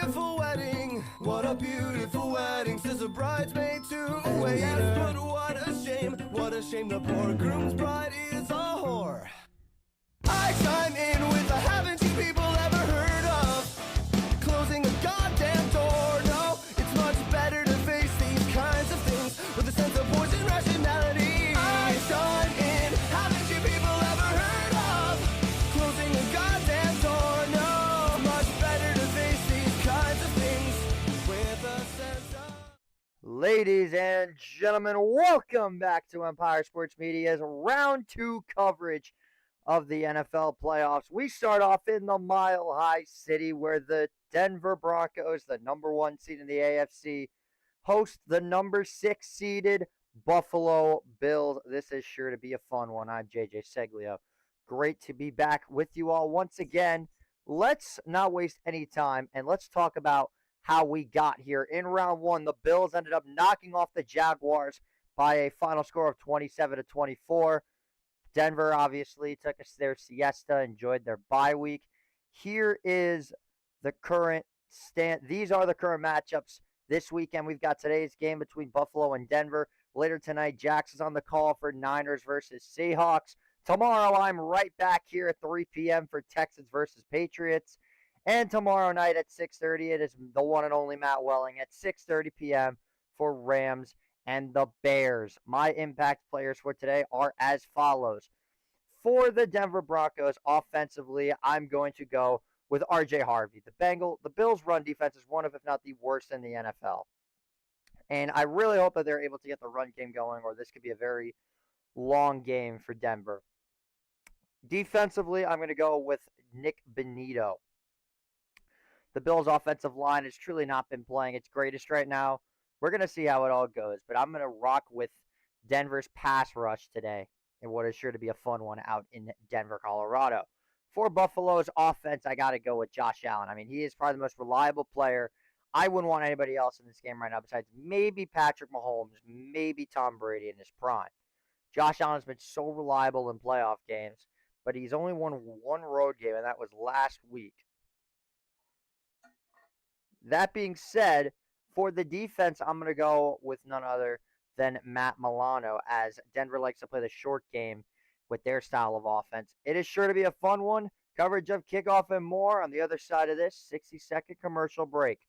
beautiful wedding. What a beautiful wedding, says a bridesmaid to a way. Yes, but what a shame the poor groom's bride is a whore. I chime in with a haven't you people ever heard of closing a goddamn door? No, it's much better to face these kinds of things with a sense of voice and rationality. I chime in, haven't you people ever heard of closing a goddamn door? No, it's much better to face these kinds of things with a sense of... Ladies and gentlemen, welcome back to Empire Sports Media's Round 2 coverage of the NFL playoffs. We start off in the Mile High City where the Denver Broncos, the number 1 seed in the AFC, host the number 6 seeded Buffalo Bills. This is sure to be a fun one. I'm JJ Seglio. Great to be back with you all once again. Let's not waste any time and let's talk about how we got here. In round 1, the Bills ended up knocking off the Jaguars by a final score of 27-24. Denver obviously took us their siesta, enjoyed their bye week. Here is the current stand. These are the current matchups this weekend. We've got today's game between Buffalo and Denver. Later tonight, Jax is on the call for Niners versus Seahawks. Tomorrow, I'm right back here at 3 p.m. for Texans versus Patriots. And tomorrow night at 6:30, it is the one and only Matt Welling at 6:30 p.m. for Rams and the Bears. My impact players for today are as follows. For the Denver Broncos, offensively, I'm going to go with R.J. Harvey. The Bills' run defense is one of, if not the worst in the NFL. And I really hope that they're able to get the run game going, or this could be a very long game for Denver. Defensively, I'm going to go with Nick Benito. The Bills' offensive line has truly not been playing its greatest right now. We're going to see how it all goes, but I'm going to rock with Denver's pass rush today in what is sure to be a fun one out in Denver, Colorado. For Buffalo's offense, I got to go with Josh Allen. I mean, he is probably the most reliable player. I wouldn't want anybody else in this game right now besides maybe Patrick Mahomes, maybe Tom Brady in his prime. Josh Allen has been so reliable in playoff games, but he's only won one road game, and that was last week. That being said, for the defense, I'm going to go with none other than Matt Milano, as Denver likes to play the short game with their style of offense. It is sure to be a fun one. Coverage of kickoff and more on the other side of this 60-second commercial break.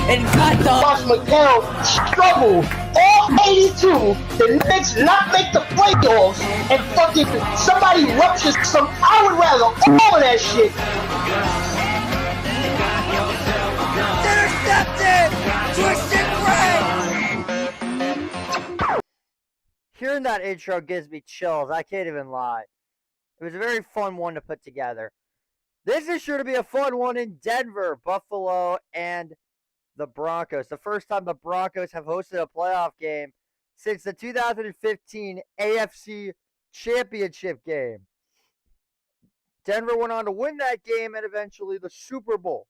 And cut the Josh McCown struggle all 82. The Knicks not make the playoffs and fucking somebody ruptures some. I would rather all of that shit. Intercepted! Twisted Greg! Hearing that intro gives me chills. I can't even lie. It was a very fun one to put together. This is sure to be a fun one in Denver, Buffalo, and the Broncos. The first time the Broncos have hosted a playoff game since the 2015 AFC Championship game. Denver went on to win that game and eventually the Super Bowl.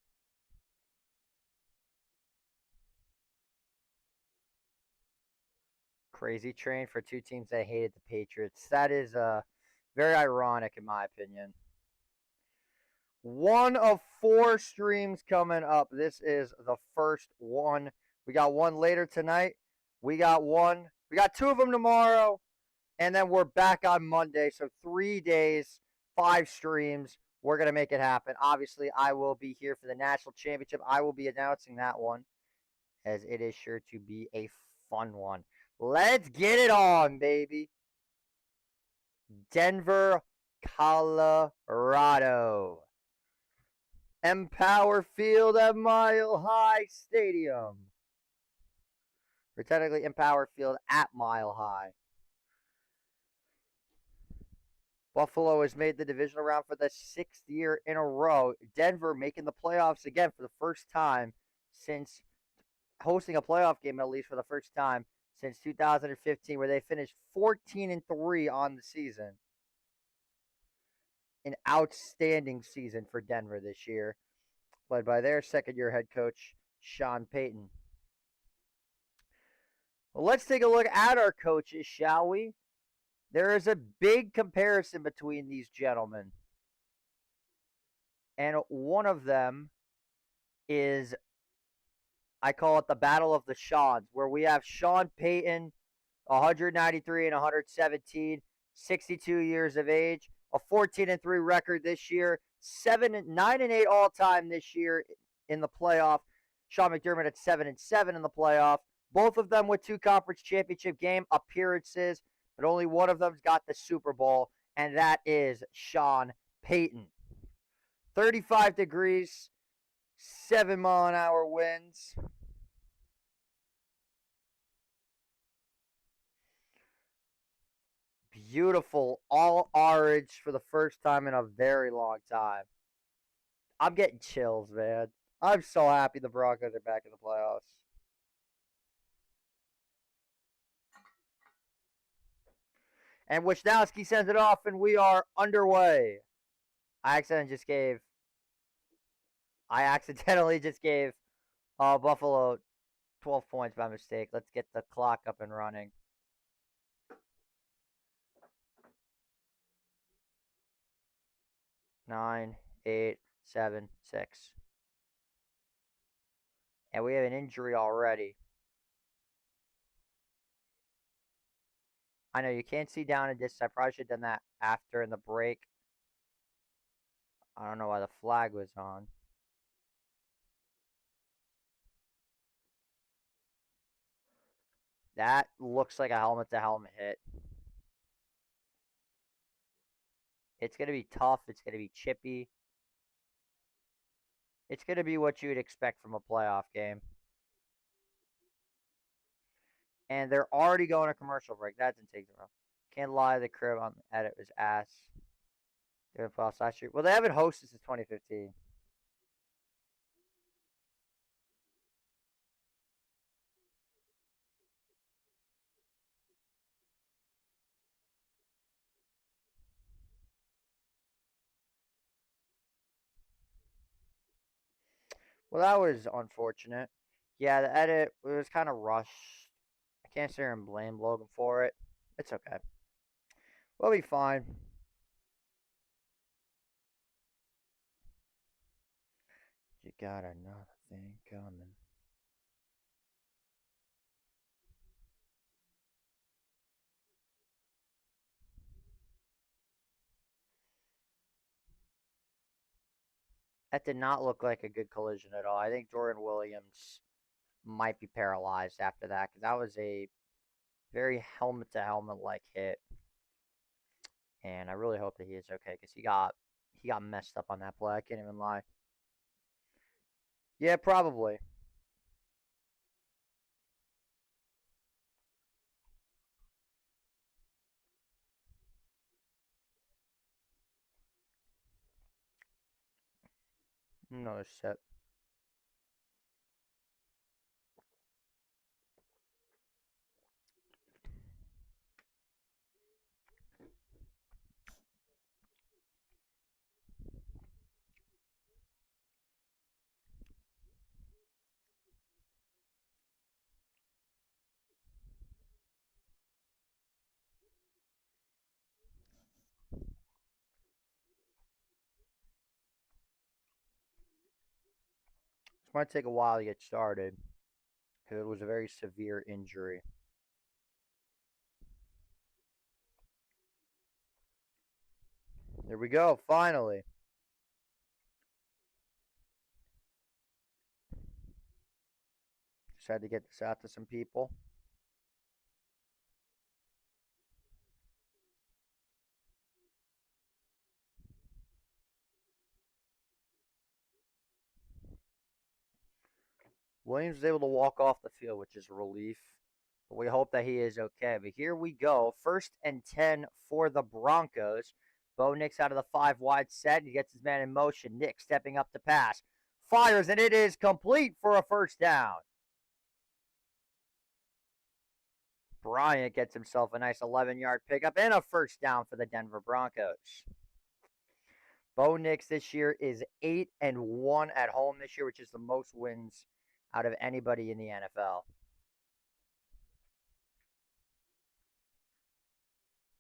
Crazy train for two teams that hated the Patriots. That is very ironic in my opinion. One of 4 streams coming up. This is the first one. We got one later tonight. We got 2 of them tomorrow. And then we're back on Monday. So 3 days, 5 streams. We're going to make it happen. Obviously, I will be here for the national championship. I will be announcing that one, as it is sure to be a fun one. Let's get it on, baby. Denver, Colorado. Empower Field at Mile High Stadium. Or technically Empower Field at Mile High. Buffalo has made the divisional round for the 6th year in a row. Denver making the playoffs again for the first time since hosting a playoff game, at least for the first time since 2015, where they finished 14-3 on the season. An outstanding season for Denver this year, led by their second-year head coach, Sean Payton. Well, let's take a look at our coaches, shall we? There is a big comparison between these gentlemen. And one of them is, I call it the Battle of the Seans, where we have Sean Payton, 193 and 117, 62 years of age, a 14-3 record this year, 9-8 all-time this year in the playoff. Sean McDermott at 7-7 in the playoff. Both of them with 2 conference championship game appearances, but only one of them's got the Super Bowl, and that is Sean Payton. 35 degrees, 7-mile-an-hour winds. Beautiful, all orange for the first time in a very long time. I'm getting chills, man. I'm so happy the Broncos are back in the playoffs. And Wisnowski sends it off, and we are underway. I accidentally just gave Buffalo 12 points by mistake. Let's get the clock up and running. Nine, 8, 7, 6. And we have an injury already. I know you can't see down in this. I probably should have done that after in the break. I don't know why the flag was on. That looks like a helmet-to-helmet hit. It's going to be tough. It's going to be chippy. It's going to be what you would expect from a playoff game. And they're already going to commercial break. That didn't take long. Can't lie, the crib on the edit was ass. They're in playoffs last year. Well, they haven't hosted since 2015. Well, that was unfortunate. Yeah, the edit was kind of rushed. I can't sit here and blame Logan for it. It's okay. We'll be fine. You got another thing coming. That did not look like a good collision at all. I think Jordan Williams might be paralyzed after that because that was a very helmet-to-helmet like hit. And I really hope that he is okay because he got messed up on that play. I can't even lie. Yeah, probably. Another set. This might take a while to get started because it was a very severe injury. Here we go, finally. Just had to get this out to some people. Williams was able to walk off the field, which is a relief. But we hope that he is okay. But here we go. 1st and 10 for the Broncos. Bo Nix out of the 5 wide set. He gets his man in motion. Nick stepping up to pass. Fires, and it is complete for a 1st down. Bryant gets himself a nice 11-yard pickup and a 1st down for the Denver Broncos. Bo Nix this year is 8-1 at home this year, which is the most wins out of anybody in the NFL.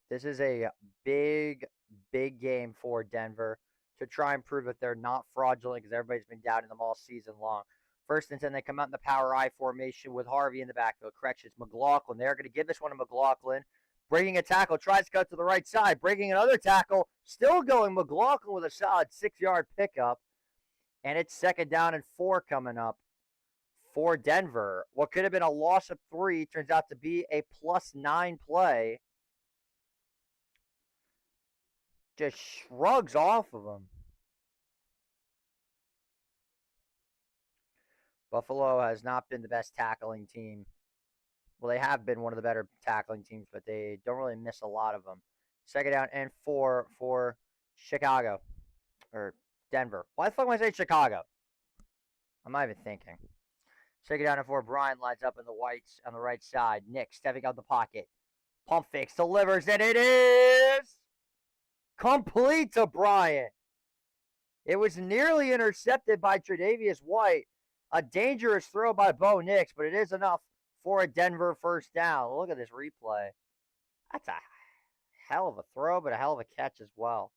This is a big, big game for Denver to try and prove that they're not fraudulent because everybody's been doubting them all season long. 1st and 10, they come out in the power I formation with Harvey in the backfield. Correction, it's McLaughlin. They're going to give this one to McLaughlin. Breaking a tackle, tries to cut to the right side. Breaking another tackle, still going McLaughlin with a solid 6-yard pickup. And it's 2nd down and 4 coming up for Denver. What could have been a loss of 3 turns out to be a +9 play. Just shrugs off of him. Buffalo has not been the best tackling team. Well, they have been one of the better tackling teams, but they don't really miss a lot of them. 2nd down and 4 for Chicago. Or Denver. Why the fuck am I saying Chicago? I'm not even thinking. 2nd down and 4. Brian lines up in the whites on the right side. Nick stepping out the pocket. Pump fakes, delivers, and it is complete to Bryant. It was nearly intercepted by Tre'Davious White. A dangerous throw by Bo Nix, but it is enough for a Denver 1st down. Look at this replay. That's a hell of a throw, but a hell of a catch as well.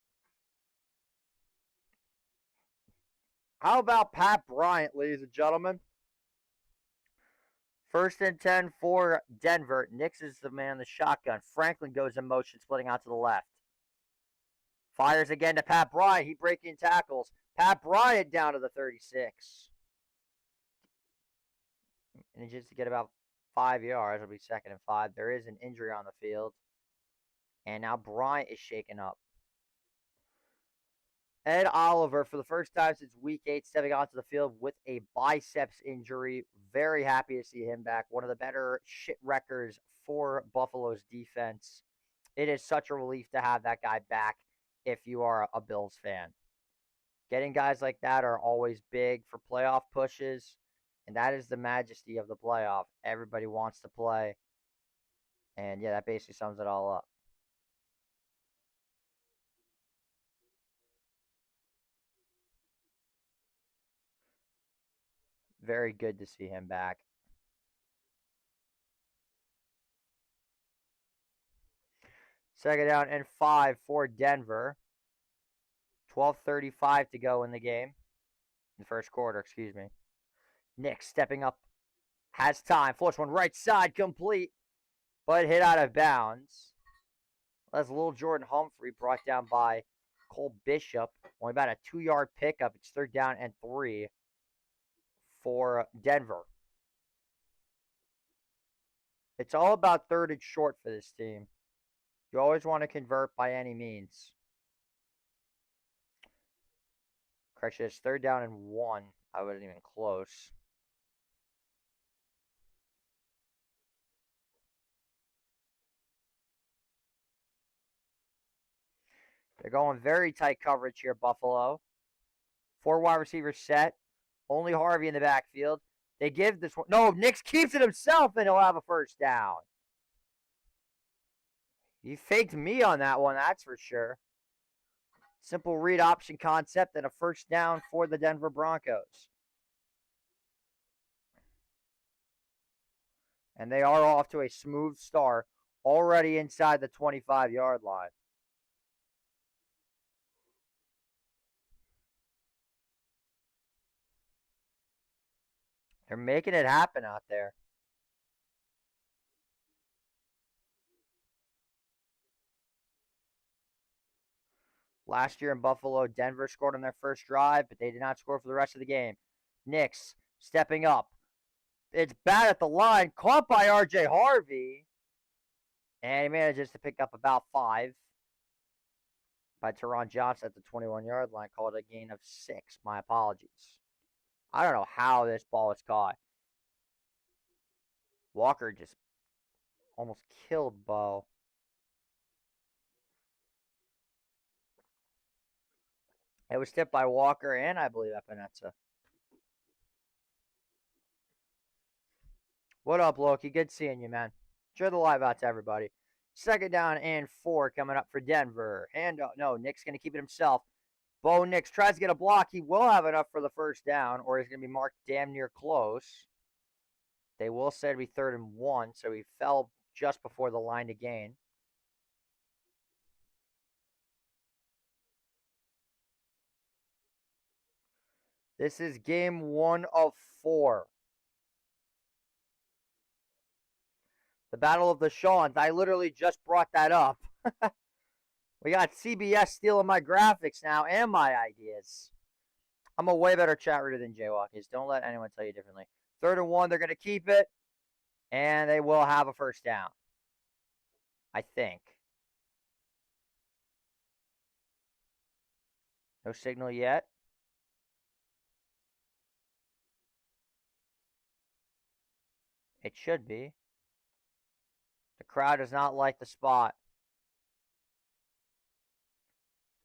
How about Pat Bryant, ladies and gentlemen? 1st and 10 for Denver. Nix is the man in the shotgun. Franklin goes in motion, splitting out to the left. Fires again to Pat Bryant. He breaking tackles. Pat Bryant down to the 36. And just to get about 5 yards. It'll be 2nd and 5. There is an injury on the field. And now Bryant is shaken up. Ed Oliver, for the first time since week 8, stepping onto the field with a biceps injury. Very happy to see him back. One of the better shit wreckers for Buffalo's defense. It is such a relief to have that guy back if you are a Bills fan. Getting guys like that are always big for playoff pushes. And that is the majesty of the playoff. Everybody wants to play. And yeah, that basically sums it all up. Very good to see him back. Second down and 5 for Denver. 12:35 to go in the game. In the first quarter, excuse me. Nick stepping up. Has time. Force one right side complete. But hit out of bounds. That's little Jordan Humphrey brought down by Cole Bishop. Only about a 2-yard pickup. It's 3rd down and 3 for Denver. It's all about 3rd and short for this team. You always want to convert by any means. Correction, it's 3rd down and 1. I wasn't even close. They're going very tight coverage here, Buffalo. 4 wide receivers set. Only Harvey in the backfield. They give this one. No, Nix keeps it himself, and he'll have a first down. He faked me on that one, that's for sure. Simple read option concept and a first down for the Denver Broncos. And they are off to a smooth start, already inside the 25-yard line. They're making it happen out there. Last year in Buffalo, Denver scored on their first drive, but they did not score for the rest of the game. Nix stepping up. It's bad at the line, caught by R.J. Harvey. And he manages to pick up about 5 by Teron Johnson at the 21-yard line. Called a gain of 6. My apologies. I don't know how this ball was caught. Walker just almost killed Bo. It was tipped by Walker and I believe Epinesa. What up, Loki? Good seeing you, man. Enjoy the live out to everybody. 2nd down and 4 coming up for Denver. No, Nick's going to keep it himself. Bo Nix tries to get a block. He will have enough for the first down, or he's going to be marked damn near close. They will say it'll be 3rd and 1, so he fell just before the line to gain. This is game 1 of 4. The Battle of the Shawns. I literally just brought that up. We got CBS stealing my graphics now and my ideas. I'm a way better chat reader than Jaywalk is. Don't let anyone tell you differently. 3rd and 1, they're going to keep it. And they will have a first down. I think. No signal yet. It should be. The crowd does not like the spot.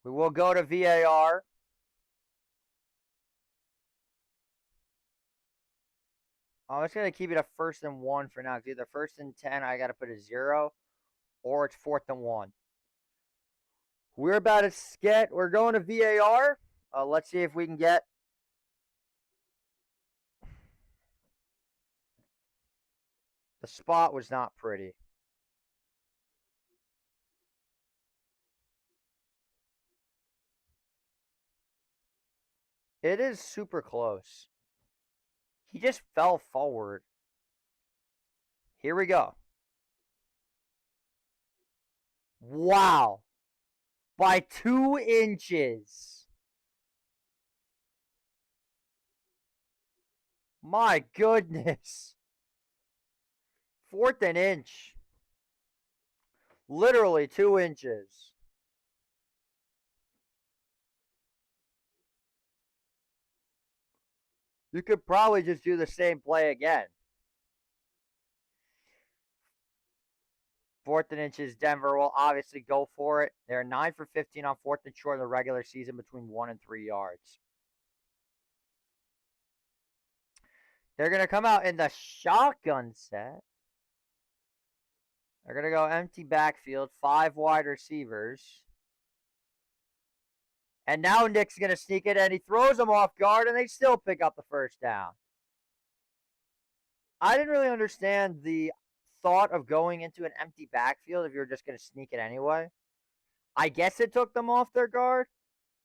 We will go to VAR. I'm just going to keep it a 1st and 1 for now. It's either 1st and 10, I got to put a 0, or it's 4th and 1. We're about to skate. We're going to VAR. Let's see if we can get. The spot was not pretty. It is super close. He just fell forward. Here we go. Wow. By 2 inches. My goodness. 4th and inch. Literally 2 inches. You could probably just do the same play again. 4th and inches, Denver will obviously go for it. They're 9 for 15 on 4th and short in the regular season between 1 and 3 yards. They're going to come out in the shotgun set. They're going to go empty backfield, 5 wide receivers. And now Nick's going to sneak it, and he throws them off guard, and they still pick up the first down. I didn't really understand the thought of going into an empty backfield if you're just going to sneak it anyway. I guess it took them off their guard.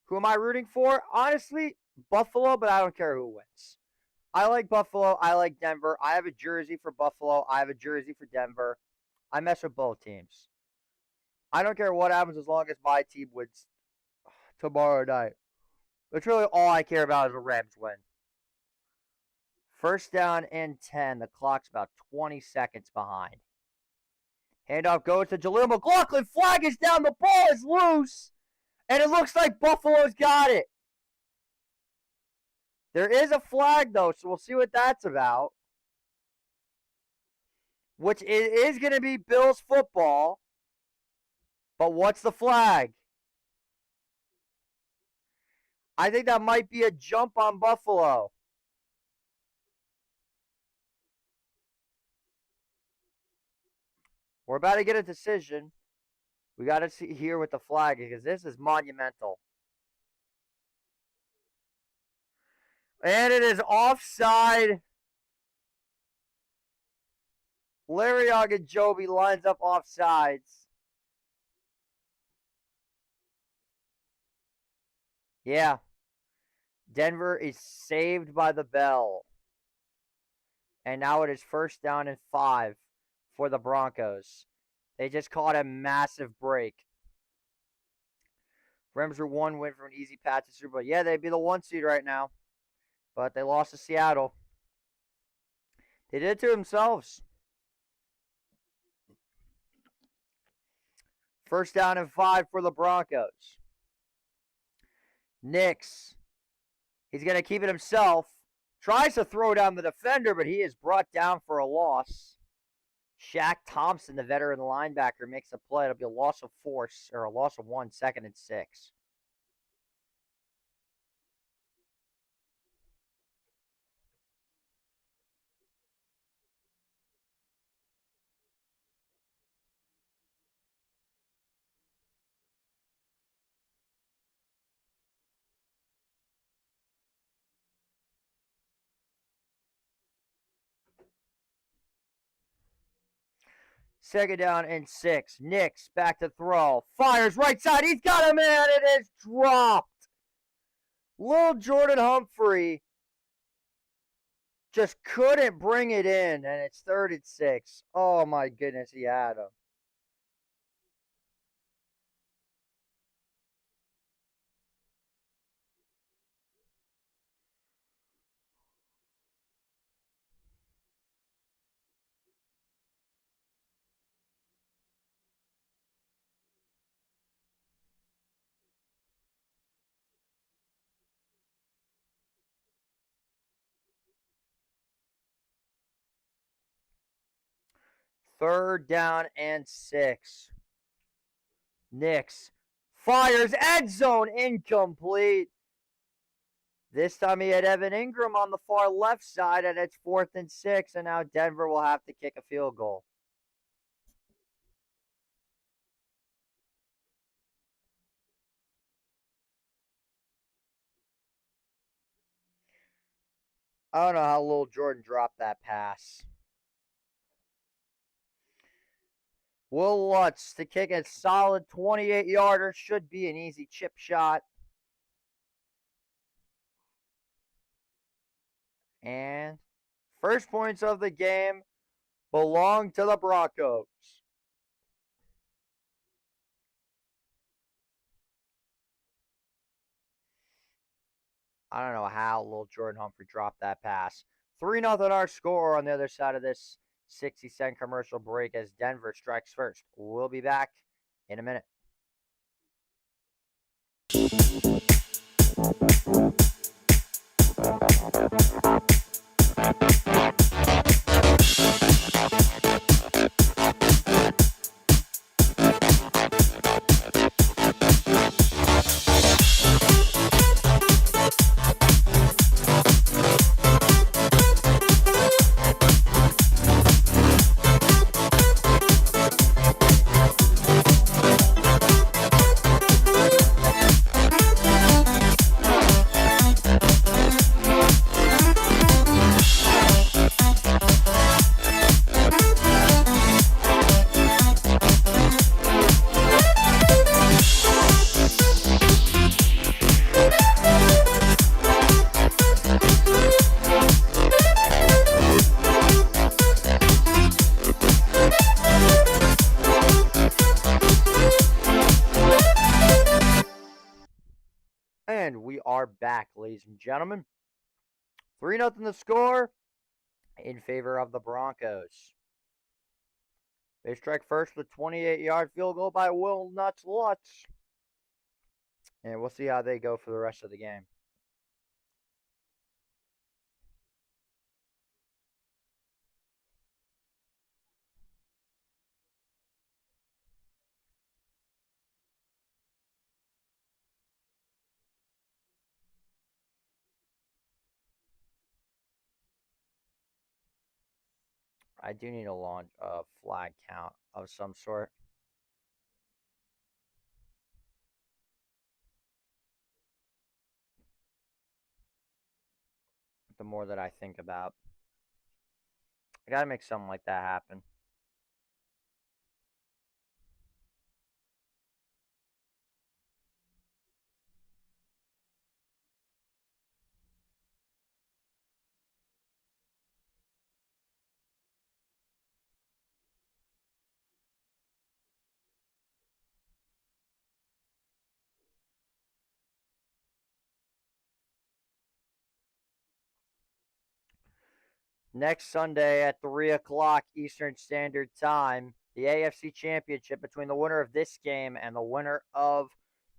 Who am I rooting for? Honestly, Buffalo, but I don't care who wins. I like Buffalo. I like Denver. I have a jersey for Buffalo. I have a jersey for Denver. I mess with both teams. I don't care what happens as long as my team wins tomorrow night. That's really all I care about is the Rams win. 1st down and 10. The clock's about 20 seconds behind. Handoff goes to Jaleel McLaughlin. Flag is down. The ball is loose. And it looks like Buffalo's got it. There is a flag, though, so we'll see what that's about. Which is going to be Bills football. But what's the flag? I think that might be a jump on Buffalo. We're about to get a decision. We got to see here with the flag because this is monumental. And it is offside. Larry Ogunjobi lines up offsides. Yeah. Denver is saved by the bell. And now it is first down and 5 for the Broncos. They just caught a massive break. Rams are 1 win from an easy path to Super Bowl. Yeah, they'd be the 1 seed right now. But they lost to Seattle. They did it to themselves. First down and 5 for the Broncos. Nix. He's going to keep it himself. Tries to throw down the defender, but he is brought down for a loss. Shaq Thompson, the veteran linebacker, makes a play. It'll be a loss of 4, or a loss of 1, 2nd and 6. Second down and 6. Nix back to throw. Fires right side. He's got a man. It is dropped. Little Jordan Humphrey just couldn't bring it in, and it's 3rd and 6. Oh, my goodness, he had him. Third down and 6. Nix fires, end zone, incomplete. This time he had Evan Ingram on the far left side, and it's 4th and 6, and now Denver will have to kick a field goal. I don't know how Lil Jordan dropped that pass. Will Lutz to kick a solid 28-yarder. Should be an easy chip shot. And first points of the game belong to the Broncos. I don't know how Lil Jordan Humphrey dropped that pass. 3-0 our score on the other side of this 60-cent commercial break as Denver strikes first. We'll be back in a minute. And we are back, ladies and gentlemen. 3-0 the score in favor of the Broncos. They strike first with a 28-yard field goal by Will Nuts Lutz. And we'll see how they go for the rest of the game. I do need a launch flag count of some sort. The more that I think about, I gotta make something like that happen. Next Sunday at 3 o'clock Eastern Standard Time, the AFC Championship between the winner of this game and the winner of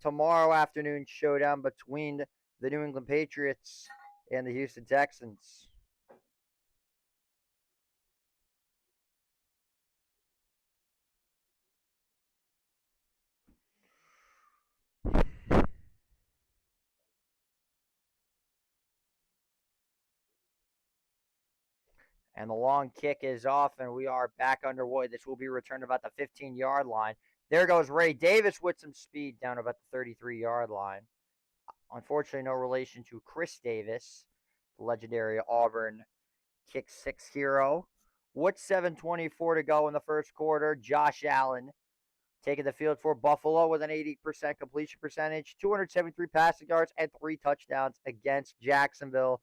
tomorrow afternoon showdown between the New England Patriots and the Houston Texans. And the long kick is off, and we are back underway. This will be returned about the 15-yard line. There goes Ray Davis with some speed down about the 33-yard line. Unfortunately, no relation to Chris Davis, the legendary Auburn kick six hero. With 7:24 to go in the first quarter, Josh Allen taking the field for Buffalo with an 80% completion percentage, 273 passing yards, and 3 touchdowns against Jacksonville.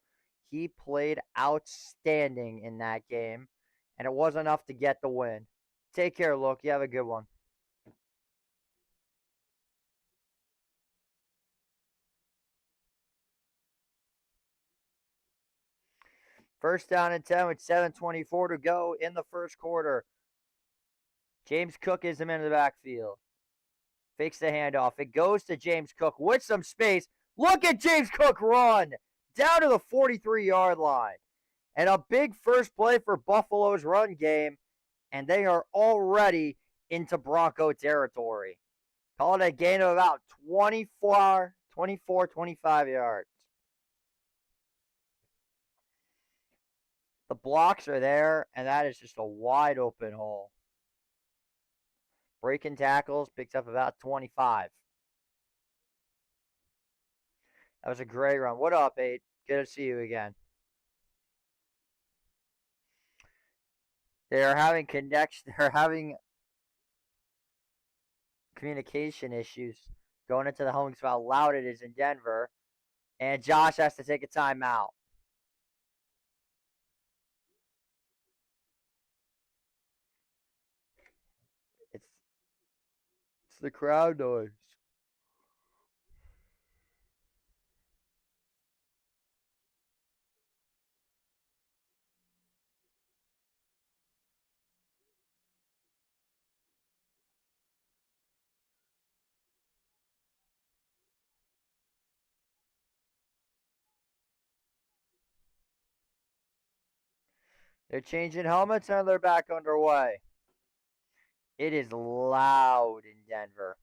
He played outstanding in that game, and it was enough to get the win. Take care, Luke. You have a good one. First down and 10 with 7:24 to go in the first quarter. James Cook is him in the backfield. Fakes the handoff. It goes to James Cook with some space. Look at James Cook run down to the 43-yard line. And a big first play for Buffalo's run game, and they are already into Bronco territory. Call it a gain of about 25 yards. The blocks are there, and that is just a wide open hole. Breaking tackles, picks up about 25. That was a great run. What up, 8? Good to see you again. They're having communication issues going into the home because of how loud it is in Denver. And Josh has to take a timeout. It's the crowd noise. They're changing helmets and they're back underway. It is loud in Denver.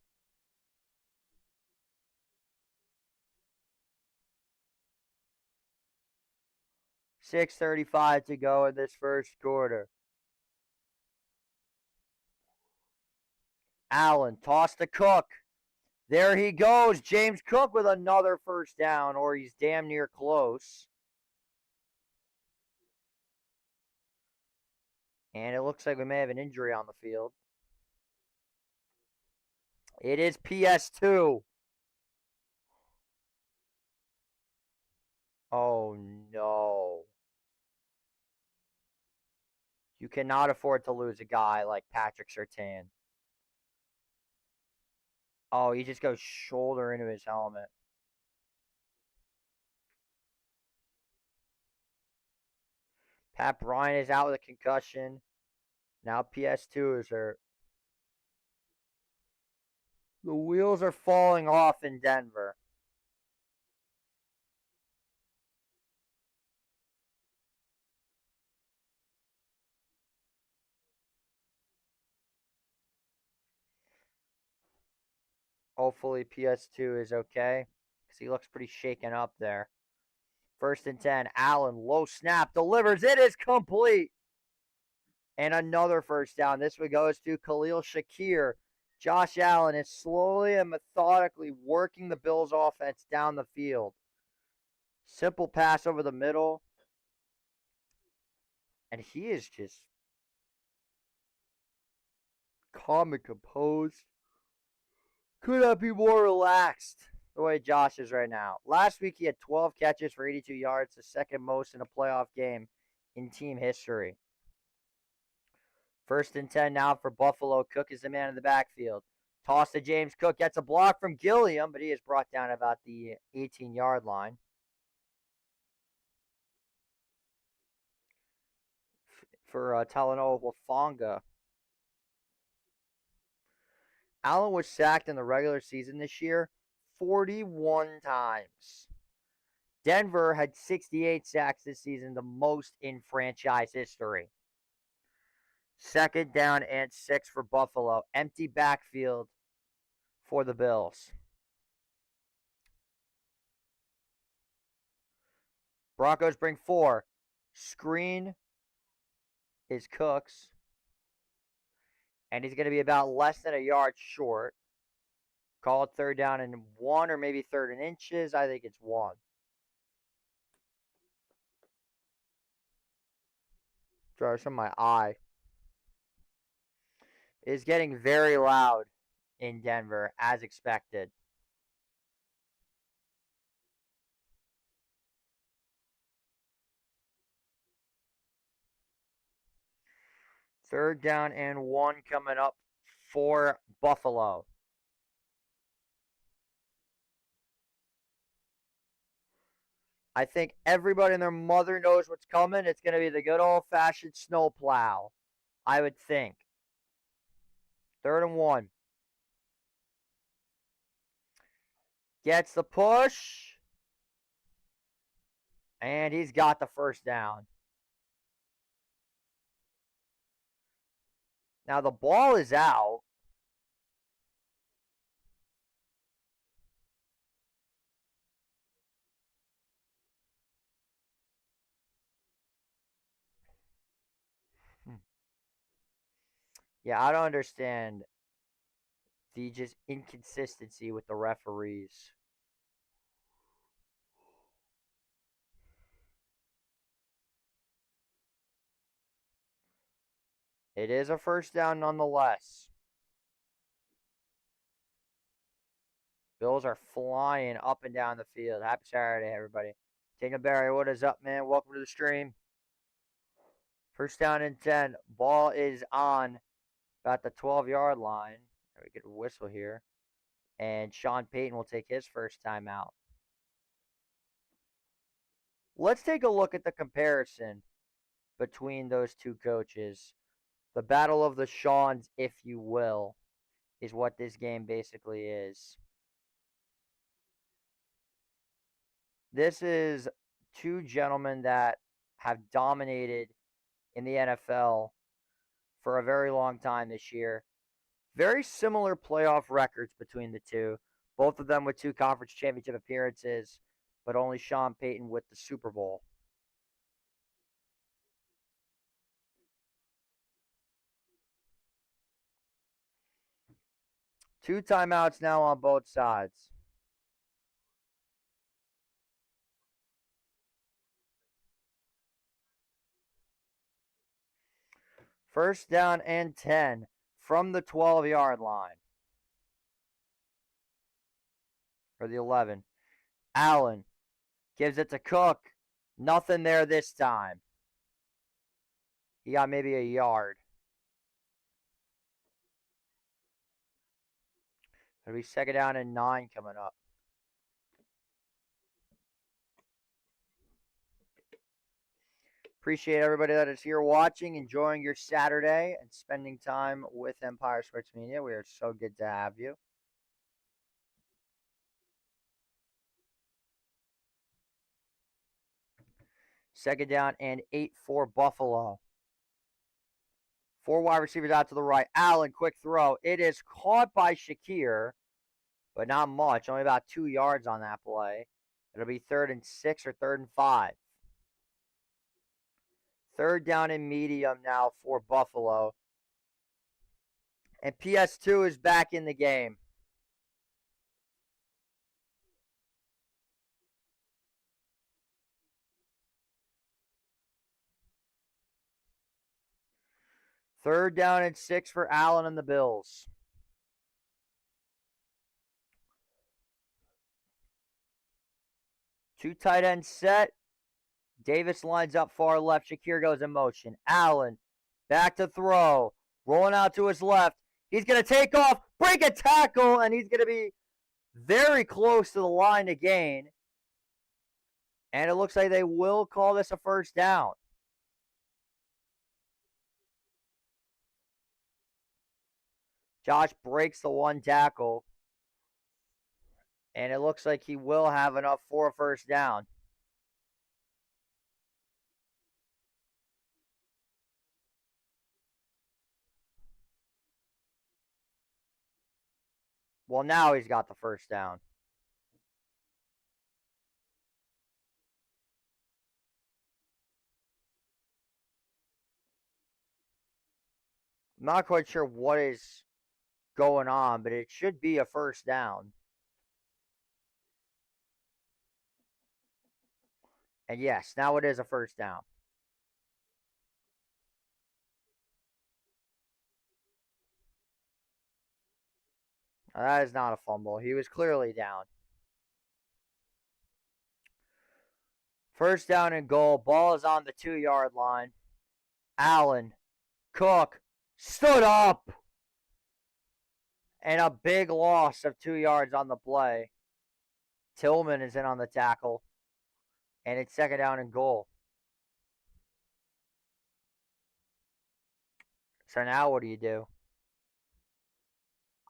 $6:35 to go in this first quarter. Allen toss to Cook. There he goes. James Cook with another first down, or he's damn near close. And it looks like we may have an injury on the field. It is PS2. Oh, no. You cannot afford to lose a guy like Patrick Surtain. Oh, he just goes shoulder into his helmet. Pat Bryant is out with a concussion. Now PS2 is hurt. The wheels are falling off in Denver. Hopefully PS2 is okay, because he looks pretty shaken up there. First and 10, Allen, low snap, delivers. It is complete. And another first down. This one goes to Khalil Shakir. Josh Allen is slowly and methodically working the Bills' offense down the field. Simple pass over the middle. And he is just calm and composed. Could not be more relaxed the way Josh is right now. Last week he had 12 catches for 82 yards, the second most in a playoff game in team history. 1st and 10 now for Buffalo. Cook is the man in the backfield. Toss to James Cook. Gets a block from Gilliam, but he is brought down about the 18-yard line. For Talanoa Wafanga. Allen was sacked in the regular season this year 41 times. Denver had 68 sacks this season, the most in franchise history. 2nd down and 6 for Buffalo. Empty backfield for the Bills. Broncos bring 4. Screen is Cooks. And he's going to be about less than a yard short. Call it 3rd down and 1 or maybe 3rd and inches. I think it's 1. Sorry, from my eye. It is getting very loud in Denver, as expected. Third down and 1 coming up for Buffalo. I think everybody and their mother knows what's coming. It's going to be the good old-fashioned snowplow, I would think. 3rd and 1. Gets the push. And he's got the first down. Now the ball is out. Yeah, I don't understand the just inconsistency with the referees. It is a first down nonetheless. Bills are flying up and down the field. Happy Saturday, everybody. Tingleberry, what is up, man? Welcome to the stream. First down and 10. Ball is on about the 12-yard line. We get a whistle here. And Sean Payton will take his first time out. Let's take a look at the comparison between those two coaches. The battle of the Seans, if you will, is what this game basically is. This is two gentlemen that have dominated in the NFL for a very long time this year. Very similar playoff records between the two. Both of them with 2 conference championship appearances, but only Sean Payton with the Super Bowl. Two timeouts now on both sides. First down and 10 from the 12-yard line. Or the 11. Allen gives it to Cook. Nothing there this time. He got maybe a yard. It'll be 2nd down and 9 coming up. Appreciate everybody that is here watching, enjoying your Saturday, and spending time with Empire Sports Media. We are so good to have you. Second down and 8 for Buffalo. 4 wide receivers out to the right. Allen, quick throw. It is caught by Shakir, but not much. Only about 2 yards on that play. It'll be 3rd and 6 or 3rd and 5. Third down and medium now for Buffalo. And PS2 is back in the game. Third down and 6 for Allen and the Bills. Two tight ends set. Davis lines up far left. Shakir goes in motion. Allen back to throw. Rolling out to his left. He's going to take off, break a tackle, and he's going to be very close to the line to gain. And it looks like they will call this a first down. Josh breaks the one tackle. And it looks like he will have enough for a first down. Well, now he's got the first down. I'm not quite sure what is going on, but it should be a first down. And yes, now it is a first down. Now, that is not a fumble. He was clearly down. First down and goal. Ball is on the 2-yard line. Allen, Cook, stood up. And a big loss of 2 yards on the play. Tillman is in on the tackle. And it's second down and goal. So now what do?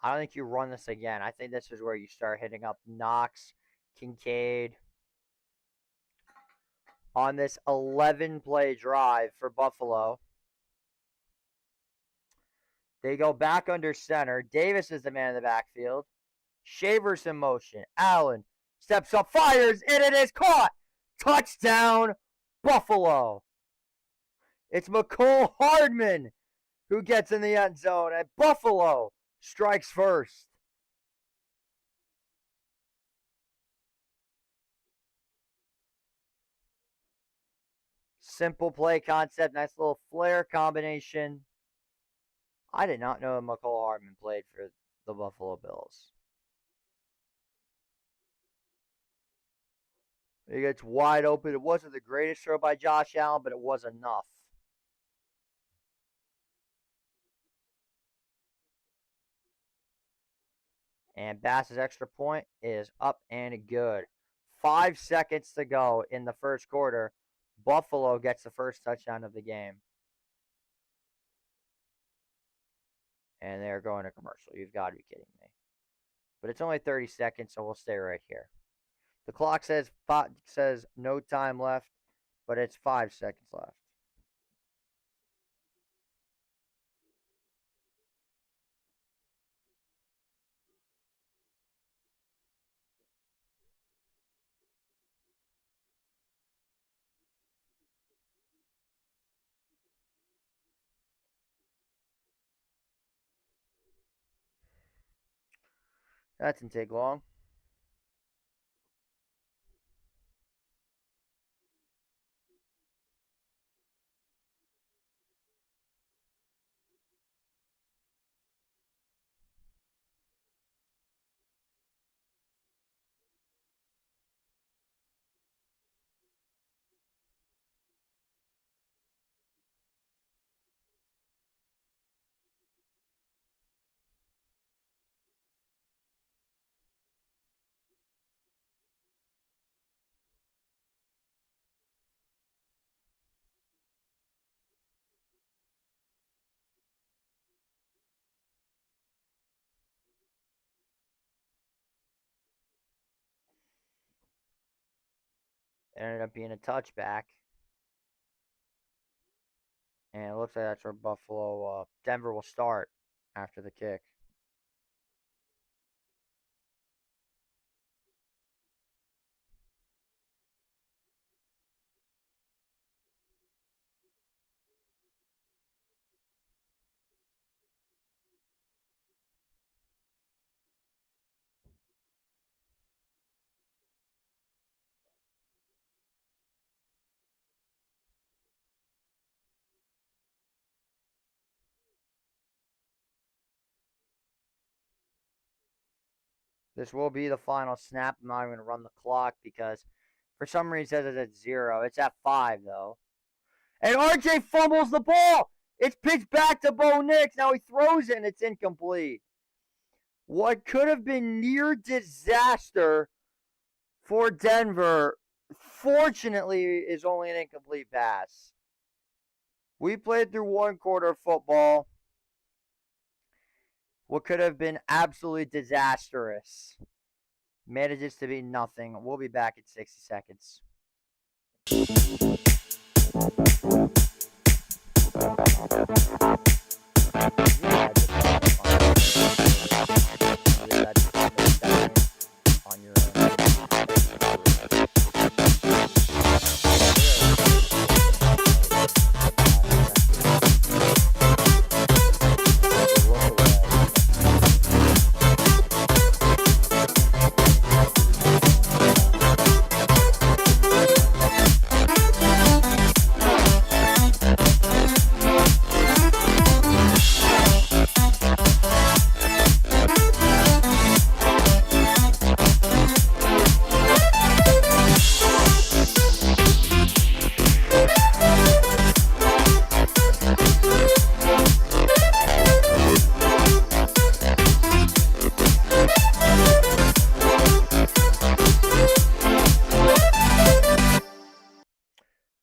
I don't think you run this again. I think this is where you start hitting up Knox, Kincaid. On this 11-play drive for Buffalo. They go back under center. Davis is the man in the backfield. Shavers in motion. Allen steps up, fires, and it is caught. Touchdown, Buffalo. It's McCole Hardman who gets in the end zone, and Buffalo strikes first. Simple play concept, nice little flare combination. I did not know McCole Hardman played for the Buffalo Bills. He gets wide open. It wasn't the greatest throw by Josh Allen, but it was enough. And Bass's extra point is up and good. 5 seconds to go in the first quarter. Buffalo gets the first touchdown of the game. And they're going to commercial. You've got to be kidding me. But it's only 30 seconds, so we'll stay right here. The clock says no time left, but it's 5 seconds left. That didn't take long. It ended up being a touchback. And it looks like that's where Denver will start after the kick. This will be the final snap. I'm not even going to run the clock because for some reason it says it's at 0. It's at 5, though. And RJ fumbles the ball. It's pitched back to Bo Nix. Now he throws it and it's incomplete. What could have been near disaster for Denver, fortunately, is only an incomplete pass. We played through one quarter of football. What could have been absolutely disastrous manages to be nothing. We'll be back in 60 seconds. On your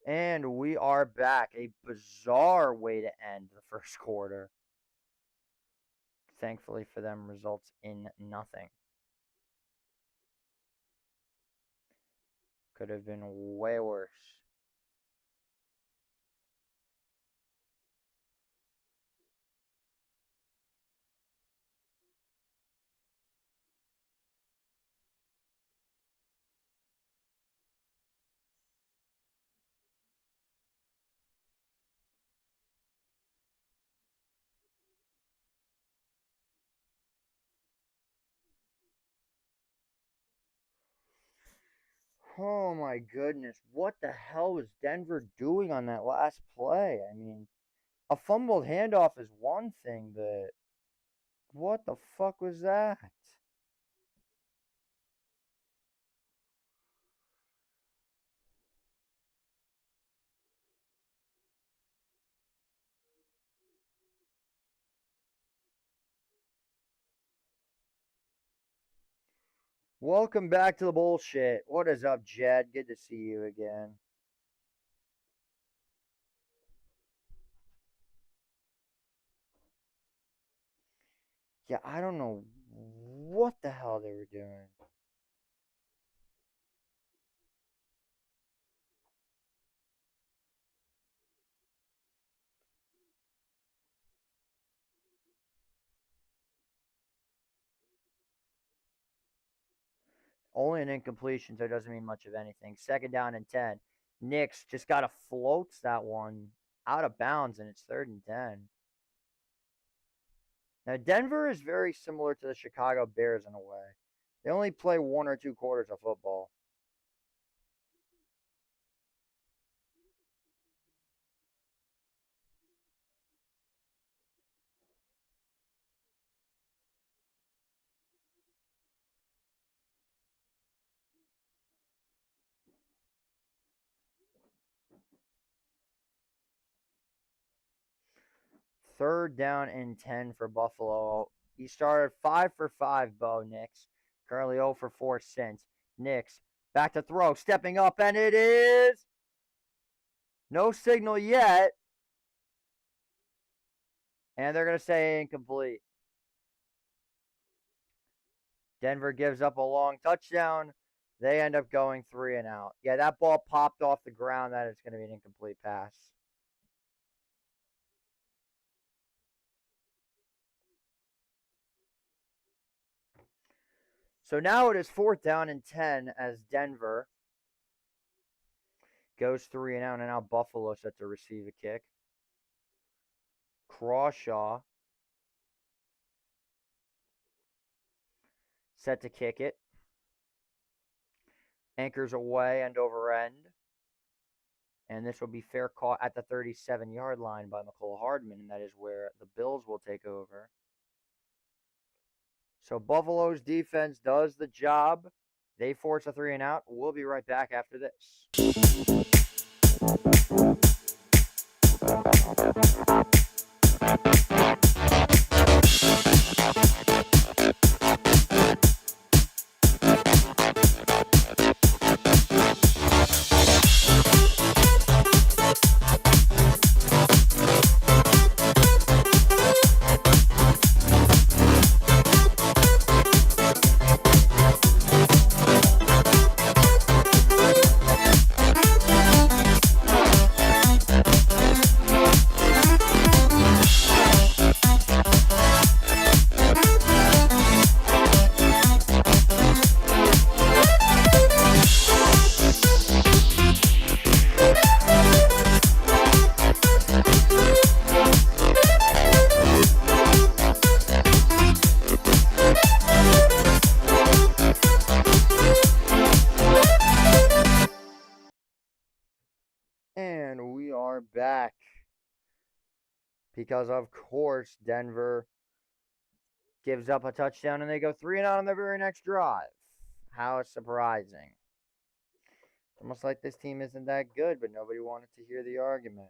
And we are back. A bizarre way to end the first quarter. Thankfully for them, results in nothing. Could have been way worse. Oh my goodness. What the hell was Denver doing on that last play? I mean, a fumbled handoff is one thing, but what the fuck was that? Welcome back to the bullshit. What is up, Jed? Good to see you again. Yeah, I don't know what the hell they were doing. Only an incompletion, so it doesn't mean much of anything. Second down and 10. Knicks just got to floats that one out of bounds, and it's 3rd and 10. Now, Denver is very similar to the Chicago Bears in a way. They only play 1 or 2 quarters of football. Third down and 10 for Buffalo. He started 5 for 5, Bo Nix. Currently 0 for 4 since. Nix back to throw, stepping up, and it is no signal yet. And they're going to say incomplete. Denver gives up a long touchdown. They end up going 3 and out. Yeah, that ball popped off the ground. That is going to be an incomplete pass. So now it is 4th down and 10 as Denver goes 3 and out. And now Buffalo set to receive a kick. Crawshaw set to kick it. Anchors away, end over end. And this will be fair caught at the 37-yard line by McCole Hardman. And that is where the Bills will take over. So Buffalo's defense does the job. They force a 3 and out. We'll be right back after this. And we are back. Because, of course, Denver gives up a touchdown and they go 3 and out on their very next drive. How surprising. Almost like this team isn't that good, but nobody wanted to hear the argument.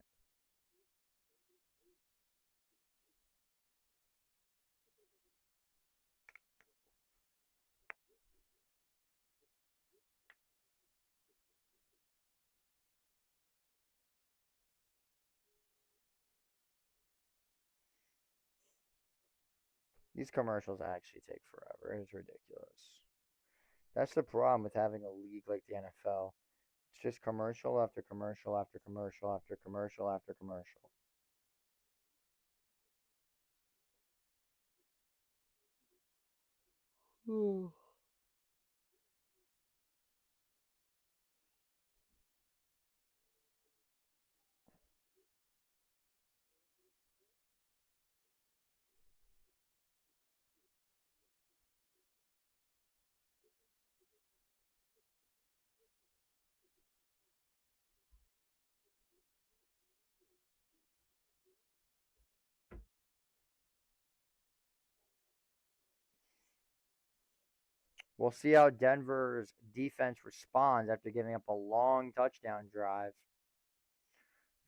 These commercials actually take forever. It's ridiculous. That's the problem with having a league like the NFL. It's just commercial after commercial after commercial after commercial after commercial. We'll see how Denver's defense responds after giving up a long touchdown drive.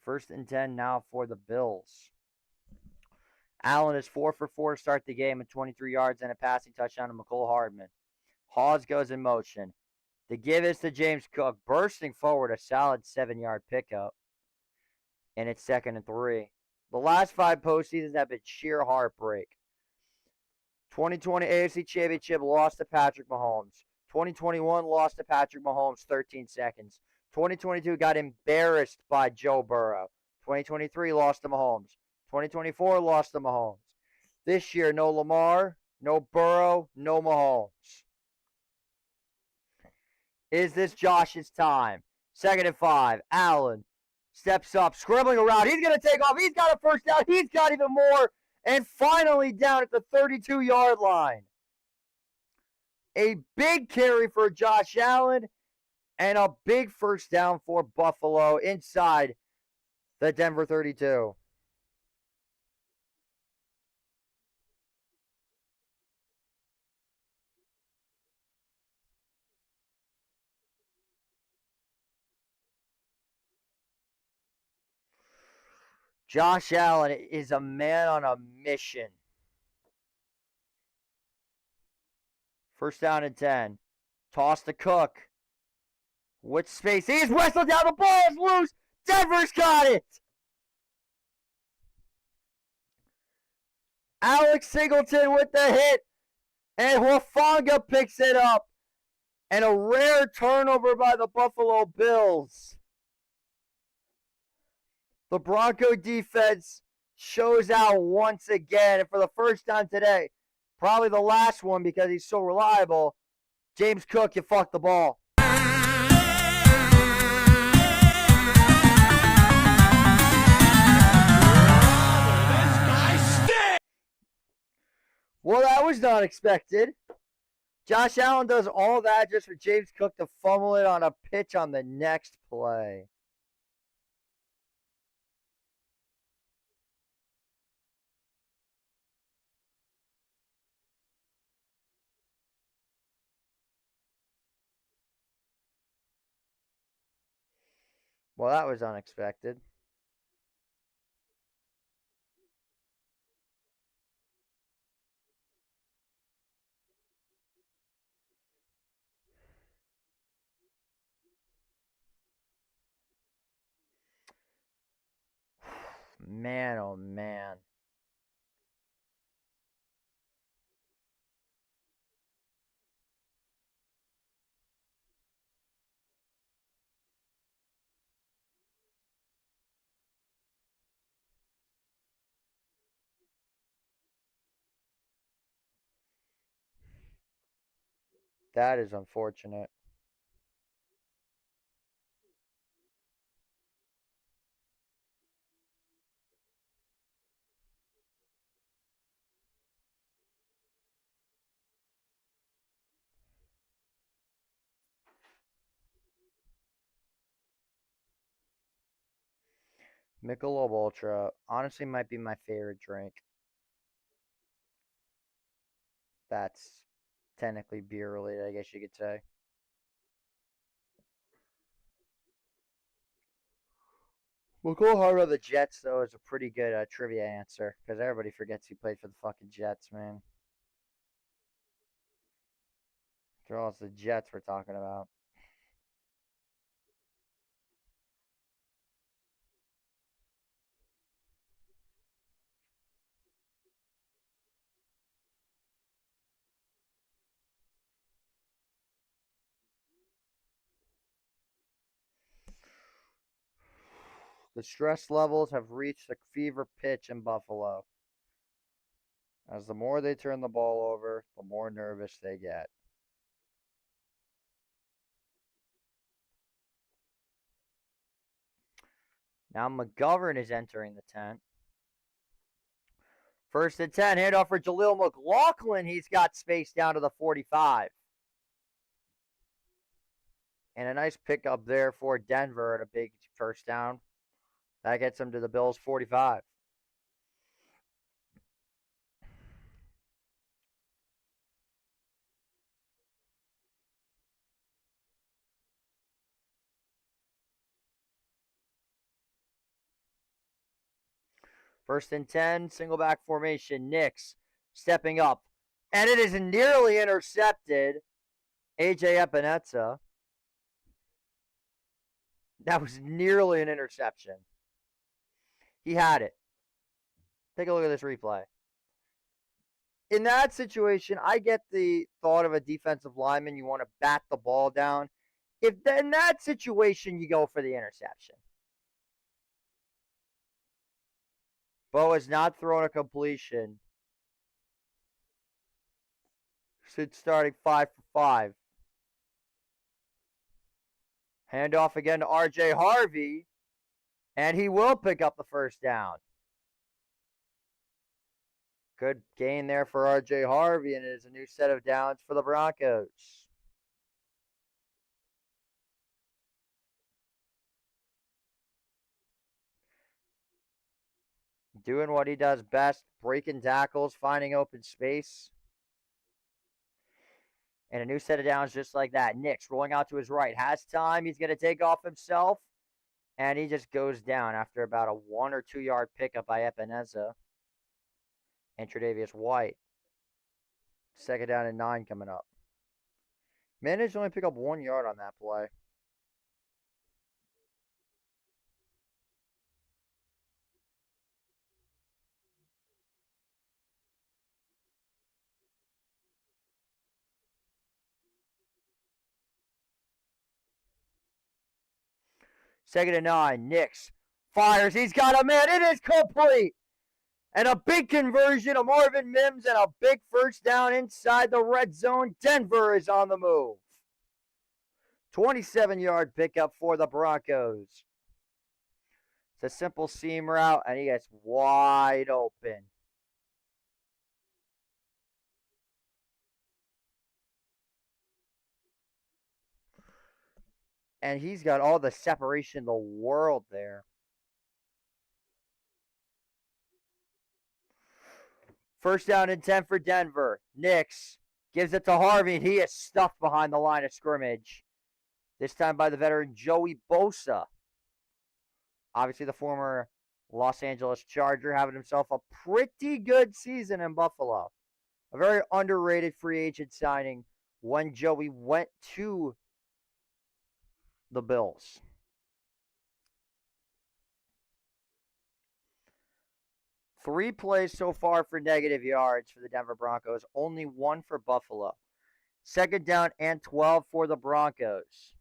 1st and 10 now for the Bills. Allen is 4 for 4 to start the game at 23 yards and a passing touchdown to McCole Hardman. Hawes goes in motion. The give is to James Cook, bursting forward, a solid 7-yard pickup. And it's 2nd and 3. The last 5 postseasons have been sheer heartbreak. 2020 AFC Championship lost to Patrick Mahomes. 2021 lost to Patrick Mahomes 13 seconds. 2022 got embarrassed by Joe Burrow. 2023 lost to Mahomes. 2024 lost to Mahomes. This year, no Lamar, no Burrow, no Mahomes. Is this Josh's time? 2nd and 5. Allen steps up, scribbling around. He's going to take off. He's got a first down. He's got even more. And finally down at the 32-yard line. A big carry for Josh Allen and a big first down for Buffalo inside the Denver 32. Josh Allen is a man on a mission. 1st down and 10. Toss to Cook. With space. He's wrestled down. The ball is loose. Denver's got it. Alex Singleton with the hit. And Hufanga picks it up. And a rare turnover by the Buffalo Bills. The Bronco defense shows out once again. And for the first time today, probably the last one because he's so reliable, James Cook, you fucked the ball. Well, that was not expected. Josh Allen does all that just for James Cook to fumble it on a pitch on the next play. Well, that was unexpected. Man, oh man. That is unfortunate. Michelob Ultra honestly might be my favorite drink. That's technically beer related, I guess you could say. We'll go hard on the Jets, though, is a pretty good trivia answer because everybody forgets he played for the fucking Jets, man. After all, it's the Jets we're talking about. The stress levels have reached a fever pitch in Buffalo. As the more they turn the ball over, the more nervous they get. Now McGovern is entering the tent. First and 10, handoff for Jaleel McLaughlin. He's got space down to the 45. And a nice pickup there for Denver at a big first down. That gets him to the Bills' 45. First and 10, single back formation. Knicks stepping up. And it is nearly intercepted. A.J. Epinesa. That was nearly an interception. He had it. Take a look at this replay. In that situation, I get the thought of a defensive lineman. You want to bat the ball down. If in that situation, you go for the interception. Bo has not thrown a completion since starting 5 for 5. Handoff again to R.J. Harvey, and he will pick up the first down. Good gain there for R.J. Harvey, and it is a new set of downs for the Broncos. Doing what he does best, breaking tackles, finding open space. And a new set of downs just like that. Nix rolling out to his right. Has time. He's going to take off himself. And he just goes down after about a 1 or 2 yard pickup by Epinesa and Tre'Davious White. Second down and 9 coming up. Managed to only pick up 1 yard on that play. Second and 9. Nix fires. He's got a man. It is complete. And a big conversion of Marvin Mims and a big first down inside the red zone. Denver is on the move. 27-yard pickup for the Broncos. It's a simple seam route, and he gets wide open. And he's got all the separation in the world there. First down and 10 for Denver. Nix gives it to Harvey, and he is stuffed behind the line of scrimmage. This time by the veteran Joey Bosa. Obviously, the former Los Angeles Charger having himself a pretty good season in Buffalo. A very underrated free agent signing when Joey went to the Bills. Three plays so far for negative yards for the Denver Broncos, only one for Buffalo. Second down and 12 for the Broncos.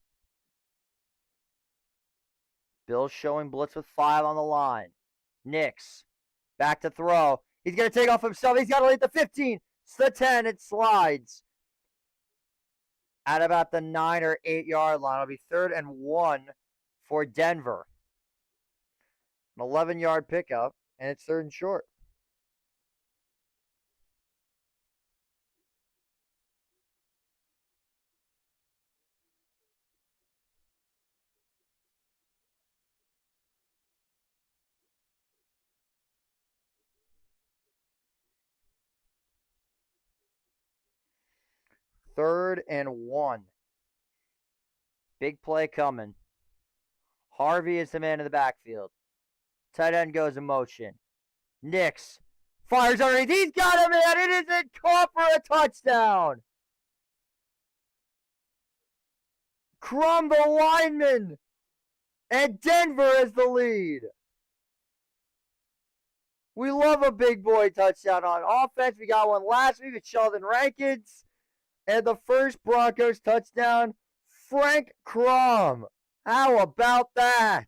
Bills showing blitz with 5 on the line. Nix, back to throw. He's going to take off himself. He's got to lead the 15. It's the 10. It slides at about the 9 or 8 yard line. It'll be 3rd and 1 for Denver. An 11-yard pickup, and it's 3rd and short. Third and 1. Big play coming. Harvey is the man in the backfield. Tight end goes in motion. Nix fires underneath. He's got him, man. It isn't caught for a touchdown. Crum, the lineman. And Denver is the lead. We love a big boy touchdown on offense. We got one last week with Sheldon Rankins. And the first Broncos touchdown, Frank Crum. How about that?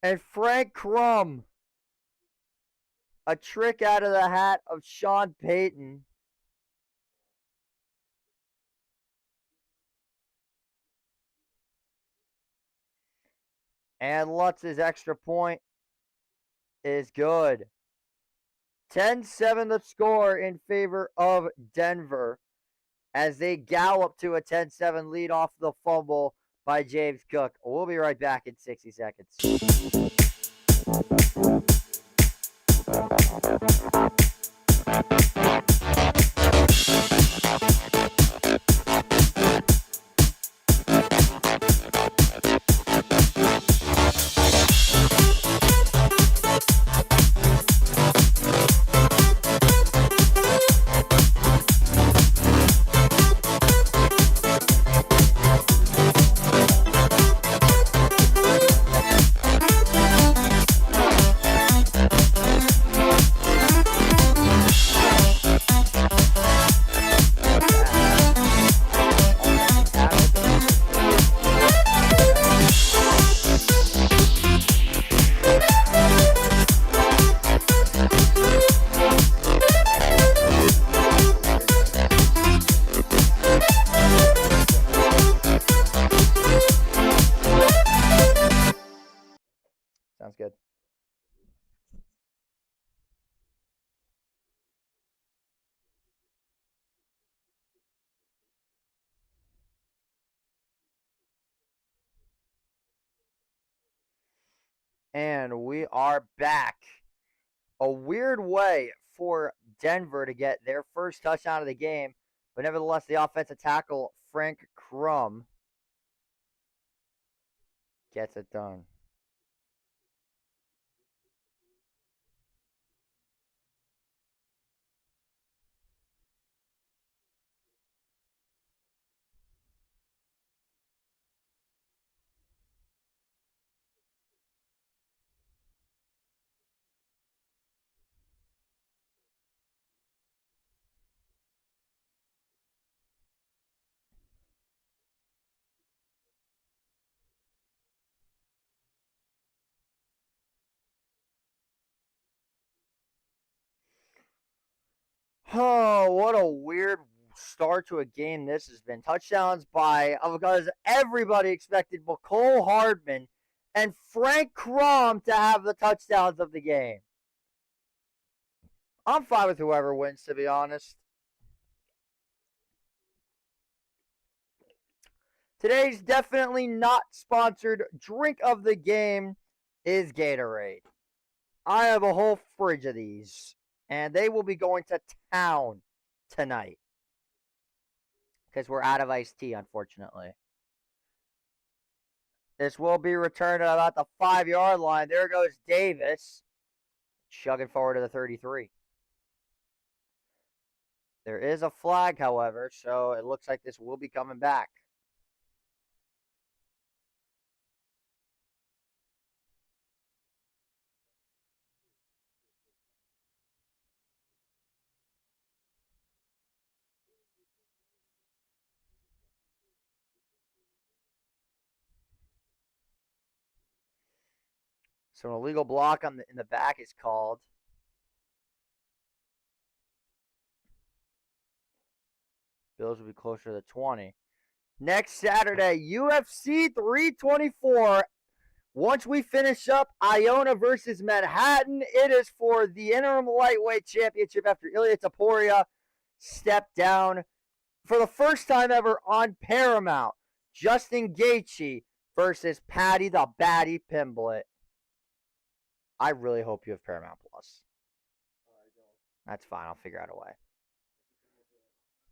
And Frank Crum, a trick out of the hat of Sean Payton. And Lutz's extra point is good. 10-7 the score in favor of Denver as they gallop to a 10-7 lead off the fumble by James Cook. We'll be right back in 60 seconds. Sounds good. And we are back. A weird way for Denver to get their first touchdown of the game, but nevertheless, the offensive tackle, Frank Crum, gets it done. Oh, what a weird start to a game this has been. Touchdowns by, because everybody expected McCole Hardman and Frank Crum to have the touchdowns of the game. I'm fine with whoever wins, to be honest. Today's definitely not sponsored drink of the game is Gatorade. I have a whole fridge of these. And they will be going to town tonight. Because we're out of iced tea, unfortunately. This will be returned at about the 5-yard line. There goes Davis, chugging forward to the 33. There is a flag, however, so it looks like this will be coming back. So an illegal block in the back is called. Bills will be closer to the 20. Next Saturday, UFC 324. Once we finish up Iona versus Manhattan, it is for the interim lightweight championship after Ilya Taporia stepped down for the first time ever on Paramount. Justin Gaethje versus Patty the Batty Pimblett. I really hope you have Paramount Plus. That's fine. I'll figure out a way.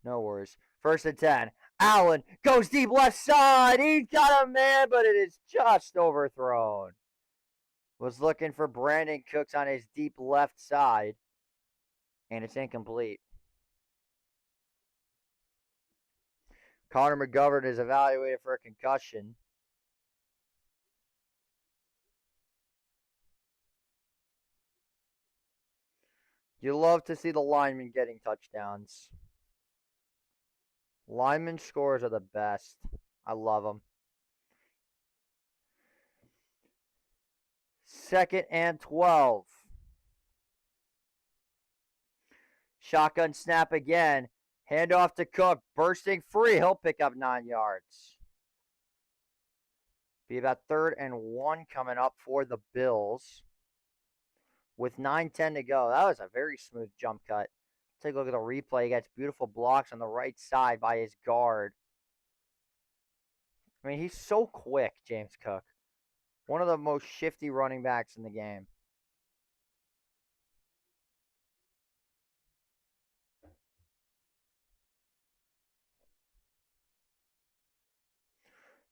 No worries. 1st and 10. Allen goes deep left side. He's got a man, but it is just overthrown. Was looking for Brandon Cooks on his deep left side, and it's incomplete. Connor McGovern is evaluated for a concussion. You love to see the linemen getting touchdowns. Lineman scores are the best. I love them. 2nd and 12. Shotgun snap again. Handoff to Cook. Bursting free. He'll pick up 9 yards. Be about 3rd and 1 coming up for the Bills. With 9:10 to go. That was a very smooth jump cut. Take a look at the replay. He gets beautiful blocks on the right side by his guard. I mean, he's so quick, James Cook. One of the most shifty running backs in the game.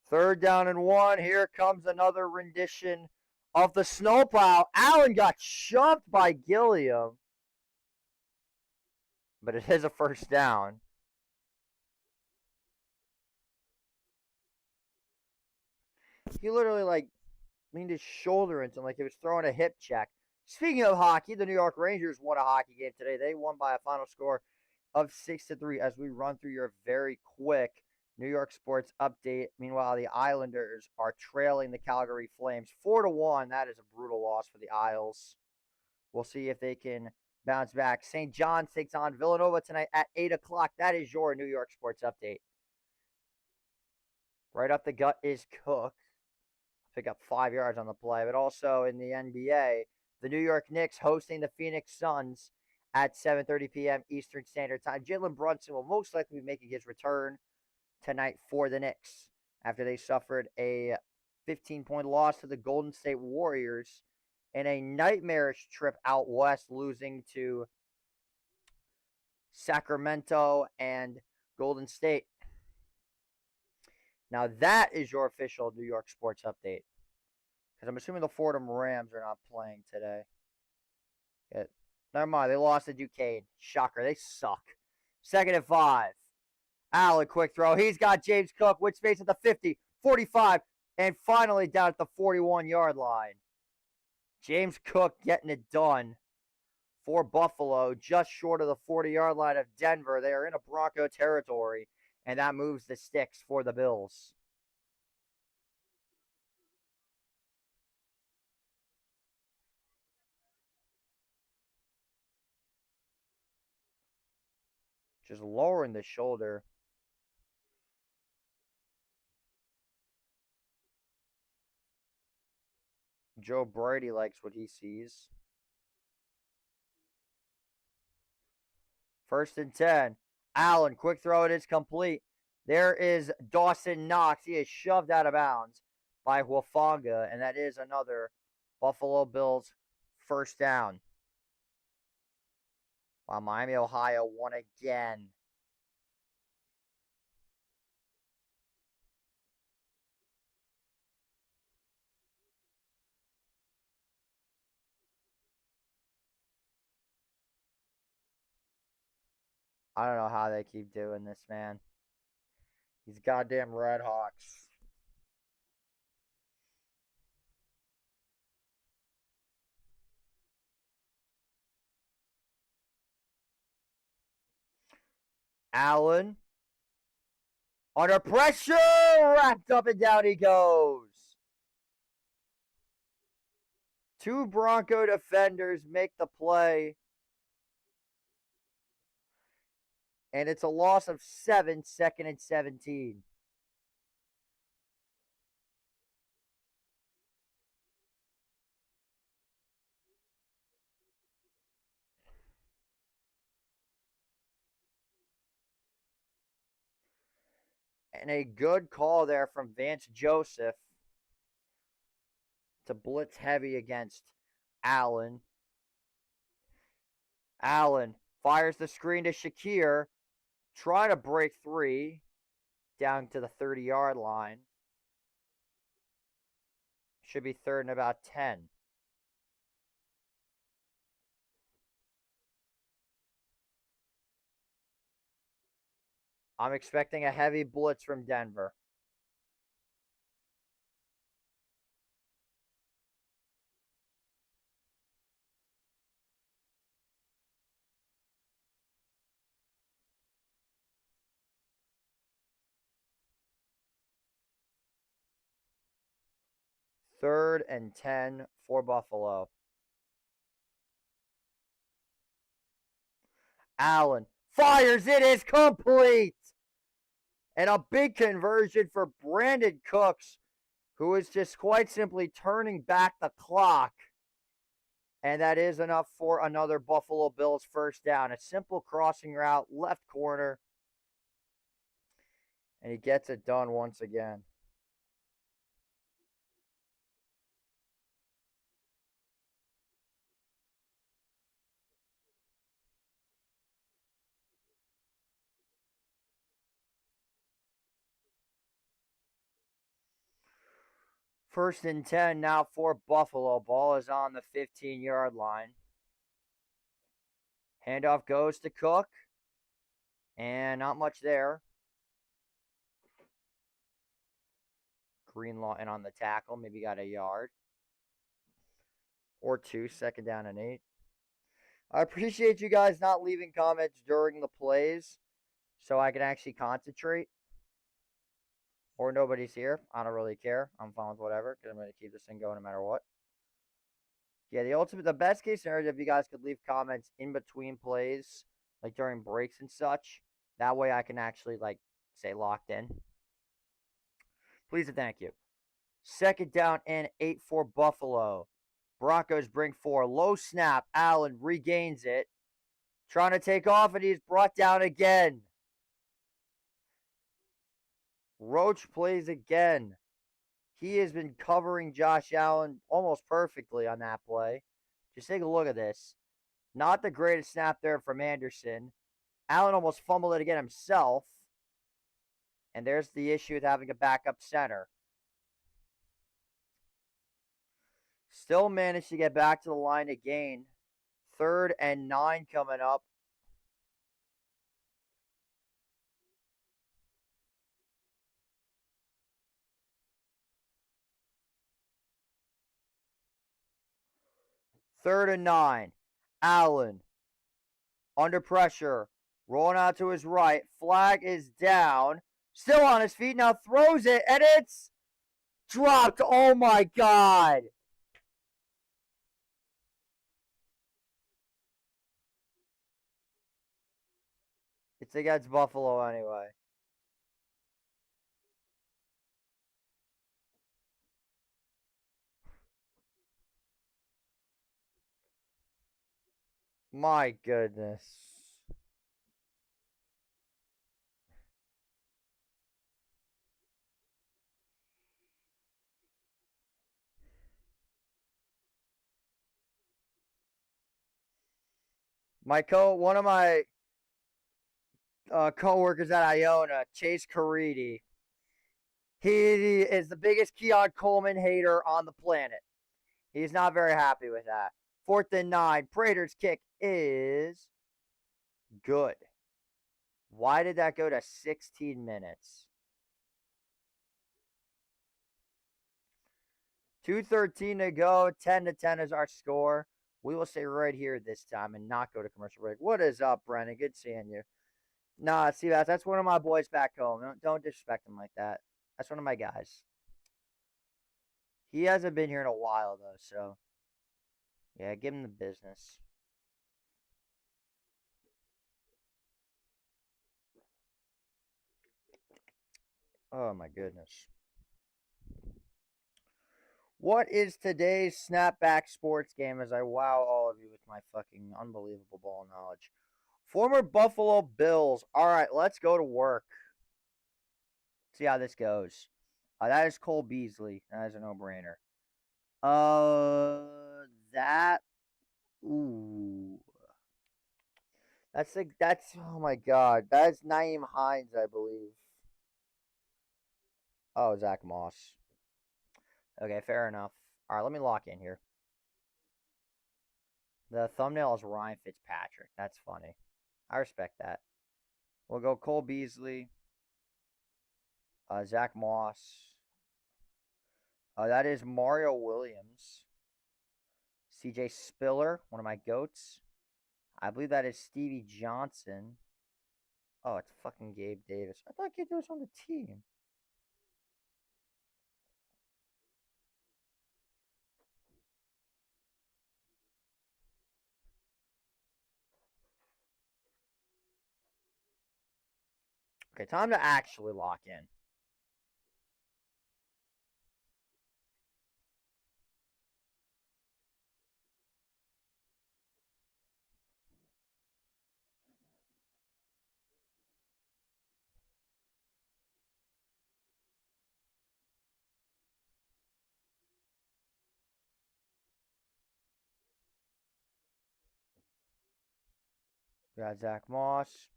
Third down and 1. Here comes another rendition of the snowplow. Allen got shoved by Gilliam. But it is a 1st down. He literally, leaned his shoulder into him like he was throwing a hip check. Speaking of hockey, the New York Rangers won a hockey game today. They won by a final score of 6-3 as we run through your very quick New York sports update. Meanwhile, the Islanders are trailing the Calgary Flames 4-1. That is a brutal loss for the Isles. We'll see if they can bounce back. St. John's takes on Villanova tonight at 8 o'clock. That is your New York sports update. Right up the gut is Cook. Pick up 5 yards on the play. But also in the NBA, the New York Knicks hosting the Phoenix Suns at 7:30 p.m. Eastern Standard Time. Jalen Brunson will most likely be making his return tonight for the Knicks after they suffered a 15-point loss to the Golden State Warriors in a nightmarish trip out west, losing to Sacramento and Golden State. Now that is your official New York sports update. Because I'm assuming the Fordham Rams are not playing today. Never mind, they lost to Duquesne. Shocker, they suck. 2nd and 5. Allen, quick throw. He's got James Cook with space at the 50, 45, and finally down at the 41-yard line. James Cook getting it done for Buffalo, just short of the 40-yard line of Denver. They are in a Bronco territory, and that moves the sticks for the Bills. Just lowering the shoulder. Joe Brady likes what he sees. 1st and 10. Allen, quick throw. It is complete. There is Dawson Knox. He is shoved out of bounds by Hufanga, and that is another Buffalo Bills 1st down. Wow, Miami, Ohio won again. I don't know how they keep doing this, man. These goddamn Red Hawks. Allen. Under pressure! Wrapped up and down he goes. Two Bronco defenders make the play. And it's a loss of 7, 2nd and 17. And a good call there from Vance Joseph to blitz heavy against Allen. Allen fires the screen to Shakir. Trying to break 3 down to the 30-yard line. Should be 3rd and about 10. I'm expecting a heavy blitz from Denver. Third and 10 for Buffalo. Allen fires. It is complete. And a big conversion for Brandon Cooks, who is just quite simply turning back the clock. And that is enough for another Buffalo Bills first down. A simple crossing route, left corner. And he gets it done once again. First and 10 now for Buffalo. Ball is on the 15-yard line. Handoff goes to Cook. And not much there. Greenlaw in on the tackle. Maybe got a yard. Or 2. 2nd down and 8. I appreciate you guys not leaving comments during the plays so I can actually concentrate. Or nobody's here. I don't really care. I'm fine with whatever because I'm going to keep this thing going no matter what. Yeah, the best case scenario is if you guys could leave comments in between plays, like during breaks and such. That way I can actually, like, say locked in. Please and thank you. 2nd down and 8 for Buffalo. Broncos bring 4. Low snap. Allen regains it. Trying to take off, and he's brought down again. Roach plays again. He has been covering Josh Allen almost perfectly on that play. Just take a look at this. Not the greatest snap there from Anderson. Allen almost fumbled it again himself. And there's the issue with having a backup center. Still managed to get back to the line again. 3rd and 9 coming up. Third and 9. Allen. Under pressure. Rolling out to his right. Flag is down. Still on his feet. Now throws it. And it's dropped. Oh my God. It's against Buffalo anyway. My goodness. One of my co-workers at Iona, Chase Caridi, he is the biggest Keon Coleman hater on the planet. He's not very happy with that. 4th and 9. Prater's kick is good. Why did that go to 16 minutes? 2:13 to go. 10-10 is our score. We will stay right here this time and not go to commercial break. What is up, Brennan? Good seeing you. Nah, see, that's one of my boys back home. Don't disrespect him like that. That's one of my guys. He hasn't been here in a while, though, so yeah, give him the business. Oh, my goodness. What is today's snapback sports game as I wow all of you with my fucking unbelievable ball knowledge? Former Buffalo Bills. All right, let's go to work. See how this goes. That is Cole Beasley. That is a no-brainer. That. Ooh. That's. Oh my God. That's Naeem Hines, I believe. Oh, Zach Moss. Okay, fair enough. All right, let me lock in here. The thumbnail is Ryan Fitzpatrick. That's funny. I respect that. We'll go Cole Beasley. Zach Moss. That is Mario Williams. CJ Spiller, one of my goats. I believe that is Stevie Johnson. Oh, it's fucking Gabe Davis. I thought Gabe Davis was on the team. Okay, time to actually lock in. We got Zach Moss,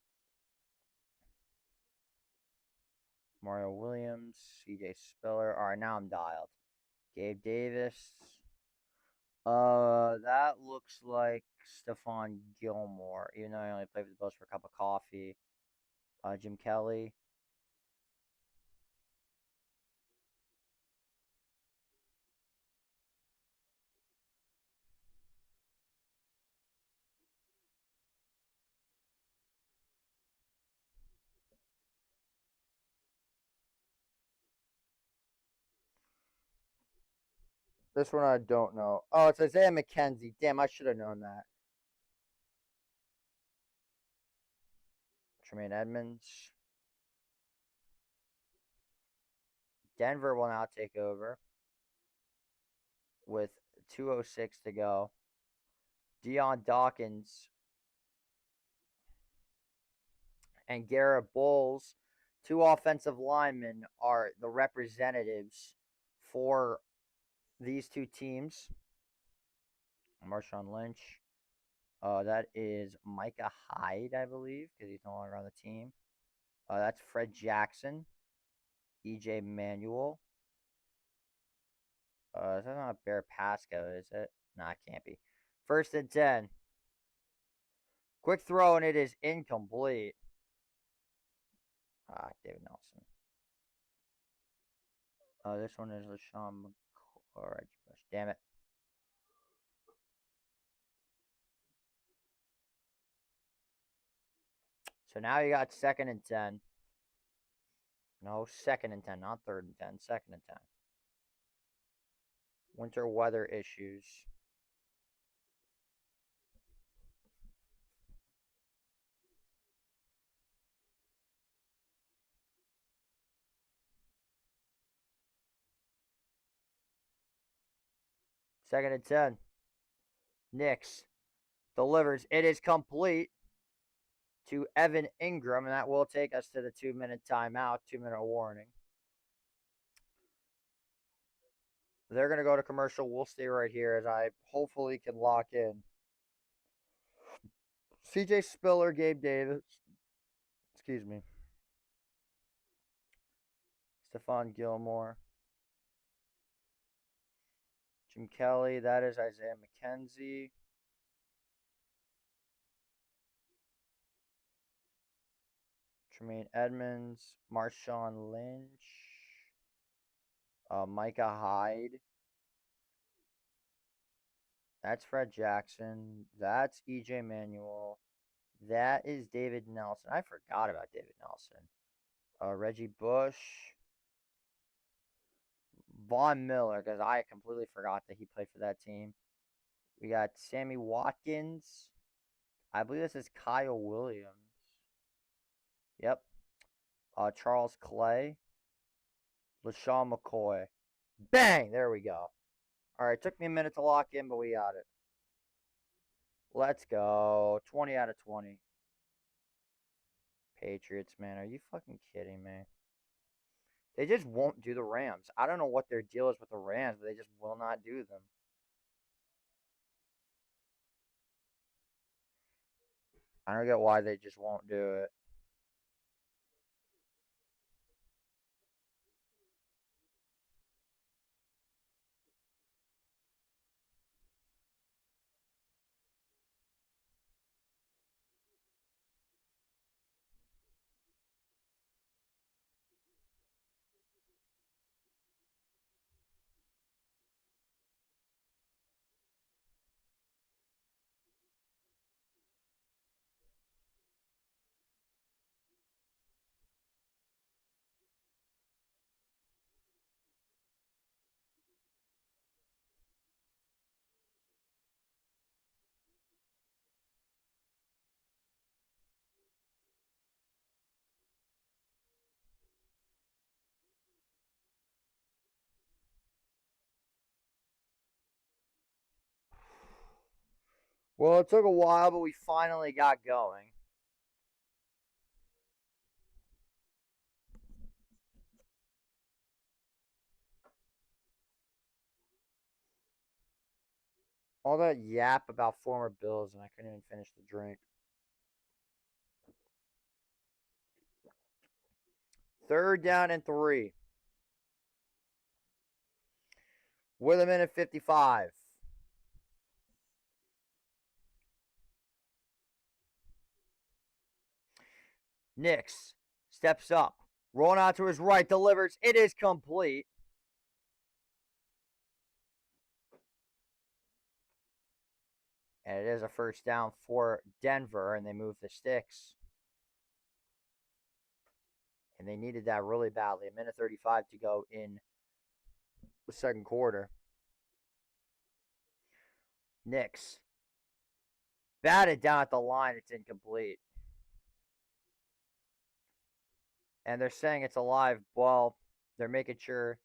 Mario Williams, CJ Spiller. All right, now I'm dialed. Gabe Davis. That looks like Stephon Gilmore, even though I only played for the Bills for a cup of coffee. Jim Kelly. This one I don't know. Oh, it's Isaiah McKenzie. Damn, I should have known that. Tremaine Edmonds. Denver will now take over with 2:06 to go. Dion Dawkins and Garrett Bowles, two offensive linemen, are the representatives for these two teams. Marshawn Lynch. That is Micah Hyde, I believe, because he's no longer on the team. That's Fred Jackson. EJ Manuel. Is that not Bear Pasco, is it? Nah, it can't be. 1st and 10. Quick throw, and it is incomplete. David Nelson. This one is LaShawn McCoy. Damn it. So now you got 2nd and 10. No, 2nd and 10, not 3rd and 10. 2nd and 10. Winter weather issues. Second and 10. Nix delivers. It is complete to Evan Ingram, and that will take us to the 2-minute timeout, 2-minute warning. They're going to go to commercial. We'll stay right here as I hopefully can lock in CJ Spiller, Gabe Davis. Excuse me. Stephon Gilmore. Jim Kelly. That is Isaiah McKenzie. Tremaine Edmonds. Marshawn Lynch. Micah Hyde. That's Fred Jackson. That's EJ Manuel. That is David Nelson. I forgot about David Nelson. Reggie Bush. Von Miller, because I completely forgot that he played for that team. We got Sammy Watkins. I believe this is Kyle Williams. Yep. Charles Clay. LaShawn McCoy. Bang! There we go. All right, took me a minute to lock in, but we got it. Let's go. 20 out of 20. Patriots, man. Are you fucking kidding me? They just won't do the Rams. I don't know what their deal is with the Rams, but they just will not do them. I don't get why they just won't do it. Well, it took a while, but we finally got going. All that yap about former Bills, and I couldn't even finish the drink. 3rd down and 3. With a minute 55. Nix steps up. Rolling out to his right. Delivers. It is complete. And it is a 1st down for Denver, and they move the sticks. And they needed that really badly. A minute 35 to go in the 2nd quarter. Nix. Batted down at the line. It's incomplete. And they're saying it's alive. Well, they're making sure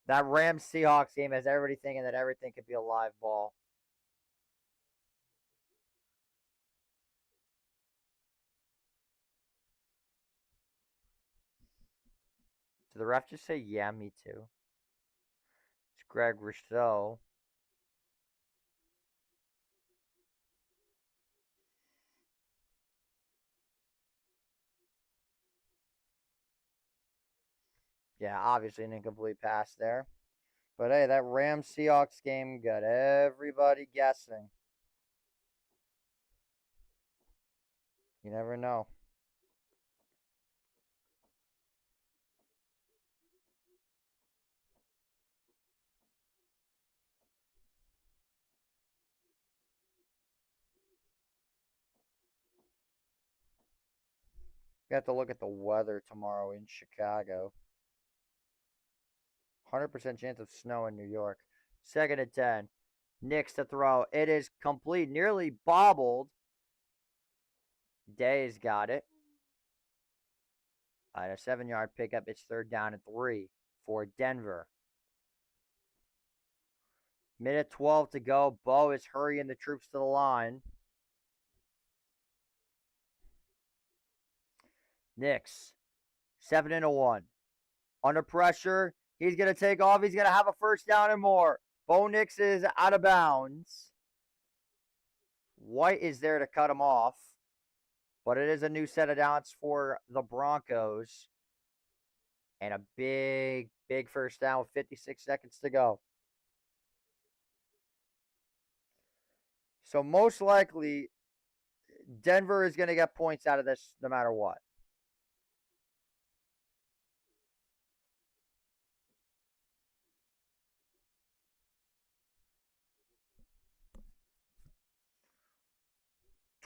that Rams-Seahawks game has everybody thinking that everything could be a live ball. Did the ref just say, yeah, me too? It's Greg Rousseau. Yeah, obviously an incomplete pass there. But hey, that Rams-Seahawks game got everybody guessing. You never know. You have to look at the weather tomorrow in Chicago. 100% chance of snow in New York. 2nd and 10. Nix to throw. It is complete. Nearly bobbled. Day's got it. A 7-yard pickup. It's 3rd down and 3 for Denver. Minute 12 to go. Bo is hurrying the troops to the line. Nix. 7-1. Under pressure. He's going to take off. He's going to have a 1st down and more. Bo Nix is out of bounds. White is there to cut him off, but it is a new set of downs for the Broncos. And a big, big first down with 56 seconds to go. So most likely, Denver is going to get points out of this no matter what.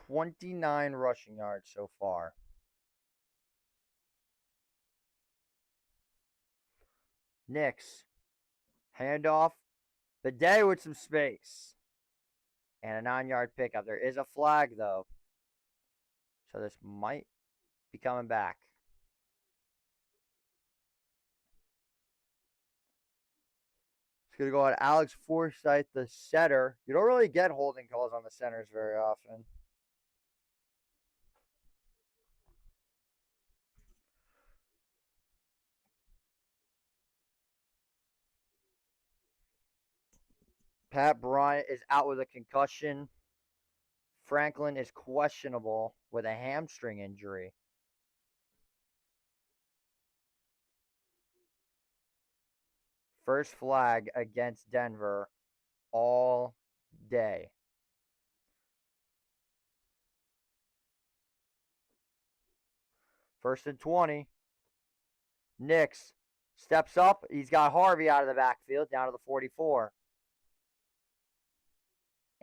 "29 rushing yards so far. Knicks. Handoff. Bidet with some space. And a 9-yard pickup. There is a flag, though. So this might be coming back. It's going to go at Alex Forsythe, the setter. You don't really get holding calls on the centers very often. Pat Bryant is out with a concussion. Franklin is questionable with a hamstring injury. First flag against Denver all day. First and 20. Knicks steps up. He's got Harvey out of the backfield down to the 44.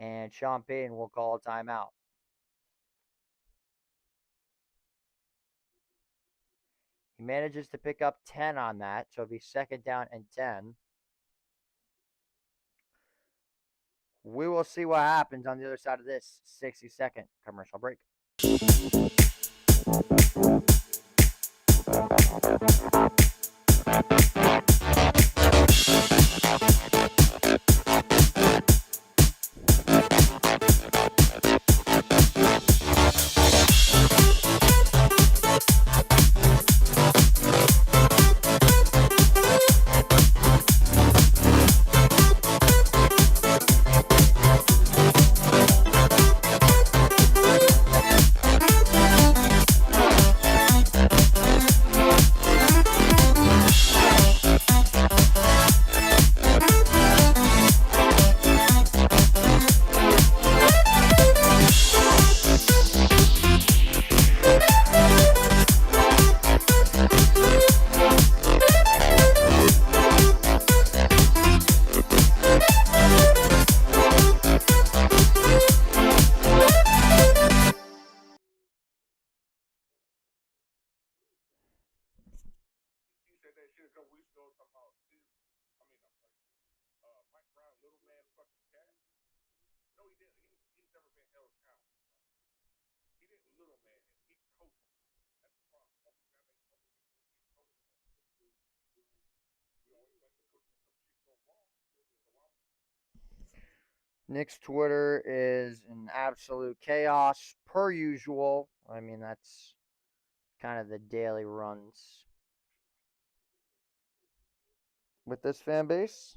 And Sean Payton will call a timeout. He manages to pick up 10 on that, so it'll be second down and 10. We will see what happens on the other side of this 60-second commercial break. Nick's Twitter is in absolute chaos per usual. I mean, that's kind of the daily runs with this fan base.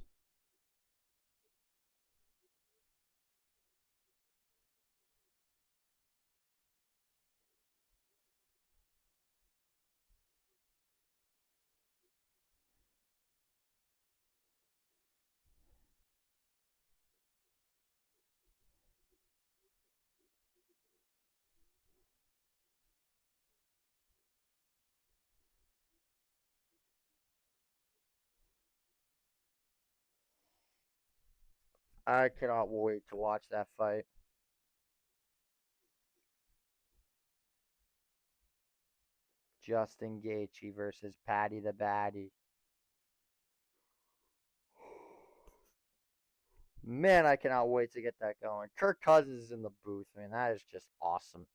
I cannot wait to watch that fight. Justin Gaethje versus Patty the Batty. Man, I cannot wait to get that going. Kirk Cousins is in the booth. I mean, that is just awesome.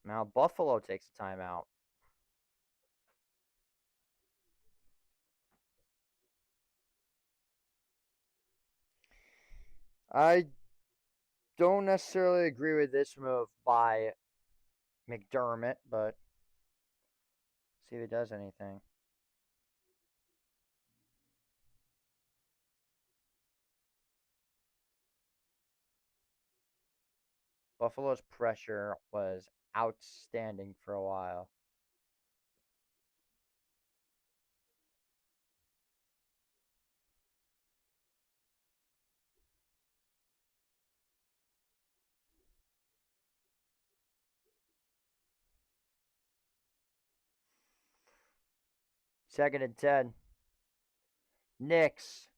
Now, Buffalo takes a timeout. I don't necessarily agree with this move by McDermott, but see if it does anything. Buffalo's pressure was outstanding for a while. Second and 10. Nix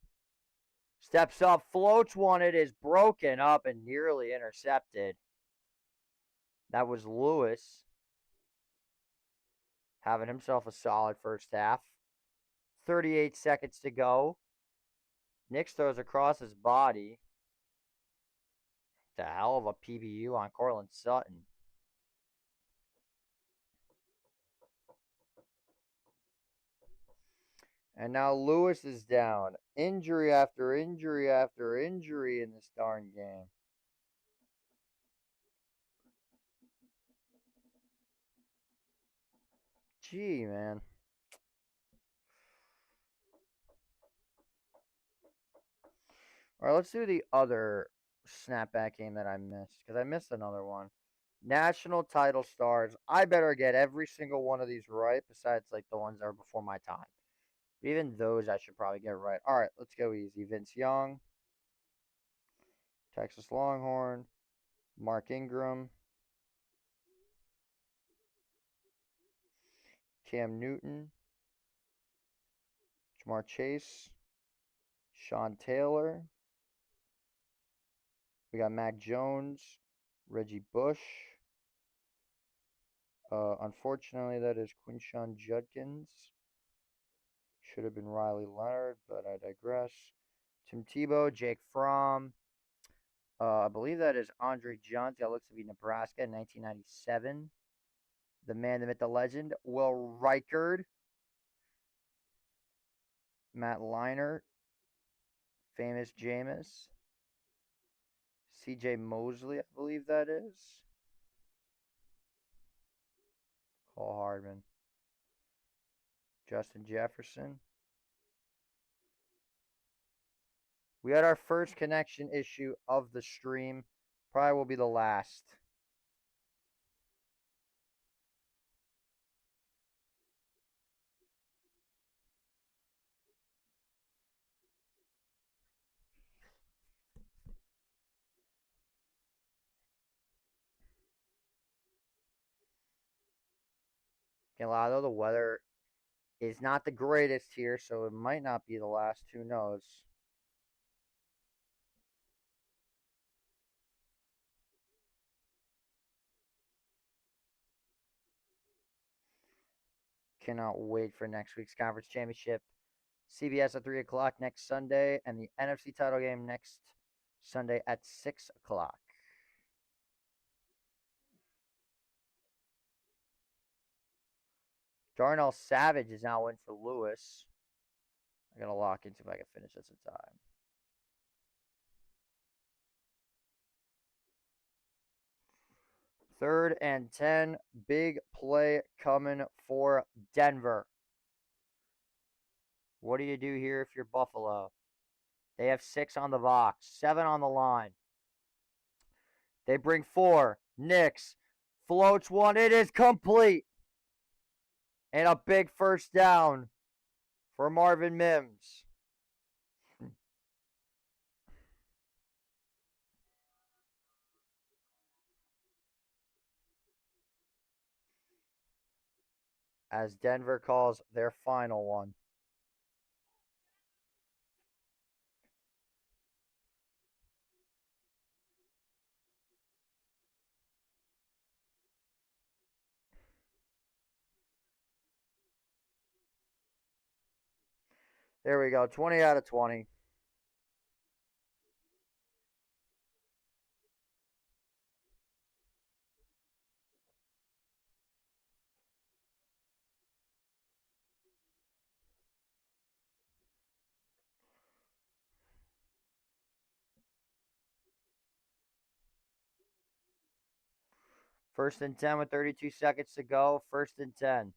steps up, floats one. It is broken up and nearly intercepted. That was Lewis having himself a solid first half. 38 seconds to go. Nix throws across his body. The hell of a PBU on Cortland Sutton. And now Lewis is down. Injury after injury after injury in this darn game. Gee, man. All right, let's do the other snapback game that I missed, because I missed another one. National title stars. I better get every single one of these right, besides like the ones that are before my time. But even those I should probably get right. All right, let's go easy. Vince Young, Texas Longhorn, Mark Ingram, Cam Newton, Jamar Chase, Sean Taylor. We got Mac Jones, Reggie Bush. Unfortunately, that is Quinshawn Judkins. Should have been Riley Leonard, but I digress. Tim Tebow, Jake Fromm. I believe that is Andre Johnson. That looks to be Nebraska in 1997. The man, the myth, the legend, Will Reichard. Matt Leinart. Famous Jameis. CJ Mosley, I believe that is. Cole Hardman. Justin Jefferson. We had our first connection issue of the stream. Probably will be the last. Although the weather is not the greatest here, so it might not be the last. Who knows? Cannot wait for next week's conference championship. CBS at 3 o'clock next Sunday, and the NFC title game next Sunday at 6 o'clock. Darnell Savage is now in for Lewis. I gotta lock in, see if I can finish this in time. Third and 10. Big play coming for Denver. What do you do here if you're Buffalo? They have 6 on the box, 7 on the line. They bring 4. Nix floats one. It is complete. And a big first down for Marvin Mims. As Denver calls their final one. There we go. 20 out of 20. First and 10 with 32 seconds to go. First and 10.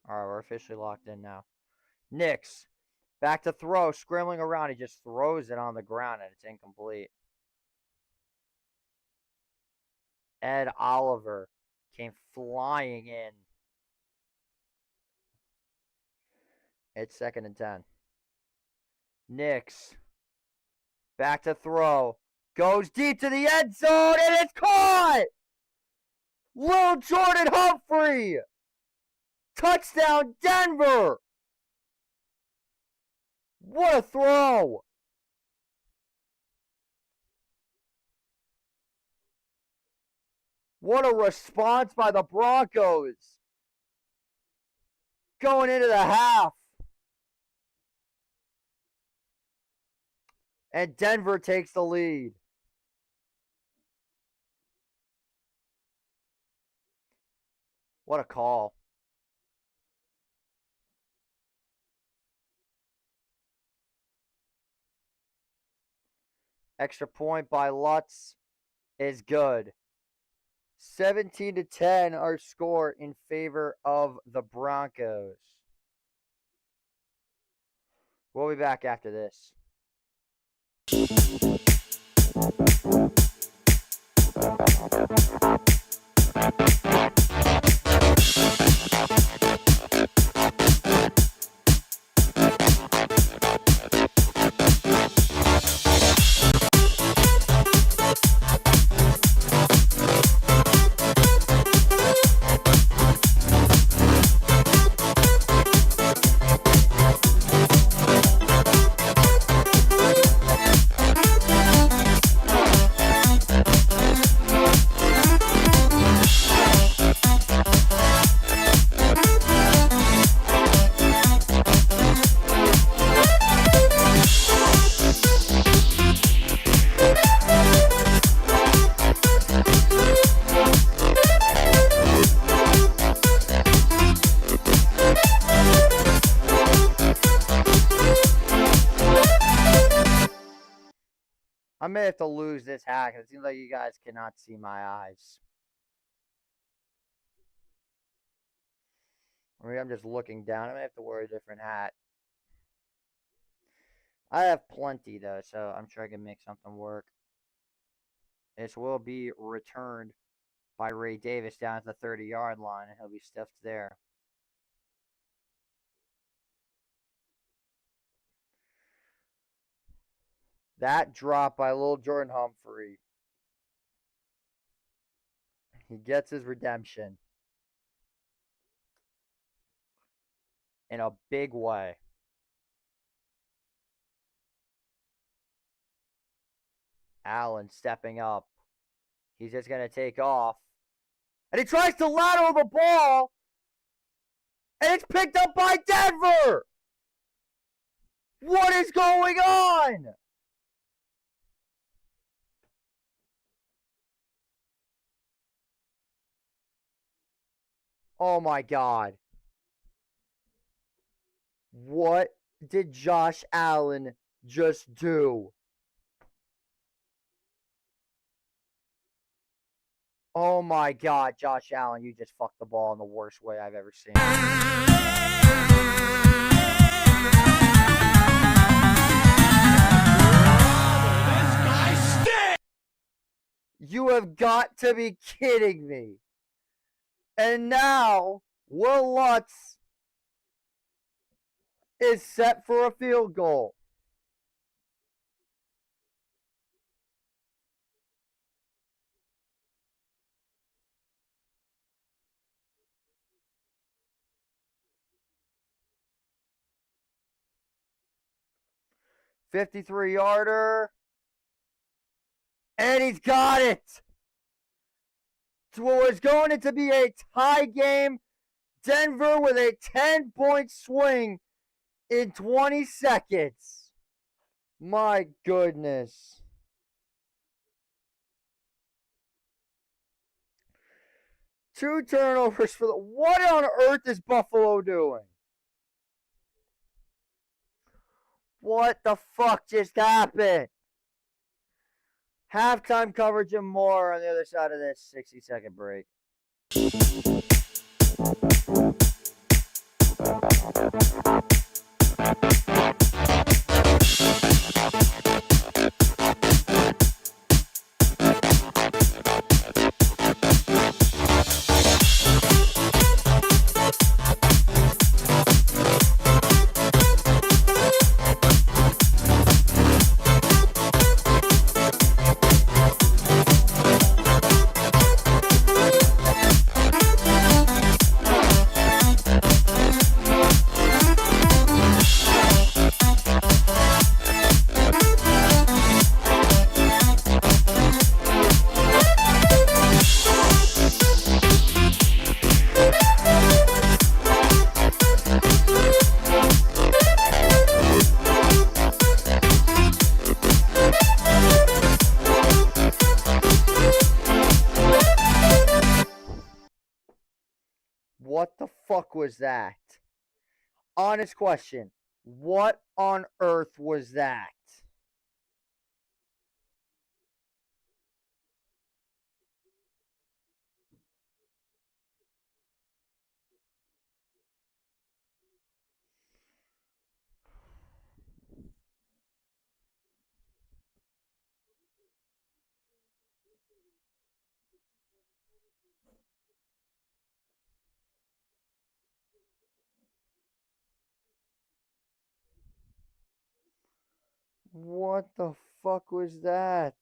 All right, we're officially locked in now. Nix, back to throw, scrambling around. He just throws it on the ground, and it's incomplete. Ed Oliver came flying in. It's 2nd and 10. Nix. Back to throw. Goes deep to the end zone, and it's caught! Lil Jordan Humphrey! Touchdown, Denver! What a throw! What a response by the Broncos! Going into the half. And Denver takes the lead. What a call. Extra point by Lutz is good. 17-10 our score in favor of the Broncos. We'll be back after this. I may have to lose this hat because it seems like you guys cannot see my eyes. Or maybe I'm just looking down. I may have to wear a different hat. I have plenty, though, so I'm sure I can make something work. This will be returned by Ray Davis down at the 30-yard line, and he'll be stuffed there. That drop by Lil Jordan Humphrey. He gets his redemption. In a big way. Allen stepping up. He's just going to take off. And he tries to lateral the ball. And it's picked up by Denver. What is going on? Oh my God. What did Josh Allen just do? Oh my God, Josh Allen, you just fucked the ball in the worst way I've ever seen. You have got to be kidding me. And now, Will Lutz is set for a field goal. $53-yarder. And he's got it. So it was going to be a tie game. Denver with a 10-point swing in 20 seconds. My goodness. Two turnovers for the... What on earth is Buffalo doing? What the fuck just happened? Halftime coverage and more on the other side of this 60-second break. fuck was that? Honest question. What on earth was that? What the fuck was that?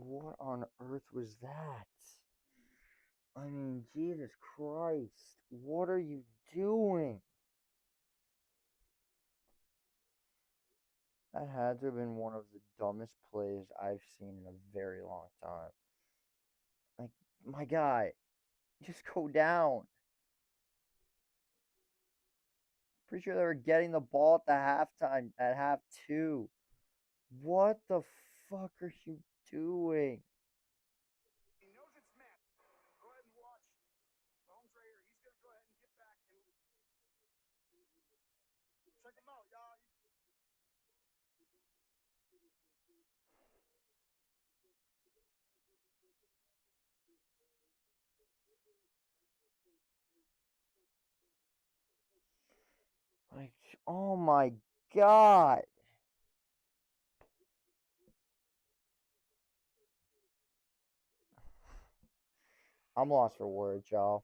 What on earth was that? I mean, Jesus Christ. What are you doing? That had to have been one of the dumbest plays I've seen in a very long time. Like, my guy, just go down. Pretty sure they were getting the ball at the halftime, at half two. What the fuck are you doing? He knows it's Matt. Go ahead and watch. Mahomes right here. He's going to go ahead and get back and check him out, y'all. Like, oh my god. I'm lost for words, y'all.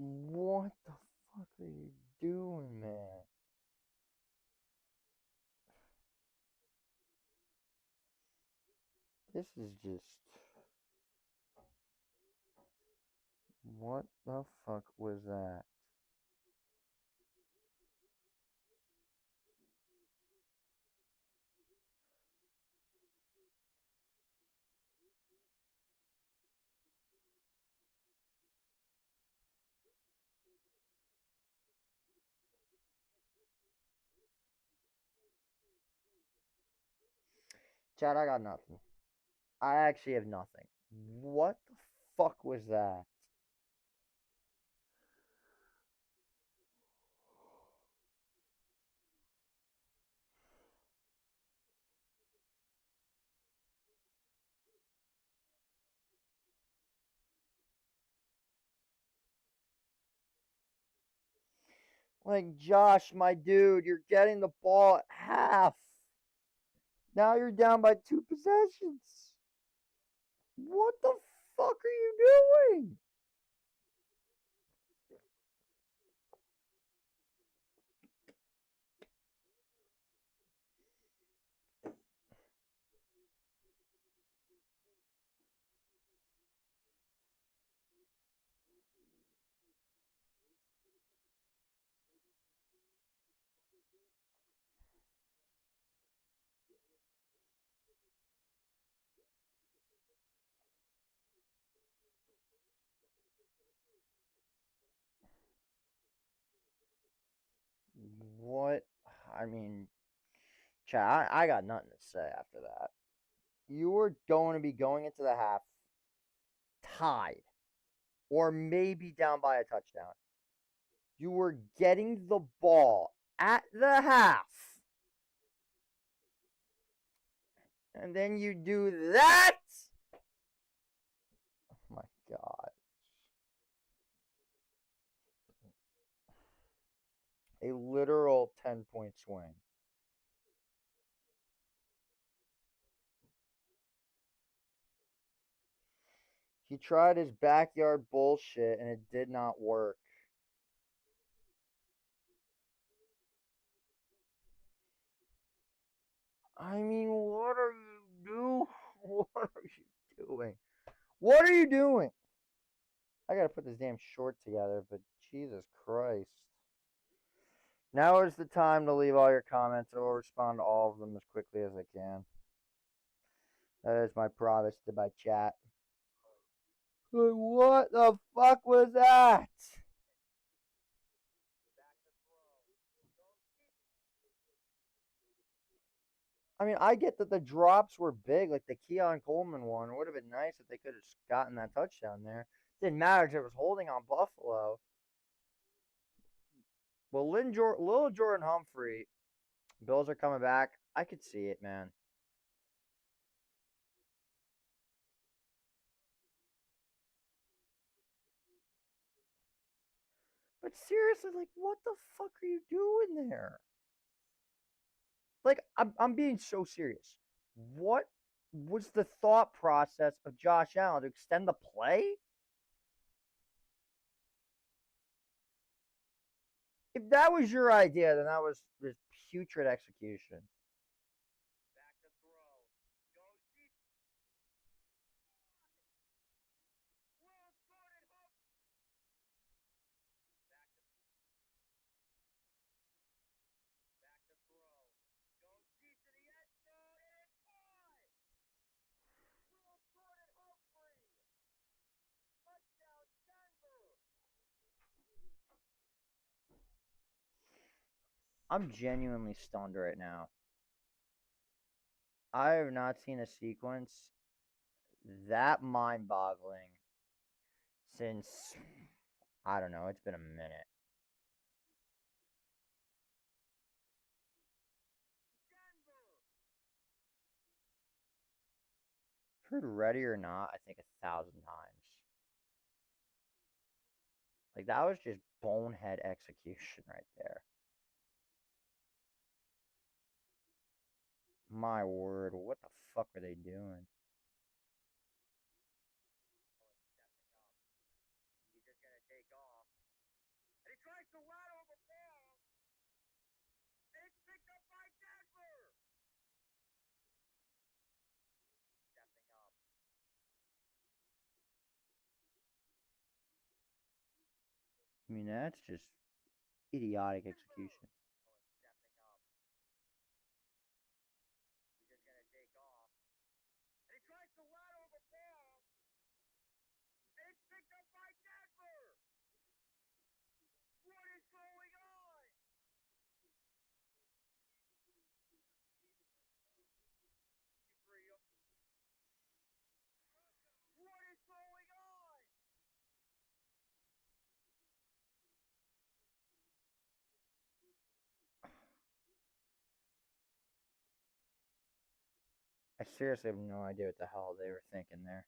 What the fuck are you doing, man? This is just. What the fuck was that? Chad, I got nothing. I actually have nothing. What the fuck was that? Like, Josh, my dude, you're getting the ball at half. Now you're down by 2 possessions. What the fuck are you doing? What? I mean, Chad, I got nothing to say after that. You were going to be going into the half tied or maybe down by a touchdown. You were getting the ball at the half. And then you do that? Oh my God. A literal 10-point swing. He tried his backyard bullshit and it did not work. I mean, what are you doing? What are you doing? What are you doing? I gotta put this damn short together, but Jesus Christ. Now is the time to leave all your comments. I will respond to all of them as quickly as I can. That is my promise to my chat. What the fuck was that? I mean, I get that the drops were big, like the Keon Coleman one. It would have been nice if they could have gotten that touchdown there. Didn't matter if it was holding on Buffalo. Well, Lil Jordan Humphrey, Bills are coming back. I could see it, man. But seriously, like, what the fuck are you doing there? Like, I'm being so serious. What was the thought process of Josh Allen to extend the play? If that was your idea, then that was just putrid execution. I'm genuinely stunned right now. I have not seen a sequence that mind boggling since, I don't know, it's been a minute. Heard ready or not, I think 1,000 times. Like, that was just bonehead execution right there. My word, what the fuck are they doing? I mean, that's just idiotic execution. I seriously have no idea what the hell they were thinking there.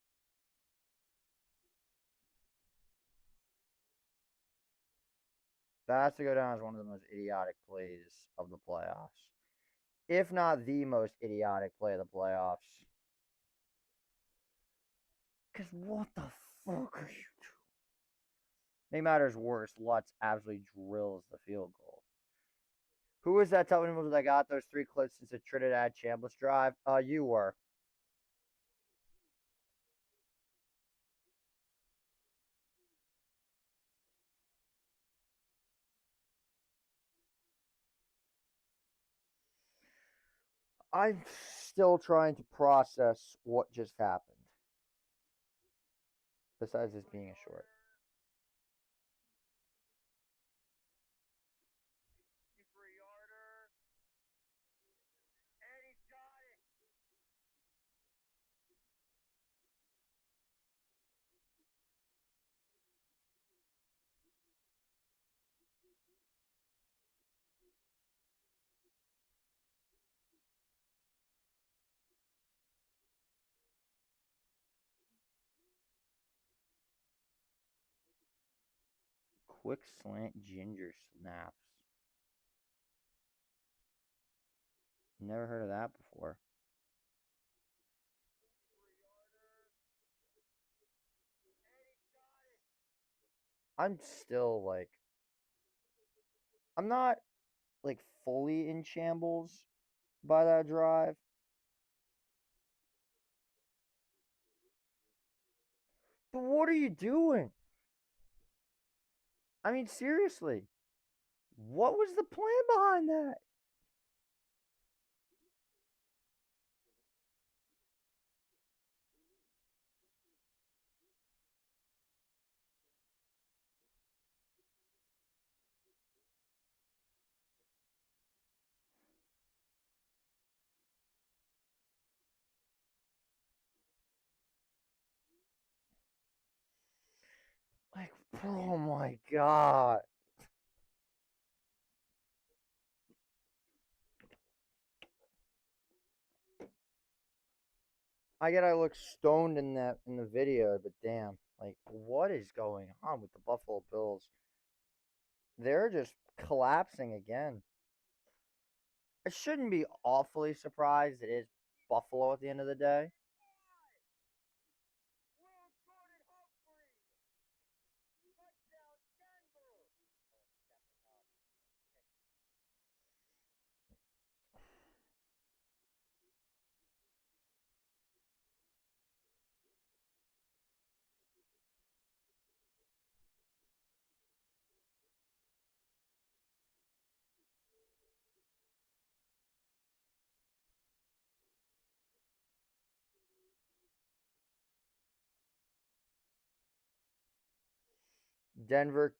That has to go down as one of the most idiotic plays of the playoffs. If not the most idiotic play of the playoffs. Because what the fuck are you doing? Make matters worse, Lutz absolutely drills the field goal. Who was that television that got those 3 clips since the Trinidad Chambliss drive? You were. I'm still trying to process what just happened. Besides this being a short. Quick slant ginger snaps. Never heard of that before. I'm still like, I'm not like fully in shambles by that drive. But what are you doing? I mean, seriously, what was the plan behind that? Like, oh my God. I get I look stoned in the video, but damn, like what is going on with the Buffalo Bills? They're just collapsing again. I shouldn't be awfully surprised. It is Buffalo at the end of the day. Denver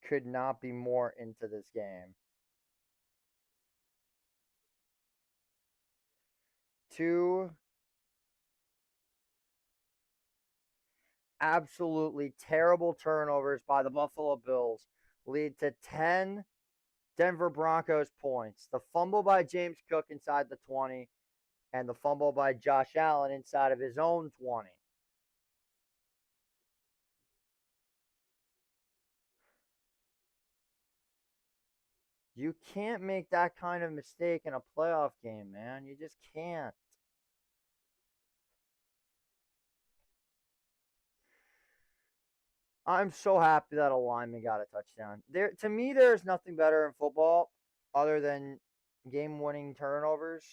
could not be more into this game. Two absolutely terrible turnovers by the Buffalo Bills lead to 10 Denver Broncos points. The fumble by James Cook inside the 20 and the fumble by Josh Allen inside of his own 20. You can't make that kind of mistake in a playoff game, man. You just can't. I'm so happy that a lineman got a touchdown. To me, there's nothing better in football other than game-winning turnovers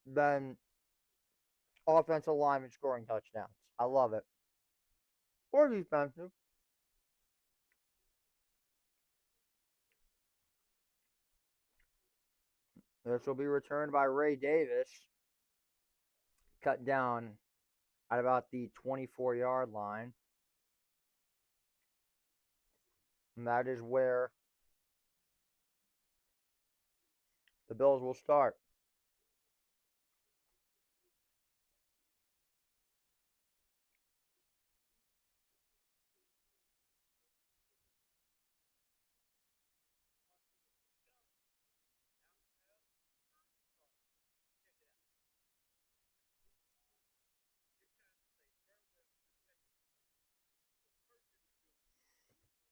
than offensive linemen scoring touchdowns. I love it. Or defensive. This will be returned by Ray Davis. Cut down at about the 24-yard line. And that is where the Bills will start.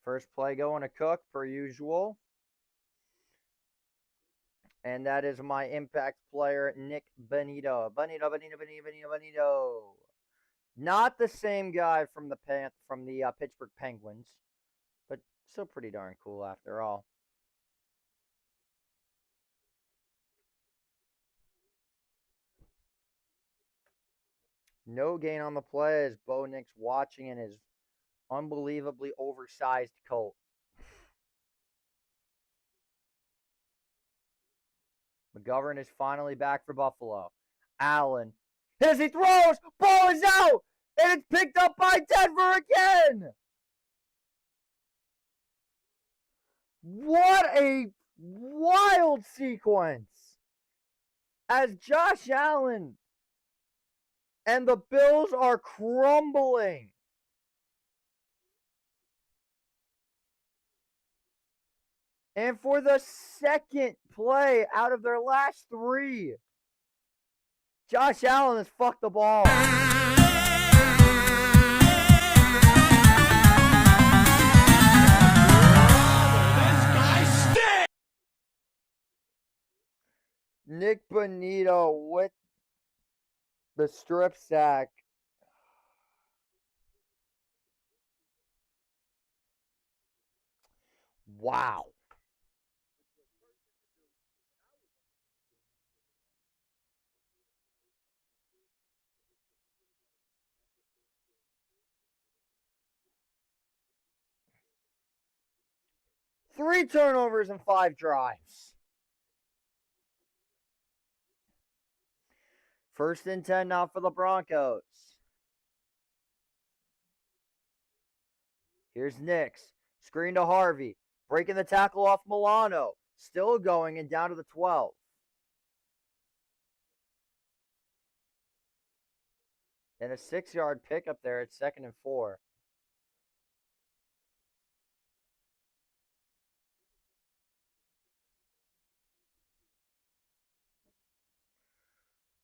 First play going to Cook, per usual. And that is my impact player, Nick Benito. Benito. Not the same guy from the Pittsburgh Penguins, but still pretty darn cool after all. No gain on the play as Bo Nix watching in his unbelievably oversized coat. McGovern is finally back for Buffalo. Allen. As he throws, ball is out, and it's picked up by Denver again. What a wild sequence. As Josh Allen and the Bills are crumbling. And for the second play out of their last three, Josh Allen has fucked the ball. Nick Bonito with the strip sack. Wow. Three turnovers and 5 drives. First and 10 now for the Broncos. Here's Nix. Screen to Harvey. Breaking the tackle off Milano. Still going and down to the 12. And a 6-yard pickup there at 2nd and 4.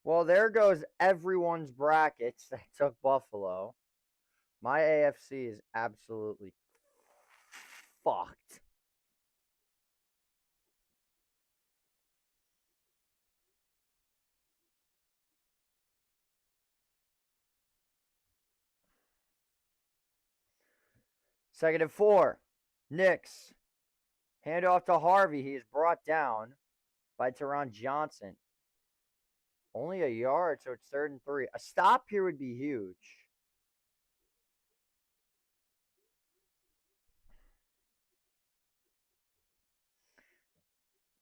Well, there goes everyone's brackets that took Buffalo. My AFC is absolutely fucked. Second and 4. Nix. Hand off to Harvey. He is brought down by Teron Johnson. Only a yard, so it's 3rd and 3. A stop here would be huge.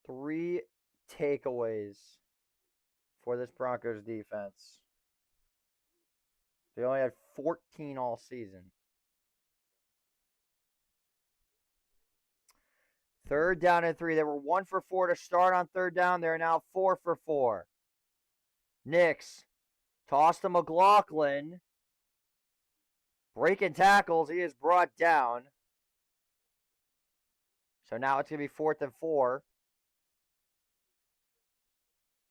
Three takeaways for this Broncos defense. They only had 14 all season. 3rd down and 3. They were 1 for 4 to start on 3rd down. They're now 4 for 4. Nix. Toss to McLaughlin. Breaking tackles. He is brought down. So now it's going to be 4th and 4.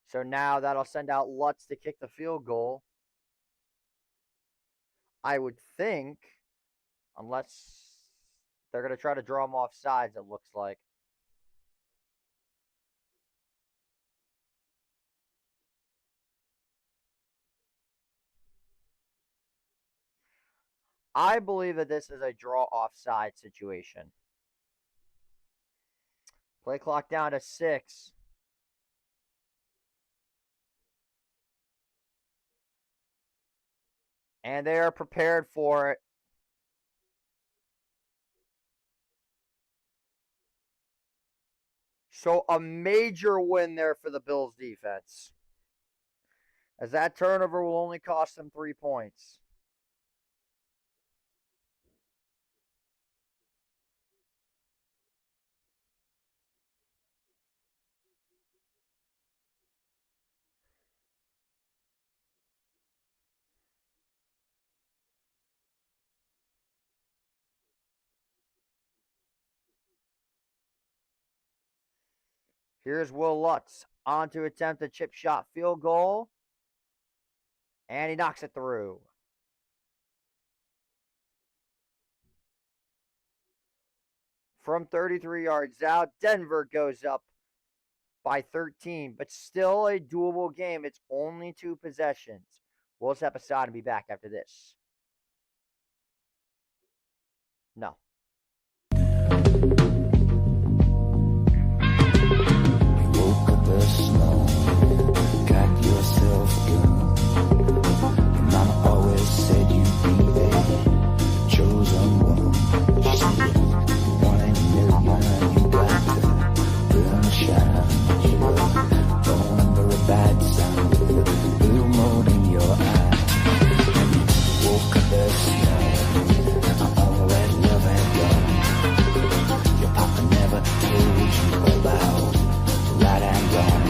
So now that'll send out Lutz to kick the field goal. I would think, unless they're going to try to draw him off sides, it looks like. I believe that this is a draw offside situation. Play clock down to 6. And they are prepared for it. So a major win there for the Bills defense, as that turnover will only cost them 3 points. Here's Will Lutz on to attempt a chip shot field goal. And he knocks it through. From 33 yards out, Denver goes up by 13, but still a doable game. It's only 2 possessions. We'll step aside and be back after this. No. Snow, got yourself a gun. Your mama always said you'd be the chosen one. She said, 1 in a million, you got to burn the shine. You were born under a bad sound, a little more in your eye. And you woke up this morning, all that love had gone. Your papa never told you about right and wrong.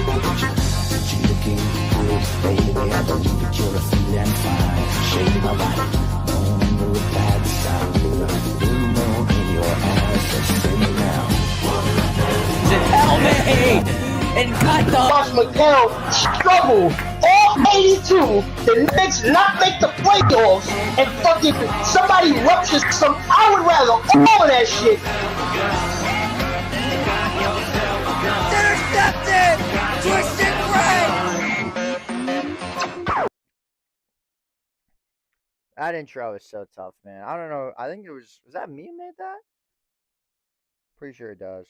But you're looking good, baby. I believe that you're a feeling fine. Shake my body, born under a bad sound. A little more in your eyes, so say me now. Tell me and cut the Josh McCown struggled all 82. The Knicks not make the playoffs, and fucking somebody ruptures some. I would rather all of that shit. intercepted! That intro is so tough, man. I don't know. I think it was that me who made that? Pretty sure it does.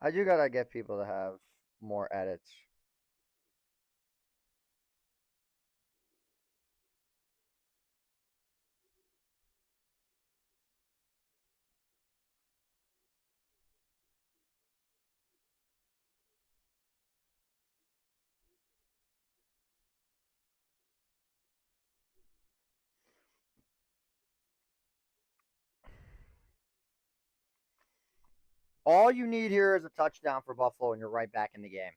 I do gotta get people to have more edits. All you need here is a touchdown for Buffalo, and you're right back in the game.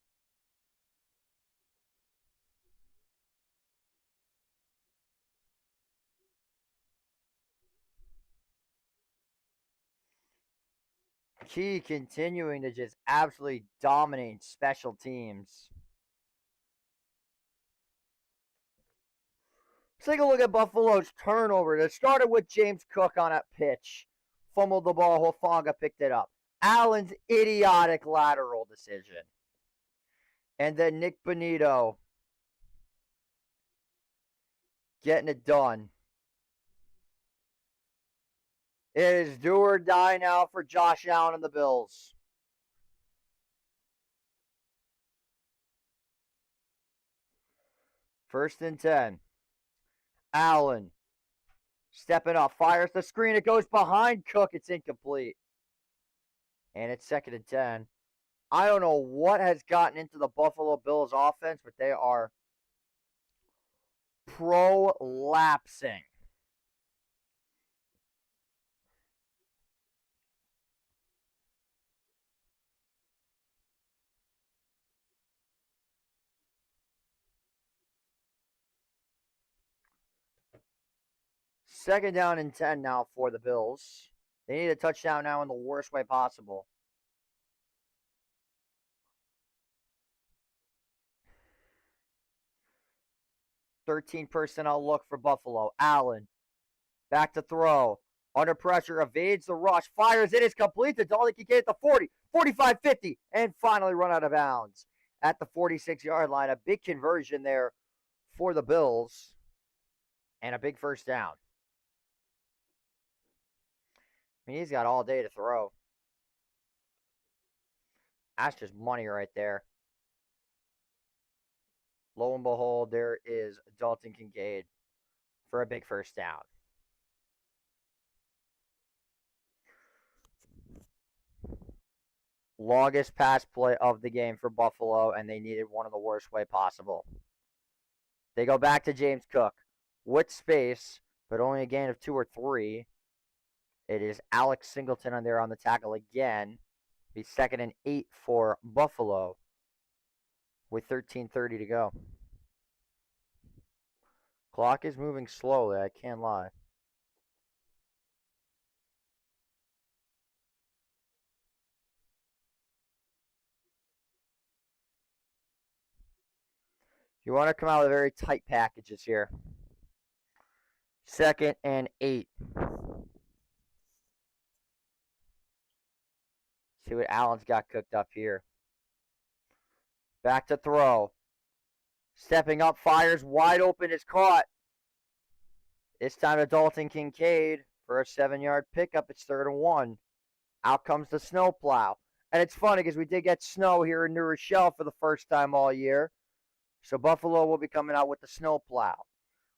Key continuing to just absolutely dominate special teams. Let's take a look at Buffalo's turnover. It started with James Cook on a pitch. Fumbled the ball. Hufanga picked it up. Allen's idiotic lateral decision. And then Nick Bonito getting it done. It is do or die now for Josh Allen and the Bills. First and 10. Allen stepping up, fires the screen. It goes behind Cook. It's incomplete. And it's second and 10. I don't know what has gotten into the Buffalo Bills offense, but they are prolapsing. Second down and 10 now for the Bills. They need a touchdown now in the worst way possible. Thirteen personnel look for Buffalo. Allen back to throw. Under pressure, evades the rush, fires it. It's complete. That's all he can get at the 40, 45, 50, and finally run out of bounds at the 46-yard line. A big conversion there for the Bills and a big first down. I mean, he's got all day to throw. That's just money right there. Lo and behold, there is Dalton Kincaid for a big first down. Longest pass play of the game for Buffalo, and they needed one in the worst way possible. They go back to James Cook with space, but only a gain of 2 or 3. It is Alex Singleton on there on the tackle again. Be second and 8 for Buffalo with 13:30 to go. Clock is moving slowly, I can't lie. You want to come out with very tight packages here. Second and 8. See what Allen's got cooked up here. Back to throw. Stepping up, fires wide open, is caught. It's time to Dalton Kincaid for a 7-yard pickup. It's 3rd and 1. Out comes the snowplow. And it's funny because we did get snow here in New Rochelle for the first time all year. So Buffalo will be coming out with the snowplow.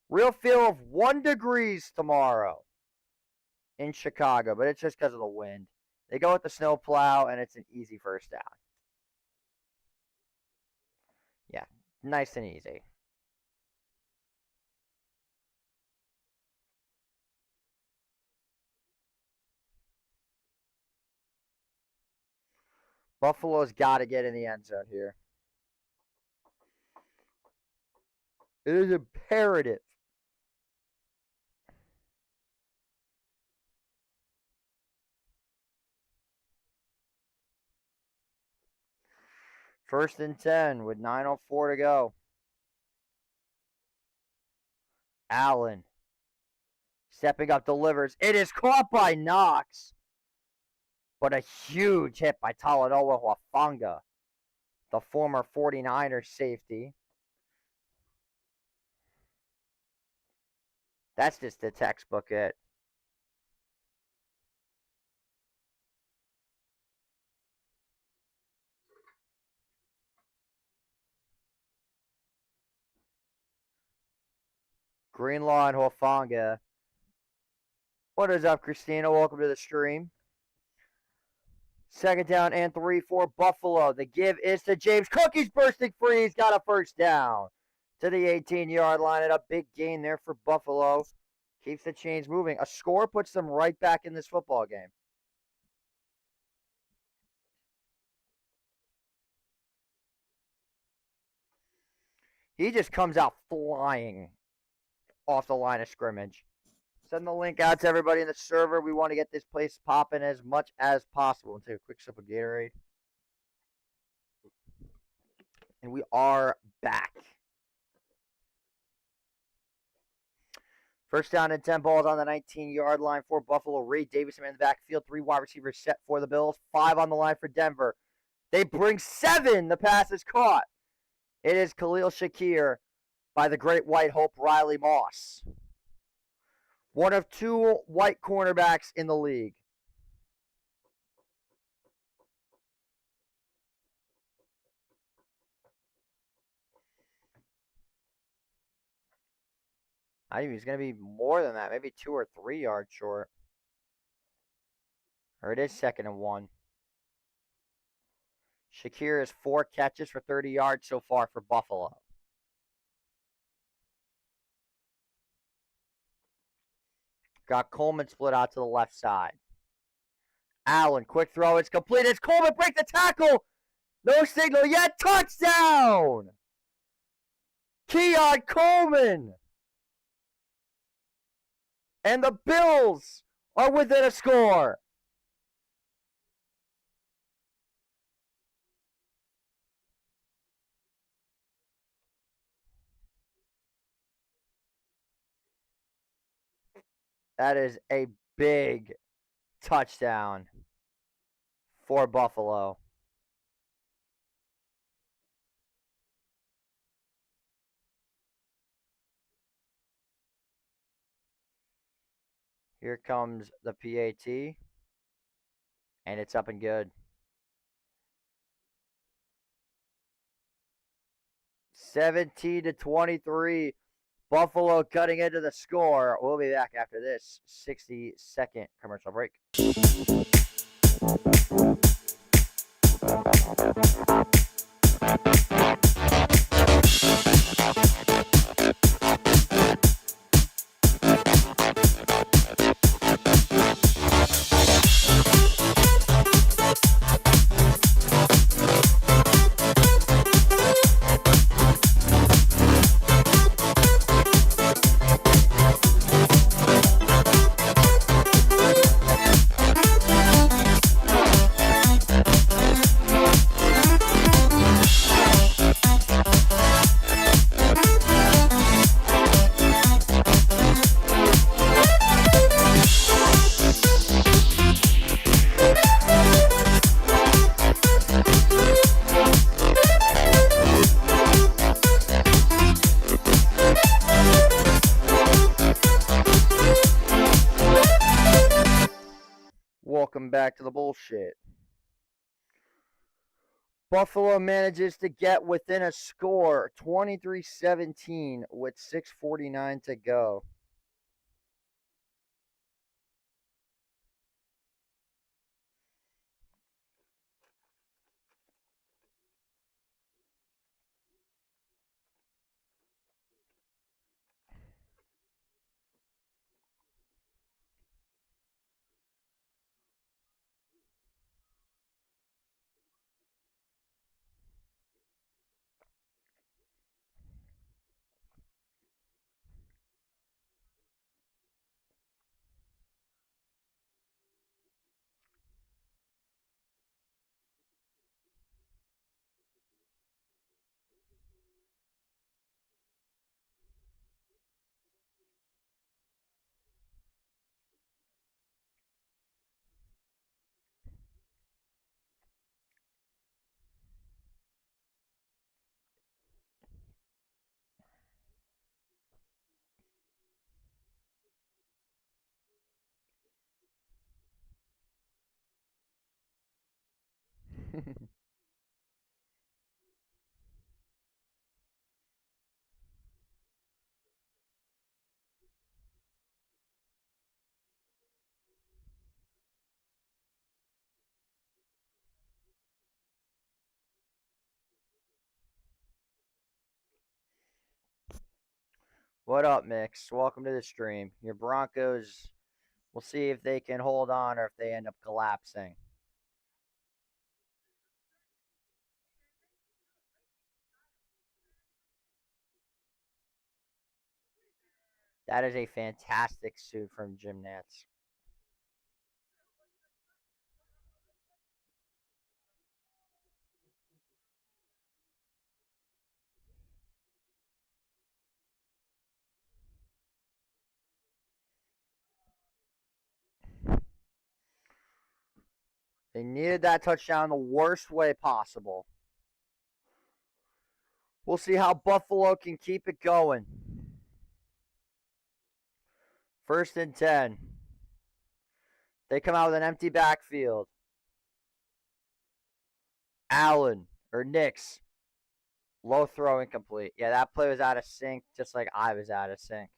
Real feel of 1 degree tomorrow in Chicago, but it's just because of the wind. They go with the snowplow, and it's an easy first down. Yeah, nice and easy. Buffalo's got to get in the end zone here. It is imperative. First and 10 with 9:04 to go. Allen stepping up, delivers. It is caught by Knox, but a huge hit by Talanoa Hufanga, the former 49ers safety. That's just the textbook it. Greenlaw and Hufanga. What is up, Christina? Welcome to the stream. Second down and 3 for Buffalo. The give is to James Cook. He's bursting free. He's got a first down to the 18-yard line, and a big gain there for Buffalo. Keeps the chains moving. A score puts them right back in this football game. He just comes out flying off the line of scrimmage. Send the link out to everybody in the server. We want to get this place popping as much as possible. We'll take a quick sip of Gatorade. And we are back. First down and 10, balls on the 19-yard line for Buffalo. Ray Davison in the backfield. 3 wide receivers set for the Bills. 5 on the line for Denver. They bring 7. The pass is caught. It is Khalil Shakir by the great white hope Riley Moss. One of 2 white cornerbacks in the league. I think he's going to be more than that, maybe 2 or 3 yards short. Or it is 2nd and 1. Shakir has 4 catches for 30 yards so far for Buffalo. Got Coleman split out to the left side. Allen, quick throw. It's complete. It's Coleman. Break the tackle. No signal yet. Touchdown. Keon Coleman. And the Bills are within a score. That is a big touchdown for Buffalo. Here comes the PAT, and it's up and good. 17-23. Buffalo cutting into the score. We'll be back after this 60-second commercial break. Welcome back to the bullshit. Buffalo manages to get within a score, 23-17 with 6:49 to go. What up, Mix? Welcome to the stream. Your Broncos, we'll see if they can hold on or if they end up collapsing. That is a fantastic suit from Jim Nantz. They needed that touchdown the worst way possible. We'll see how Buffalo can keep it going. 1st and 10. They come out with an empty backfield. Allen or Nix. Low throw incomplete. Yeah, that play was out of sync, just like I was out of sync.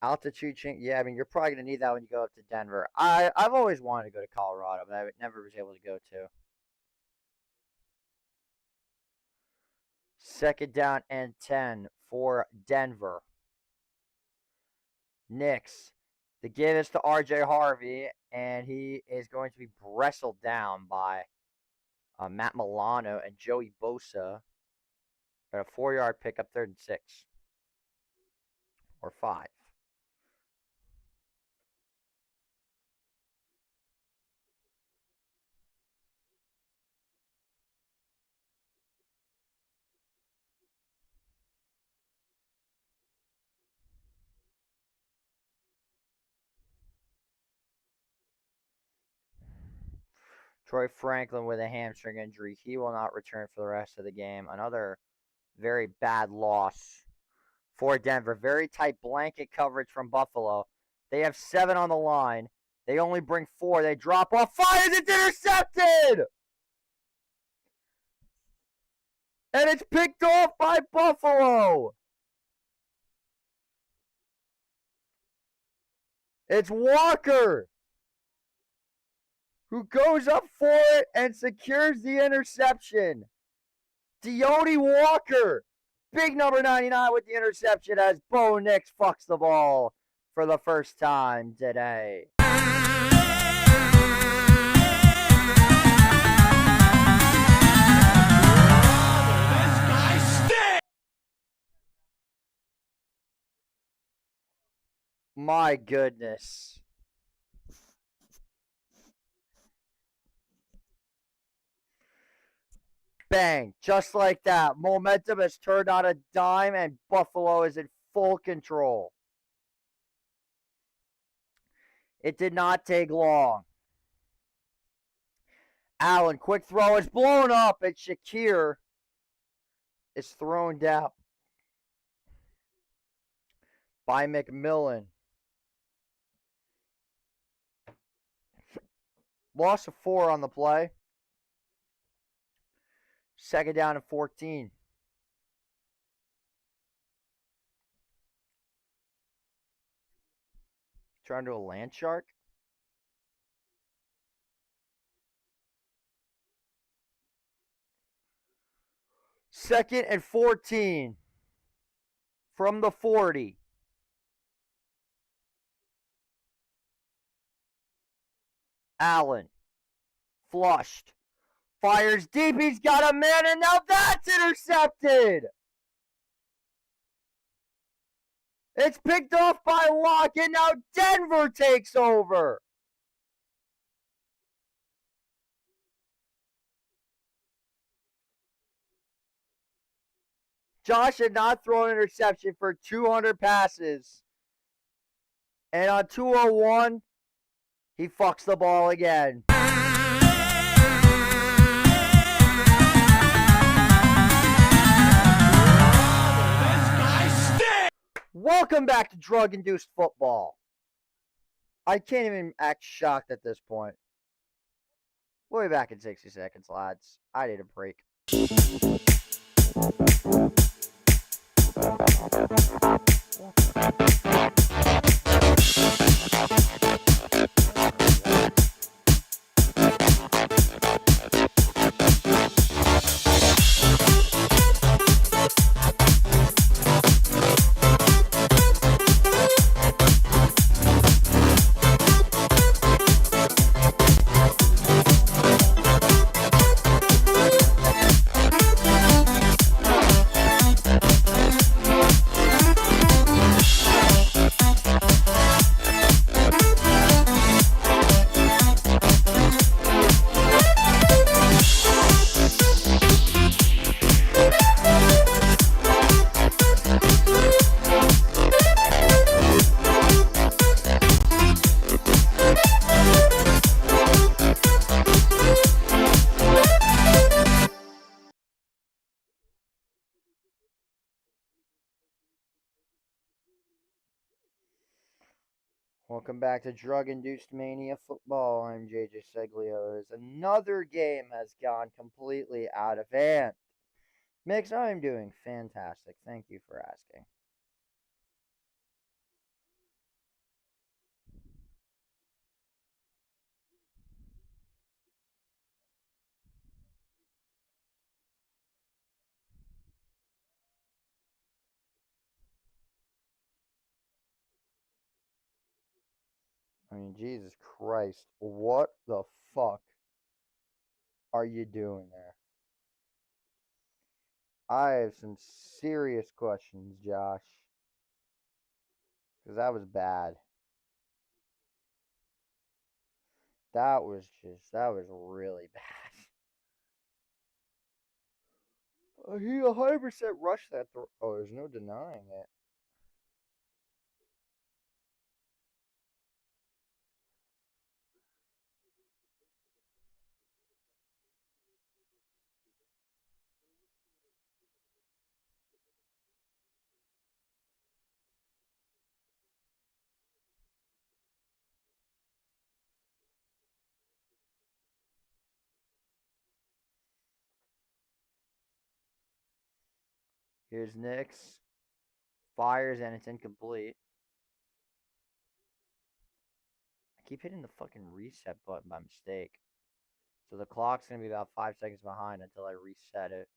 Altitude change. Yeah, I mean, you're probably going to need that when you go up to Denver. I've always wanted to go to Colorado, but I never was able to go to. 2nd down and 10 for Denver. Knicks. The give is to RJ Harvey, and he is going to be wrestled down by Matt Milano and Joey Bosa. At a 4-yard pickup, 3rd and 6. Or 5. Troy Franklin with a hamstring injury. He will not return for the rest of the game. Another very bad loss for Denver. Very tight blanket coverage from Buffalo. They have 7 on the line. They only bring 4. They drop off. Fires. It's intercepted! And it's picked off by Buffalo. It's Walker who goes up for it and secures the interception. Deone Walker, big number 99 with the interception as Bo Nix fucks the ball for the first time today. My goodness. Bang. Just like that. Momentum has turned on a dime and Buffalo is in full control. It did not take long. Allen, quick throw is blown up and Shakir is thrown down by McMillan. Loss of 4 on the play. 2nd down and 14. Trying to a land shark. Second and 14 from the 40. Allen flushed. Fires deep. He's got a man, and now that's intercepted. It's picked off by Locke, and now Denver takes over. Josh had not thrown an interception for 200 passes. And on 201, he fucks the ball again. Welcome back to Drug Induced Football. I can't even act shocked at this point. We'll be back in 60 seconds, lads. I need a break. Welcome back to Drug Induced Mania Football. I'm JJ Seglio. As another game has gone completely out of hand. Mix, I'm doing fantastic. Thank you for asking. I mean, Jesus Christ. What the fuck are you doing there? I have some serious questions, Josh. Because that was bad. That was really bad. He 100% rushed that throw. Oh, there's no denying it. Here's Nix. Fires and it's incomplete. I keep hitting the fucking reset button by mistake. So the clock's going to be about 5 seconds behind until I reset it.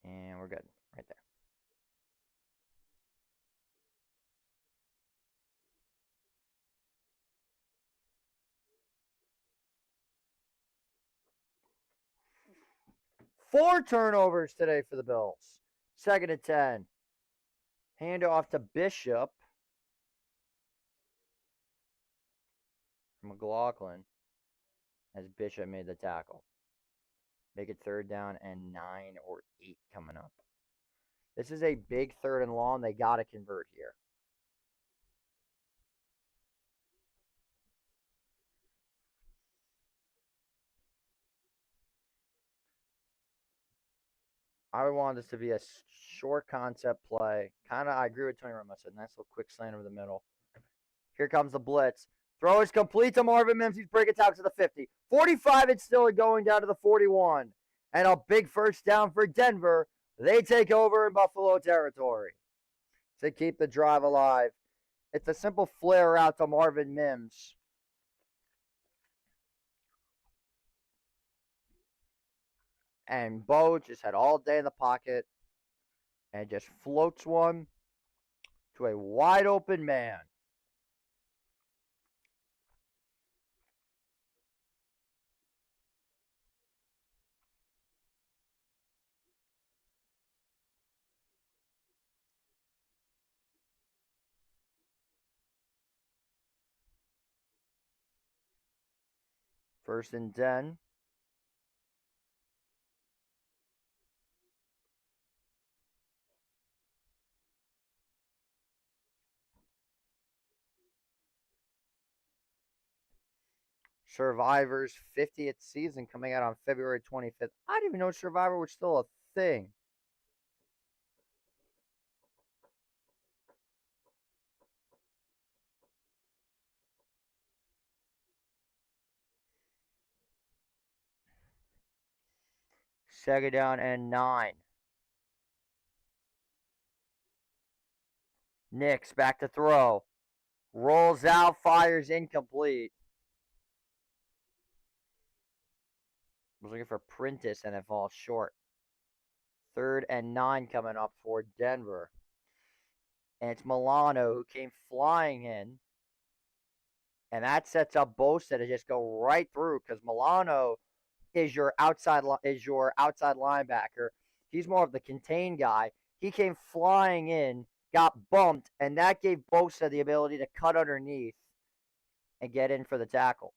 And we're good. Right there. Four turnovers today for the Bills. 2nd and 10. Hand off to Bishop. McLaughlin as Bishop made the tackle. Make it 3rd down and 9 or 8 coming up. This is a big 3rd and long. They got to convert here. I want this to be a short concept play. I agree with Tony Romo. Said nice little quick slant over the middle. Here comes the blitz. Throw is complete to Marvin Mims. He's breaking tackles to the 50. 45, it's still going down to the 41. And a big 1st down for Denver. They take over in Buffalo territory to keep the drive alive. It's a simple flare out to Marvin Mims. And Bo just had all day in the pocket and just floats one to a wide open man. First and 10. Survivor's 50th season coming out on February 25th. I didn't even know Survivor was still a thing. Second down and 9. Nix back to throw. Rolls out, fires incomplete. Was looking for Prentice and it falls short. Third and 9 coming up for Denver. And it's Milano who came flying in. And that sets up Bosa to just go right through because Milano is your outside linebacker. He's more of the contained guy. He came flying in, got bumped, and that gave Bosa the ability to cut underneath and get in for the tackle.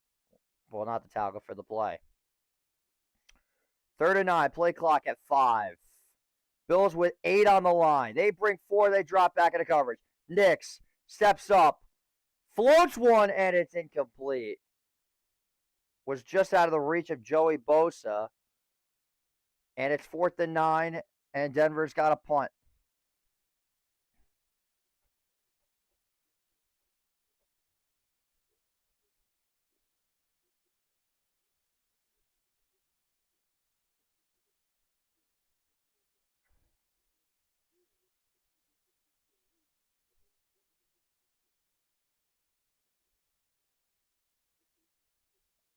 Well, not the tackle, for the play. Third and 9, play clock at 5. Bills with 8 on the line. They bring 4, they drop back into coverage. Nix steps up, floats one, and it's incomplete. Was just out of the reach of Joey Bosa. And it's 4th and 9, and Denver's got a punt.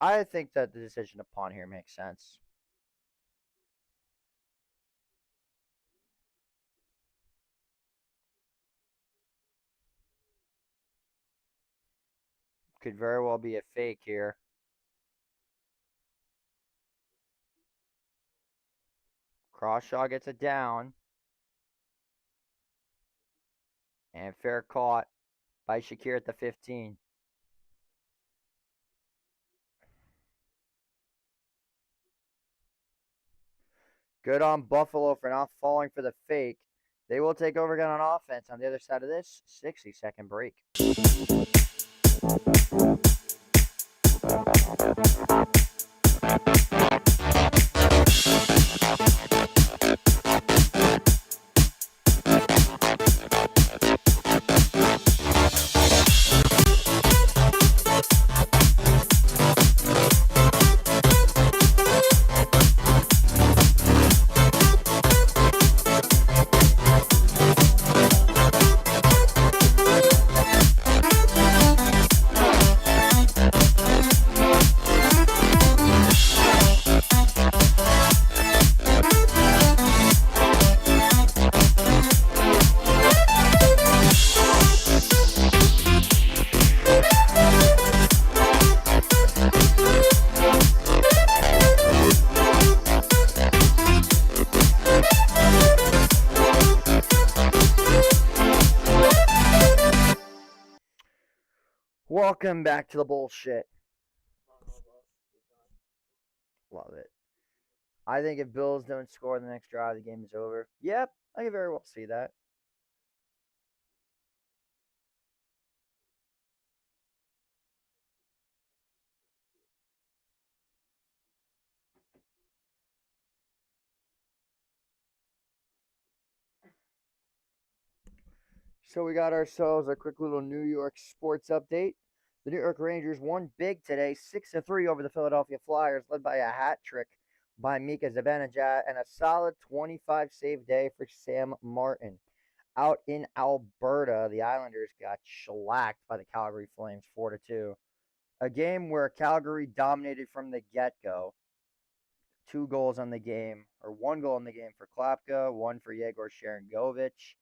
I think that the decision to punt here makes sense. Could very well be a fake here. Crawshaw gets it down. And fair caught by Shakir at the 15. Good on Buffalo for not falling for the fake. They will take over again on offense on the other side of this 60-second break. Welcome back to the bullshit. Love it. I think if Bills don't score the next drive, the game is over. Yep, I can very well see that. So we got ourselves a quick little New York sports update. The New York Rangers won big today, 6-3 over the Philadelphia Flyers, led by a hat trick by Mika Zibanejad and a solid 25 save day for Sam Martin. Out in Alberta, the Islanders got shellacked by the Calgary Flames 4-2. A game where Calgary dominated from the get-go. 2 goals on the game, or 1 goal in the game for Klapka, 1 for Yegor Sharangovich,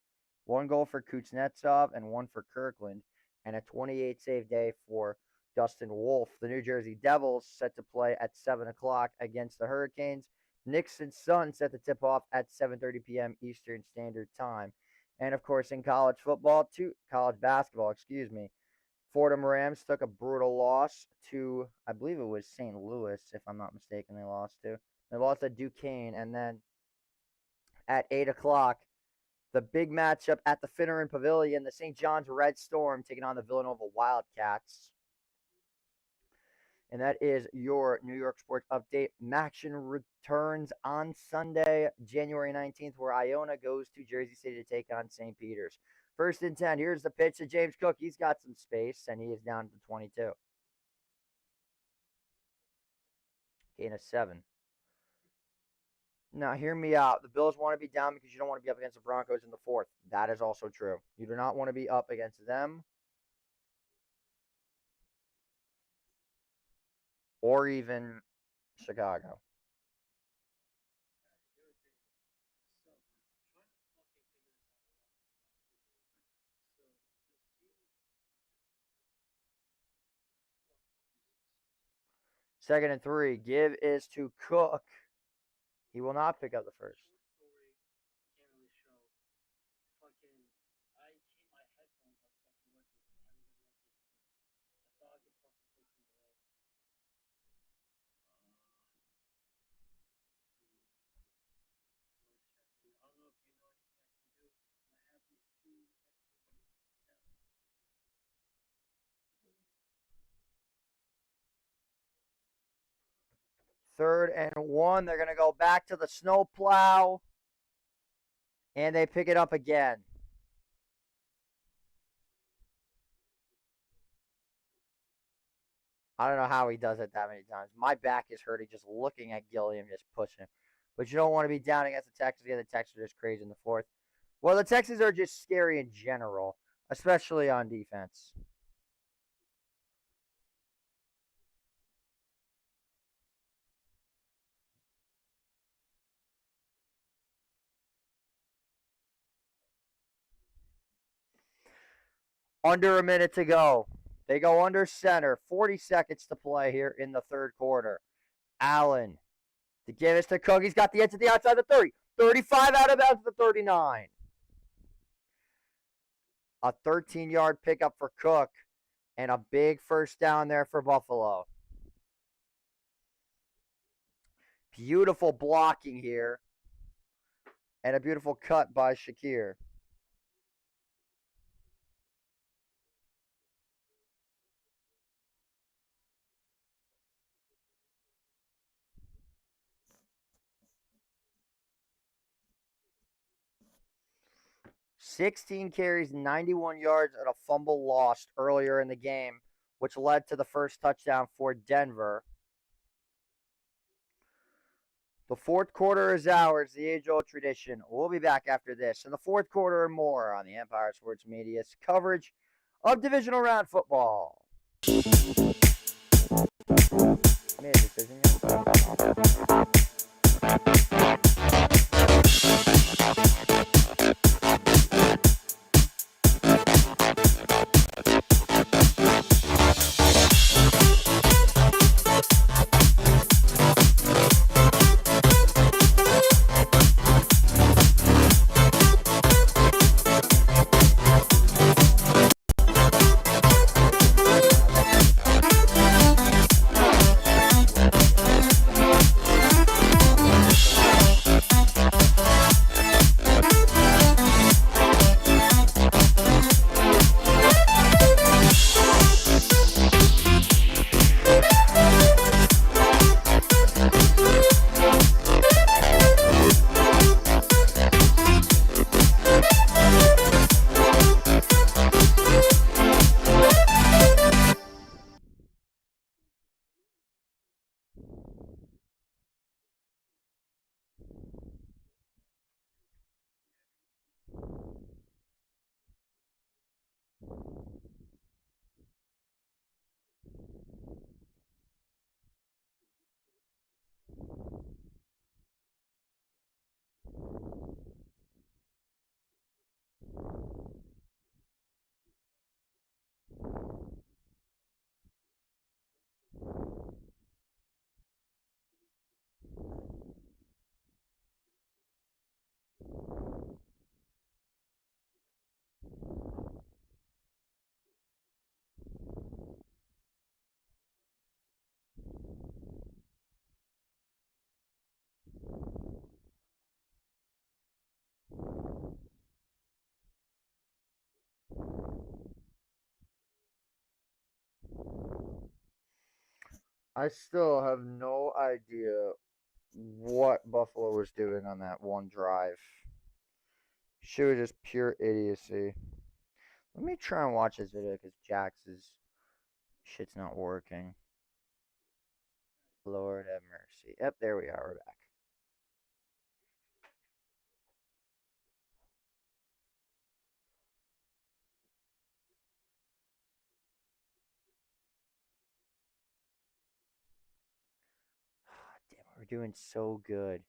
1 goal for Kuznetsov, and 1 for Kirkland, and a 28 save day for Dustin Wolf. The New Jersey Devils set to play at 7 o'clock against the Hurricanes. Knicks and Suns set to tip off at 7:30 p.m. Eastern Standard Time. And of course, in college basketball, Fordham Rams took a brutal loss to, I believe it was St. Louis, if I'm not mistaken, they lost to. They lost at Duquesne, and then at 8 o'clock, the big matchup at the Finneran Pavilion, the St. John's Red Storm taking on the Villanova Wildcats. And that is your New York sports update. Action returns on Sunday, January 19th, where Iona goes to Jersey City to take on St. Peter's. 1st and 10. Here's the pitch to James Cook. He's got some space, and he is down to 22. Gain of 7. Now, hear me out. The Bills want to be down because you don't want to be up against the Broncos in the fourth. That is also true. You do not want to be up against them or even Chicago. Second and 3. Give is to Cook. He will not pick up the first. Third and 1. They're going to go back to the snowplow. And they pick it up again. I don't know how he does it that many times. My back is hurting just looking at Gilliam just pushing. But you don't want to be down against the Texans. Yeah, the Texans are just crazy in the fourth. Well, the Texans are just scary in general, especially on defense. Under a minute to go. They go under center. 40 seconds to play here in the third quarter. Allen to give us to Cook. He's got the edge to the outside of the 30. 35 out of bounds to the 39. A 13-yard pickup for Cook and a big first down there for Buffalo. Beautiful blocking here and a beautiful cut by Shakir. "16 carries, 91 yards, and a fumble lost earlier in the game, which led to the first touchdown for Denver. The fourth quarter is ours, the age-old tradition. We'll be back after this in the fourth quarter and more on the Empire Sports Media's coverage of divisional round football." Made a decision yet? I still have no idea what Buffalo was doing on that one drive. She was just pure idiocy. Let me try and watch this video because Jax's shit's not working. Lord have mercy. Yep, there we are. We're back. We're doing so good.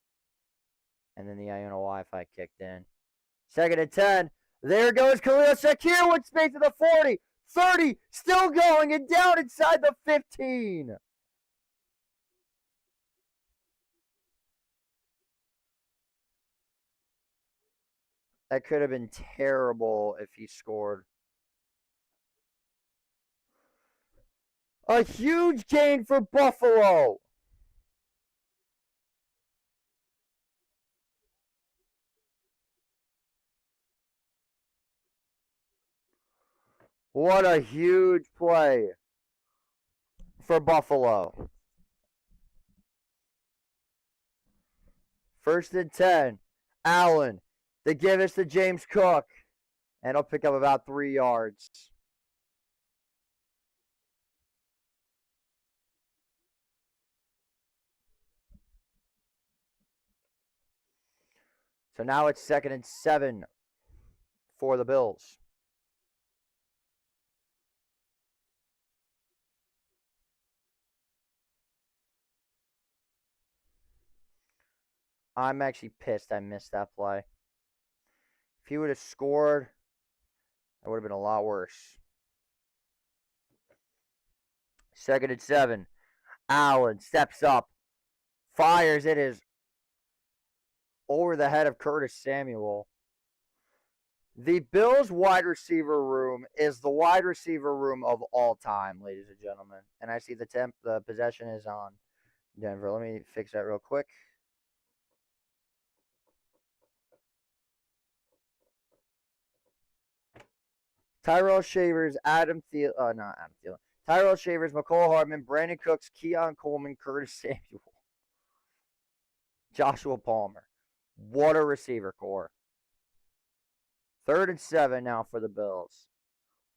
And then the Iona Wi-Fi kicked in. 2nd and 10. There goes Khalil Shakir with space to the 40. 30. Still going and down inside the 15. That could have been terrible if he scored. A huge gain for Buffalo. What a huge play for Buffalo. 1st and 10. Allen. They give us to James Cook. And he'll pick up about 3 yards. So now it's 2nd and 7 for the Bills. I'm actually pissed I missed that play. If he would have scored, that would have been a lot worse. 2nd and 7. Allen steps up. Fires. It is over the head of Curtis Samuel. The Bills wide receiver room is the wide receiver room of all time, ladies and gentlemen. And I see the possession is on Denver. Let me fix that real quick. Tyrell Shavers, Tyrell Shavers, McCole Hardman, Brandon Cooks, Keon Coleman, Curtis Samuel, Joshua Palmer. What a receiver core. 3rd and 7 now for the Bills.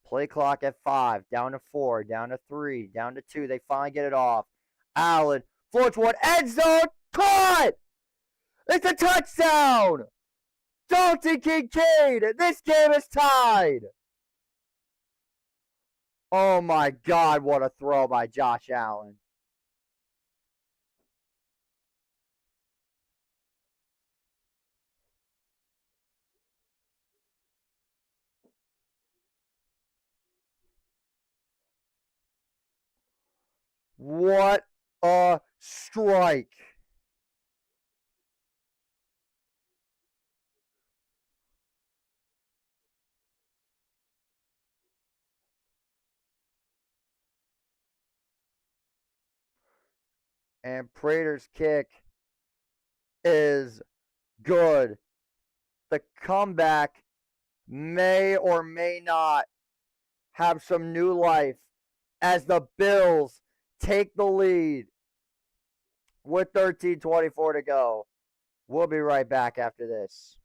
Play clock at 5, down to 4, down to 3, down to 2. They finally get it off. Allen, floats one, end zone, caught! It's a touchdown! Dalton Kincaid, this game is tied! Oh my God, what a throw by Josh Allen. What a strike. And Prater's kick is good. The comeback may or may not have some new life as the Bills take the lead with 13:24 to go. We'll be right back after this.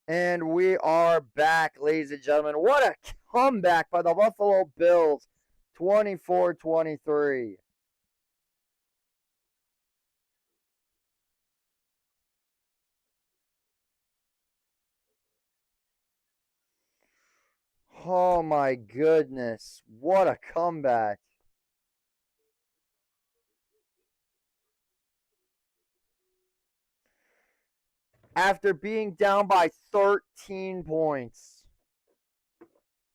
And we are back, ladies and gentlemen. What a comeback by the Buffalo Bills, 24-23. Oh my goodness, what a comeback. After being down by 13 points,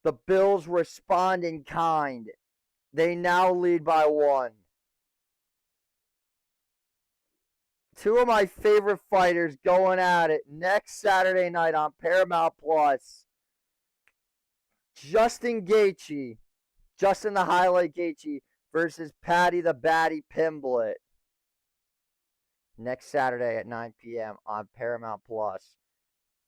the Bills respond in kind. They now lead by 1. Two of my favorite fighters going at it next Saturday night on Paramount Plus. Justin the Highlight Gaethje versus Patty the Batty Pimblett. Next Saturday at 9 p.m. on Paramount Plus.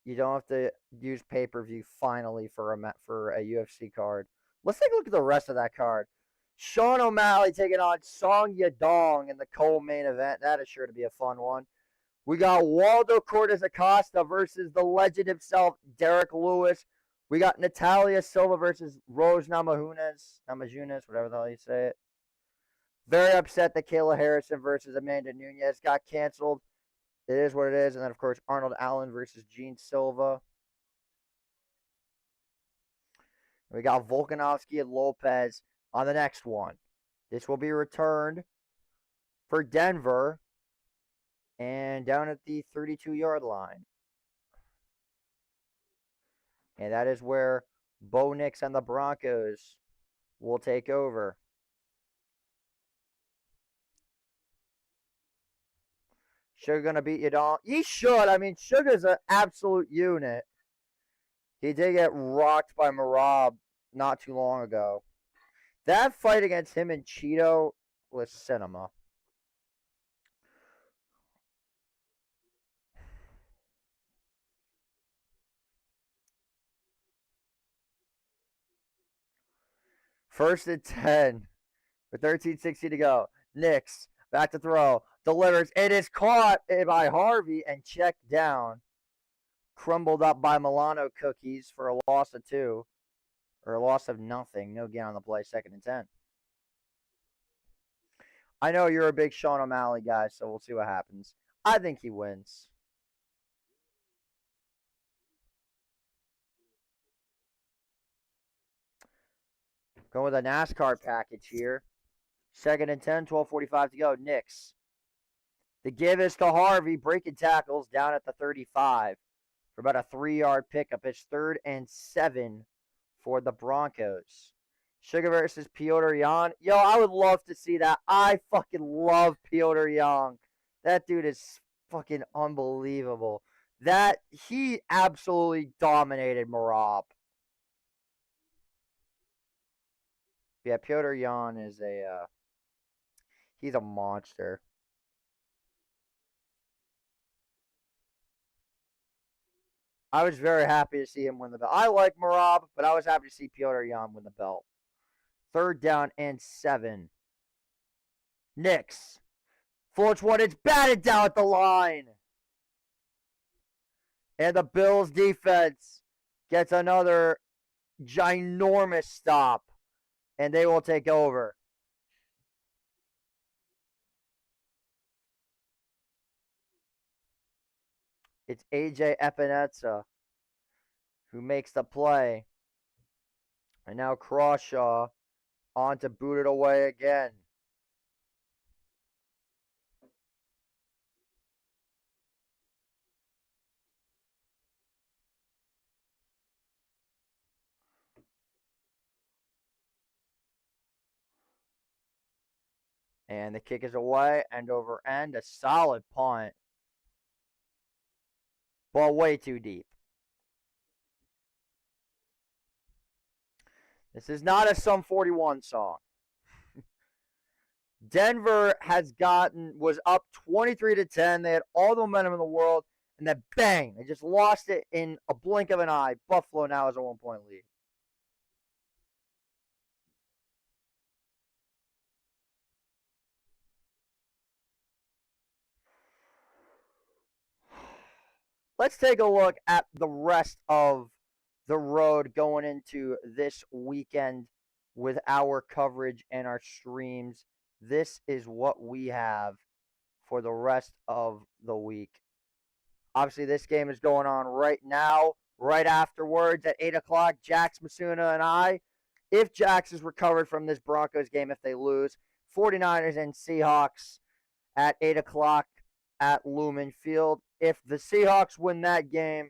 You don't have to use pay-per-view finally for a UFC card. Let's take a look at the rest of that card. Sean O'Malley taking on Song Yadong in the co-main event. That is sure to be a fun one. We got Waldo Cortez Acosta versus the legend himself, Derek Lewis. We got Natalia Silva versus Rose Namajunas, whatever the hell you say it. Very upset that Kayla Harrison versus Amanda Nunes got canceled. It is what it is. And then, of course, Arnold Allen versus Gene Silva. We got Volkanovski and Lopez on the next one. This will be returned for Denver and down at the 32-yard line. And that is where Bo Nix and the Broncos will take over. Sugar gonna beat you down. He should. I mean, Sugar's an absolute unit. He did get rocked by Marab not too long ago. That fight against him and Cheeto was cinema. First and 10 with 13:60 to go. Nix back to throw. Delivers. It is caught by Harvey and checked down. Crumbled up by Milano Cookies for a loss of 2. Or a loss of nothing. No gain on the play. 2nd and 10. I know you're a big Sean O'Malley guy, so we'll see what happens. I think he wins. Going with a NASCAR package here. 2nd and 10, 12:45 to go. Nix. The give is to Harvey. Breaking tackles down at the 35 for about a 3-yard pickup. It's 3rd and 7 for the Broncos. Sugar versus Piotr Jan. Yo, I would love to see that. I fucking love Piotr Jan. That dude is fucking unbelievable. He absolutely dominated Marab. Yeah, Piotr Jan is he's a monster. I was very happy to see him win the belt. I like Marab, but I was happy to see Piotr Jan win the belt. 3rd down and 7. Nix. Floats one. It's batted down at the line. And the Bills defense gets another ginormous stop. And they will take over. It's AJ Epinesa who makes the play. And now Crawshaw on to boot it away again. And the kick is away, end over end. A solid punt. Ball way too deep. This is not a Sum 41 song. Denver was up 23-10. They had all the momentum in the world. And then bang, they just lost it in a blink of an eye. Buffalo now has a 1-point lead. Let's take a look at the rest of the road going into this weekend with our coverage and our streams. This is what we have for the rest of the week. Obviously, this game is going on right now, right afterwards at 8 o'clock. Jax Masuna and I, if Jax is recovered from this Broncos game, if they lose, 49ers and Seahawks at 8 o'clock at Lumen Field. If the Seahawks win that game,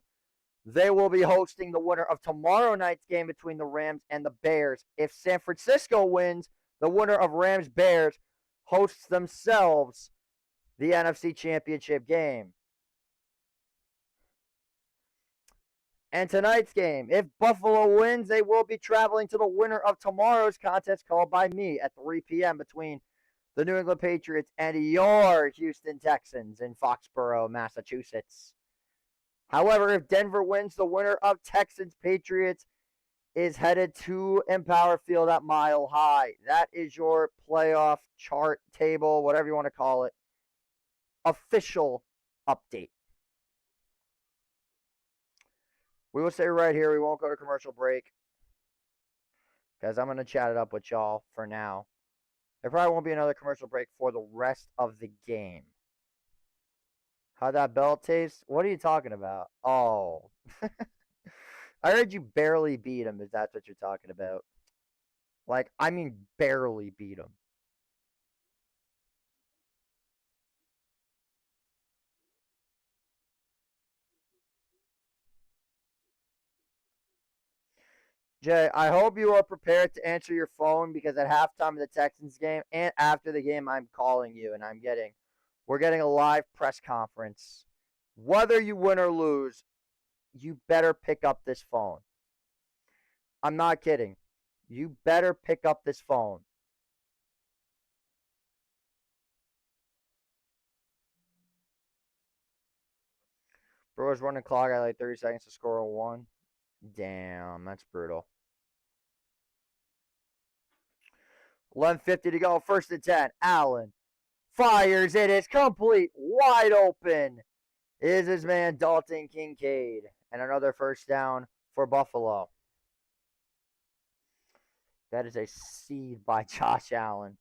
they will be hosting the winner of tomorrow night's game between the Rams and the Bears. If San Francisco wins, the winner of Rams-Bears hosts themselves the NFC Championship game. And tonight's game, if Buffalo wins, they will be traveling to the winner of tomorrow's contest called by me at 3 p.m. between the New England Patriots and your Houston Texans in Foxborough, Massachusetts. However, if Denver wins, the winner of Texans-Patriots is headed to Empower Field at Mile High. That is your playoff chart table, whatever you want to call it, official update. We will stay right here. We won't go to commercial break because I'm going to chat it up with y'all for now. There probably won't be another commercial break for the rest of the game. How'd that belt taste? What are you talking about? Oh. I heard you barely beat him, if that's what you're talking about. Like, I mean barely beat him. Jay, I hope you are prepared to answer your phone because at halftime of the Texans game and after the game, I'm calling you and we're getting a live press conference. Whether you win or lose, you better pick up this phone. I'm not kidding. You better pick up this phone. Brewers running clock at like 30 seconds to score a 1. Damn, that's brutal. 11:50 to go. 1st and 10. Allen fires. It is complete. Wide open is his man Dalton Kincaid. And another first down for Buffalo. That is a seed by Josh Allen.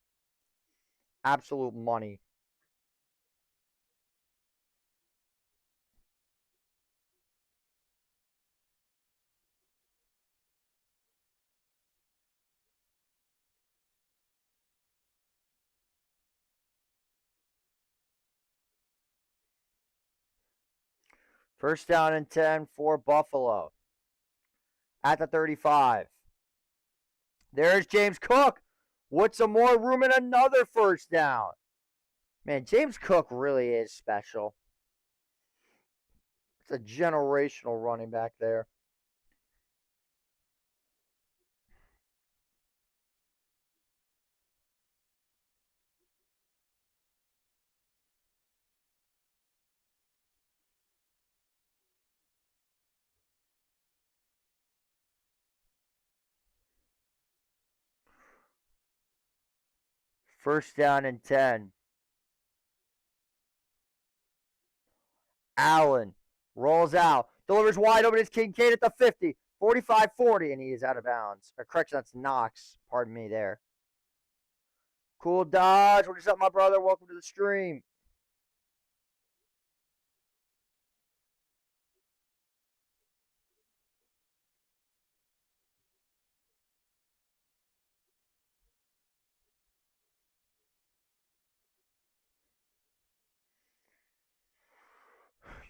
Absolute money. First down and 10 for Buffalo. At the 35. There's James Cook with some more room and another first down. Man, James Cook really is special. It's a generational running back there. First down and 10. Allen rolls out. Delivers wide open. It's Kincaid at the 50. 45-40, and he is out of bounds. Or correction, that's Knox. Pardon me there. Cool Dodge. What is up, my brother? Welcome to the stream.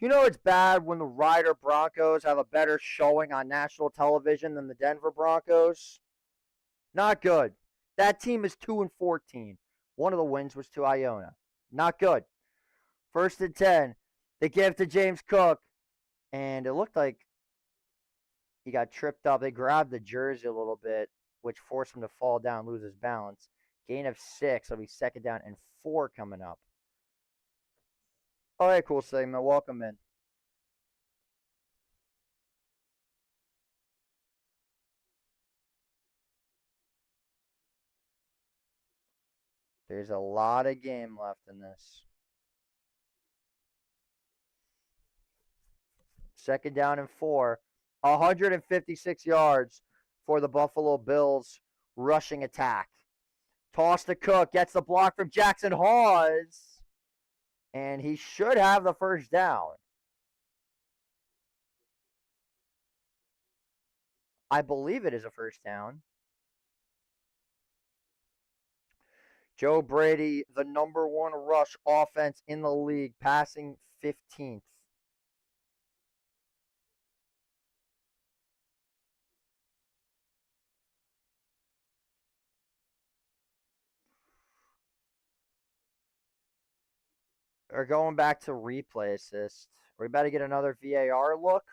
You know it's bad when the Ryder Broncos have a better showing on national television than the Denver Broncos? Not good. That team is 2-14. One of the wins was to Iona. Not good. 1st and 10. They give to James Cook, and it looked like he got tripped up. They grabbed the jersey a little bit, which forced him to fall down, lose his balance. Gain of 6. It'll be 2nd down and 4 coming up. All right, cool segment. Welcome in. There's a lot of game left in this. 2nd down and 4. 156 yards for the Buffalo Bills rushing attack. Toss to Cook. Gets the block from Jackson Hawes. And he should have the first down. I believe it is a first down. Joe Brady, the number 1 rush offense in the league, passing 15th. are going back to replay assist. Are we about to get another VAR look?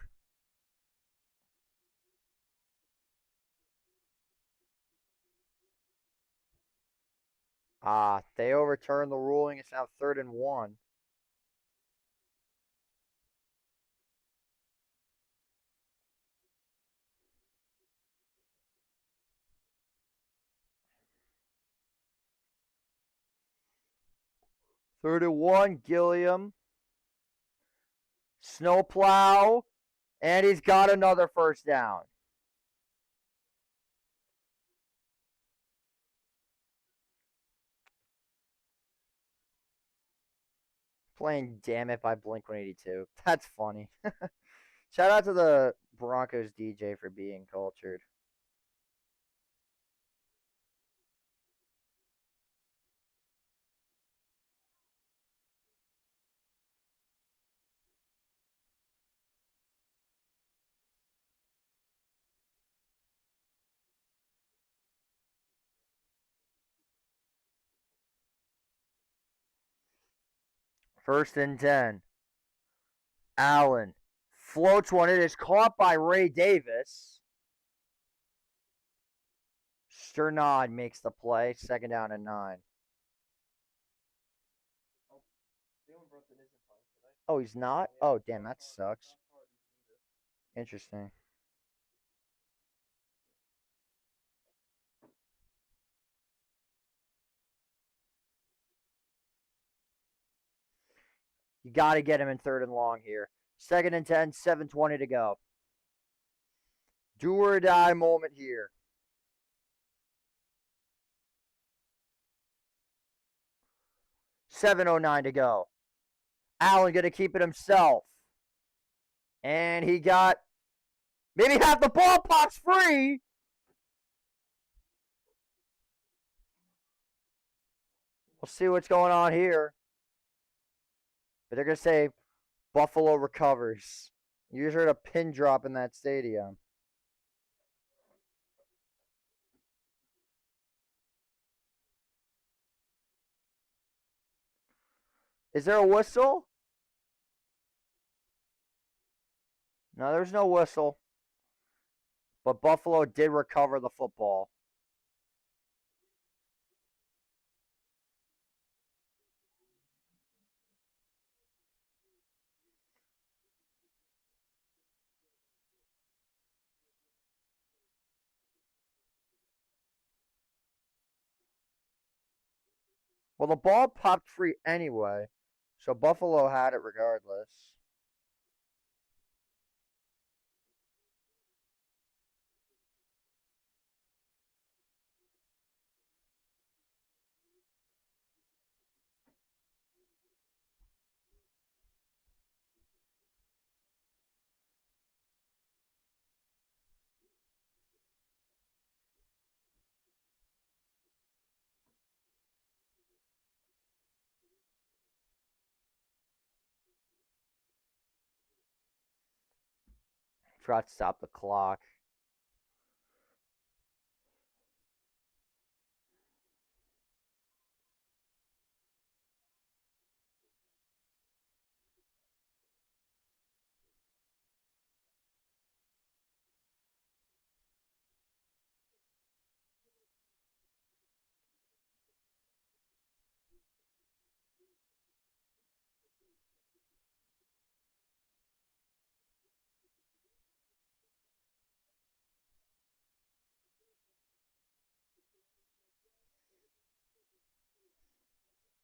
They overturned the ruling. It's now 3rd and 1. Third and 1, Gilliam. Snowplow. And he's got another first down. Playing Damn It by Blink-182. That's funny. Shout out to the Broncos DJ for being cultured. First and 10. Allen floats one. It is caught by Ray Davis. Sternad makes the play. 2nd down and 9. Oh, he's not? Oh, damn, that sucks. Interesting. You got to get him in 3rd and long here. 2nd and 10, 7:20 to go. Do or die moment here. $7:09 to go. Allen going to keep it himself. And he got maybe half the ball. Pops free. We'll see what's going on here. But they're going to say Buffalo recovers. You just heard a pin drop in that stadium. Is there a whistle? No, there's no whistle. But Buffalo did recover the football. Well, the ball popped free anyway, so Buffalo had it regardless. Forgot to stop the clock.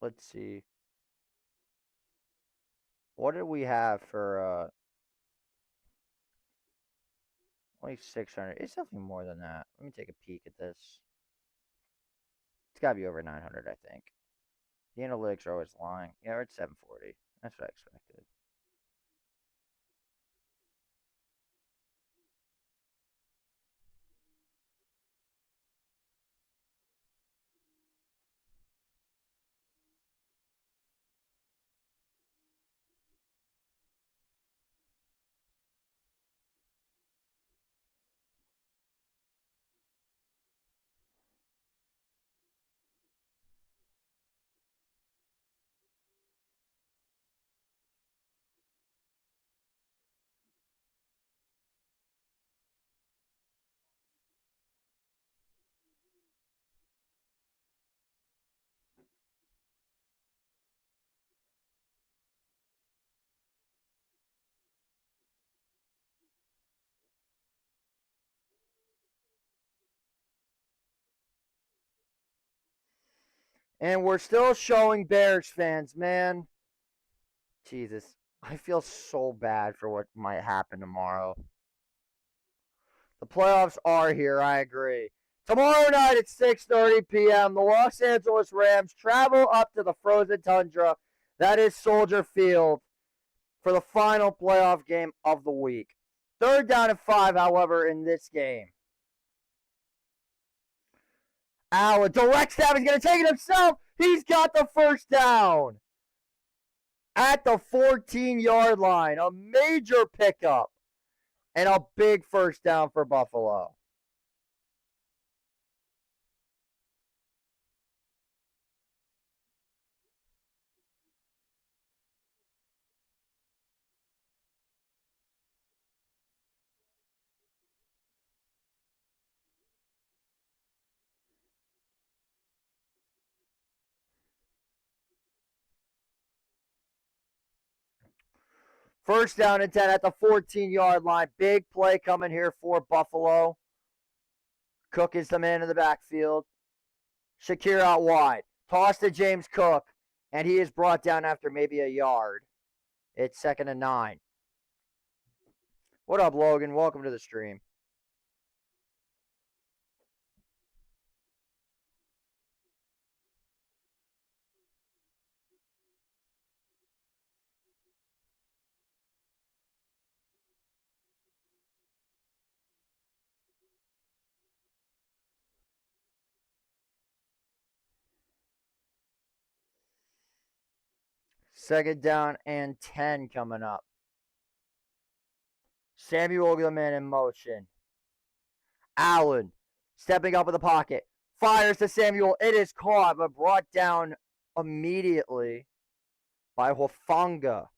Let's see. What did we have for only 600? It's definitely more than that. Let me take a peek at this. It's got to be over 900, I think. The analytics are always lying. Yeah, we're at 740. That's what I expected. And we're still showing Bears fans, man. Jesus. I feel so bad for what might happen tomorrow. The playoffs are here, I agree. Tomorrow night at 6:30 p.m., the Los Angeles Rams travel up to the frozen tundra that is Soldier Field for the final playoff game of the week. 3rd down and 5, however, in this game. Allen directs that. He's going to take it himself. He's got the first down at the 14-yard line. A major pickup and a big first down for Buffalo. First down and 10 at the 14-yard line. Big play coming here for Buffalo. Cook is the man in the backfield. Shakir out wide. Toss to James Cook. And he is brought down after maybe a yard. It's 2nd and 9. What up, Logan? Welcome to the stream. Second down and 10 coming up. Samuel the man in motion. Allen stepping up in the pocket. Fires to Samuel. It is caught, but brought down immediately by Hufanga.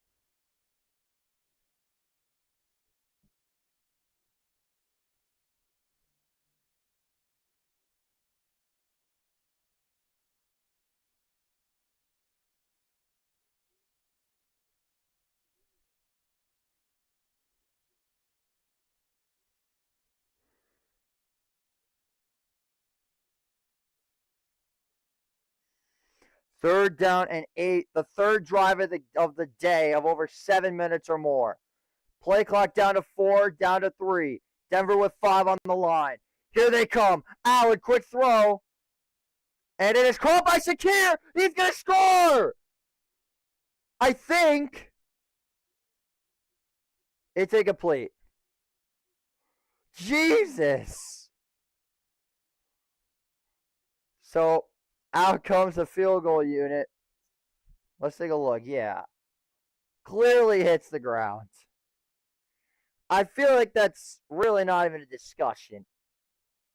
Third down and 8. The third drive of the day of over 7 minutes or more. Play clock down to 4, down to 3. Denver with 5 on the line. Here they come. Allen, quick throw. And it is caught by Shakir. He's going to score. I think it's incomplete. Jesus. So out comes the field goal unit. Let's take a look. Yeah. Clearly hits the ground. I feel like that's really not even a discussion.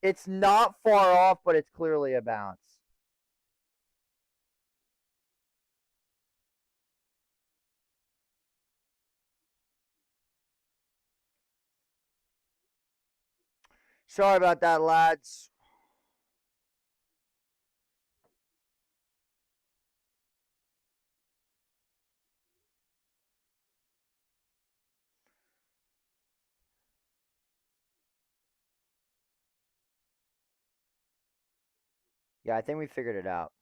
It's not far off, but it's clearly a bounce. Sorry about that, lads. Yeah, I think we figured it out.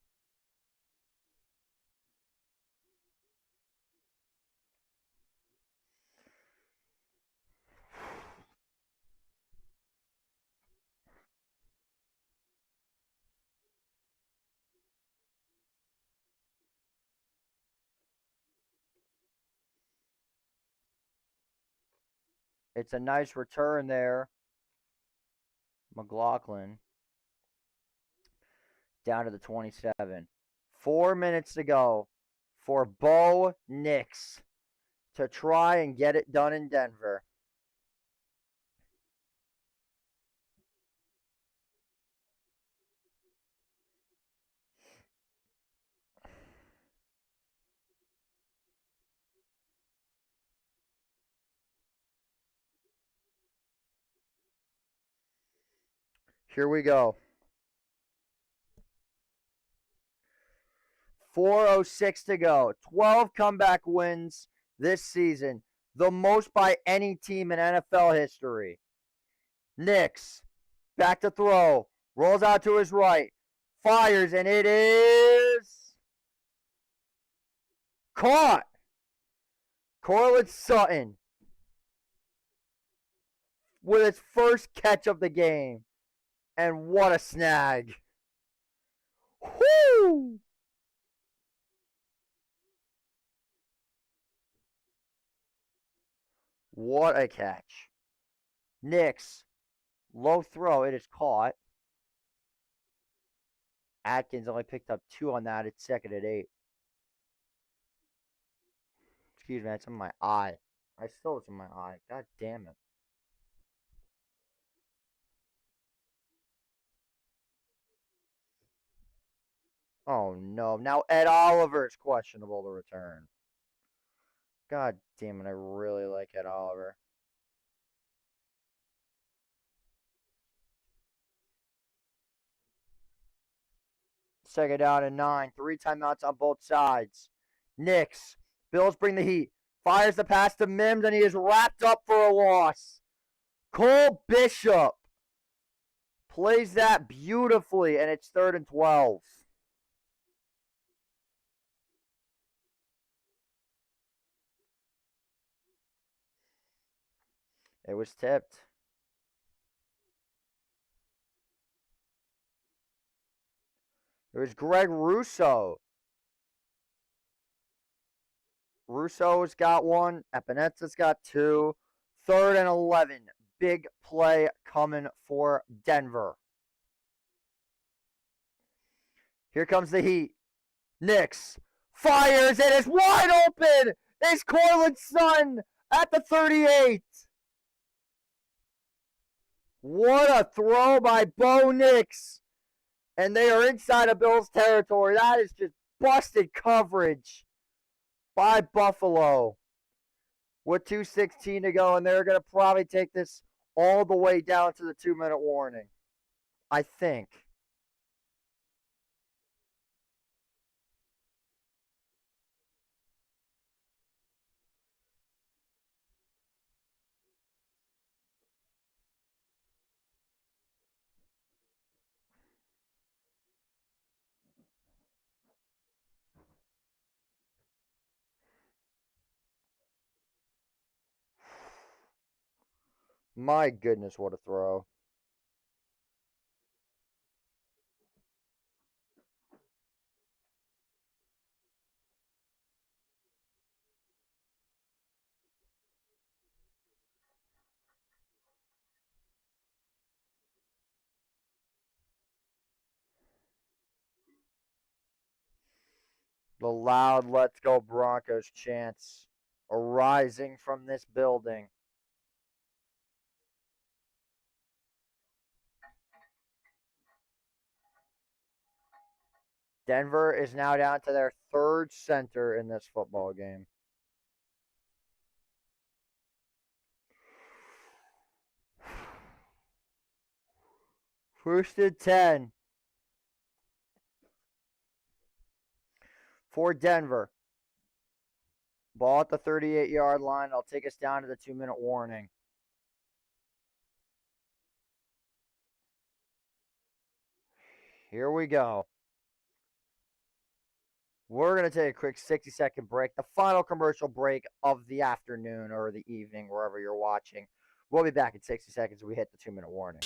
It's a nice return there. McLaughlin down to the 27. 4 minutes to go for Bo Nix to try and get it done in Denver. Here we go. 4:06 to go. 12 comeback wins this season. The most by any team in NFL history. Nix, back to throw. Rolls out to his right. Fires, and it is Caught. Cortland Sutton with his first catch of the game. And what a snag. Whoo! What a catch. Knicks. Low throw. It is caught. Atkins only picked up 2 on that. It's second and 8. Excuse me, it's in my eye. I still it's in my eye. God damn it. Oh no. Now Ed Oliver is questionable to return. God damn it, I really like Ed Oliver. Second down and 9. 3 timeouts on both sides. Knicks. Bills bring the heat. Fires the pass to Mims, and he is wrapped up for a loss. Cole Bishop plays that beautifully, and it's 3rd and 12. It was tipped. It was Greg Russo. Russo's got 1. Epinetta's got 2. 3rd and 11. Big play coming for Denver. Here comes the heat. Knicks fires. It is wide open. It's Cortland Sutton at the 38. What a throw by Bo Nix. And they are inside of Bills territory. That is just busted coverage by Buffalo. With 2:16 to go, and they're going to probably take this all the way down to the 2-minute warning. I think. My goodness, what a throw. The loud "Let's Go Broncos" chants arising from this building. Denver is now down to their 3rd center in this football game. First and 10 for Denver. Ball at the 38-yard line. I'll take us down to the 2-minute warning. Here we go. We're going to take a quick 60-second break, the final commercial break of the afternoon or the evening, wherever you're watching. We'll be back in 60 seconds when we hit the 2-minute warning.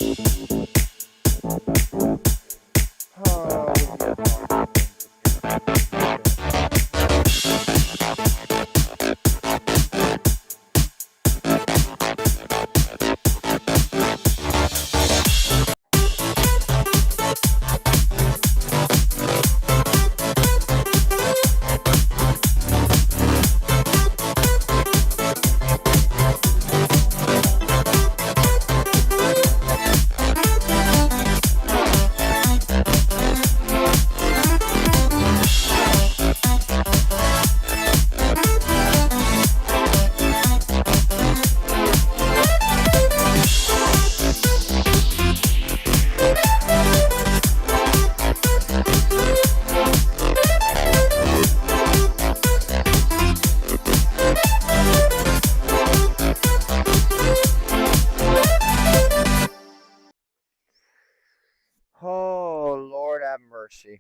Oh, Lord have mercy.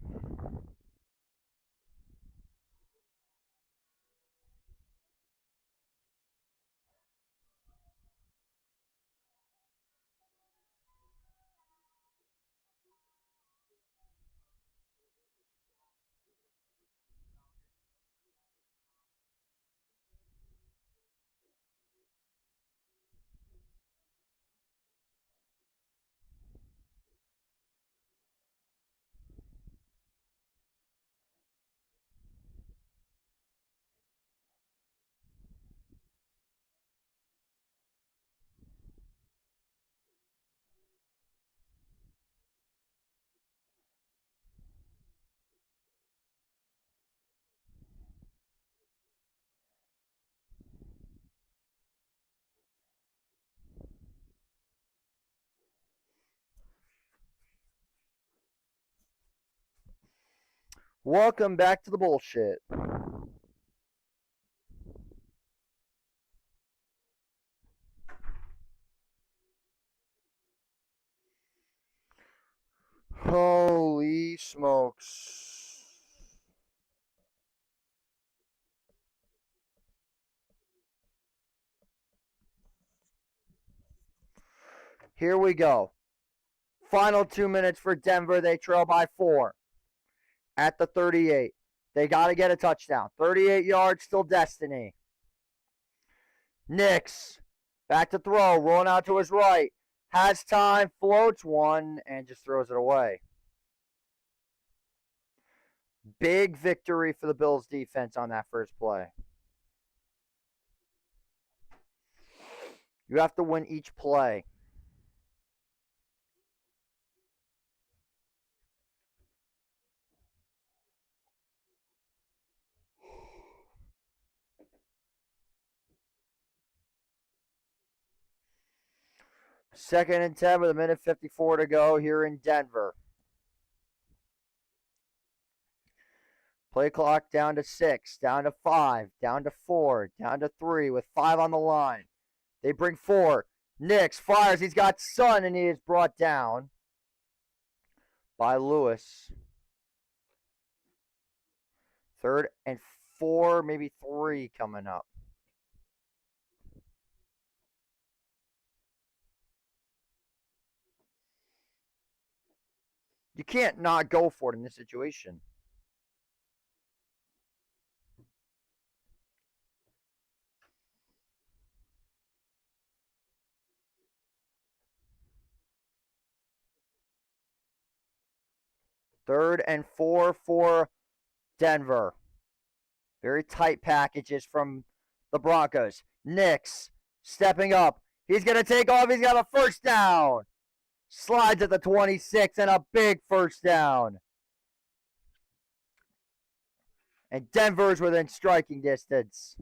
Welcome back to the bullshit. Holy smokes. Here we go. Final 2 minutes for Denver. They trail by 4 at the 38. They got to get a touchdown. 38 yards, still destiny. Nix, back to throw, rolling out to his right. Has time, floats one, and just throws it away. Big victory for the Bills defense on that first play. You have to win each play. Second and 10 with a minute 54 to go here in Denver. Play clock down to 6, down to 5, down to 4, down to 3 with 5 on the line. They bring 4. Nix fires. He's got Sun, and he is brought down by Lewis. 3rd and 4, maybe 3 coming up. You can't not go for it in this situation. Third and 4 for Denver. Very tight packages from the Broncos. Nix stepping up. He's going to take off. He's got a first down. Slides at the 26 and a big first down. And Denver's within striking distance.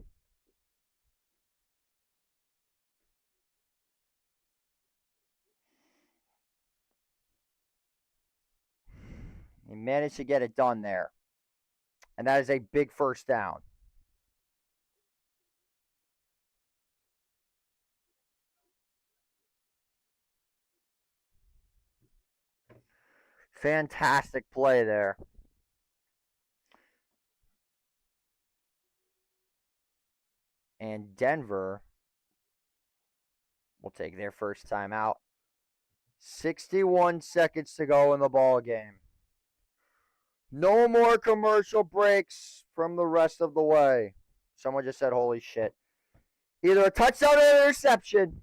He managed to get it done there. And that is a big first down. Fantastic play there. And Denver will take their first time out. 61 seconds to go in the ball game. No more commercial breaks from the rest of the way. Someone just said, holy shit. Either a touchdown or an interception.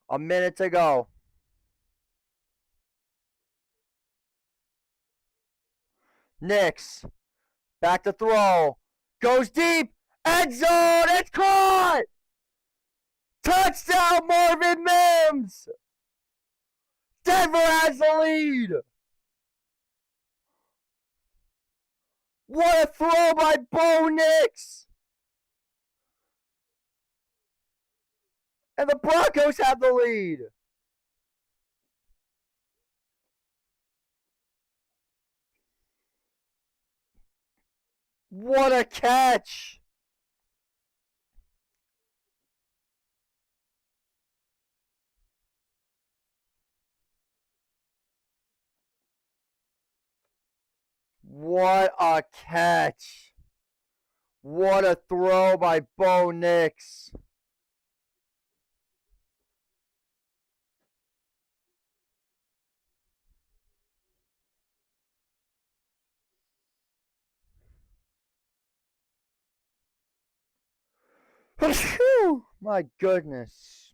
A minute to go. Nix. Back to throw. Goes deep. End zone. It's caught. Touchdown, Marvin Mims. Denver has the lead. What a throw by Bo Nix. And the Broncos have the lead. What a catch. What a catch. What a throw by Bo Nix. My goodness.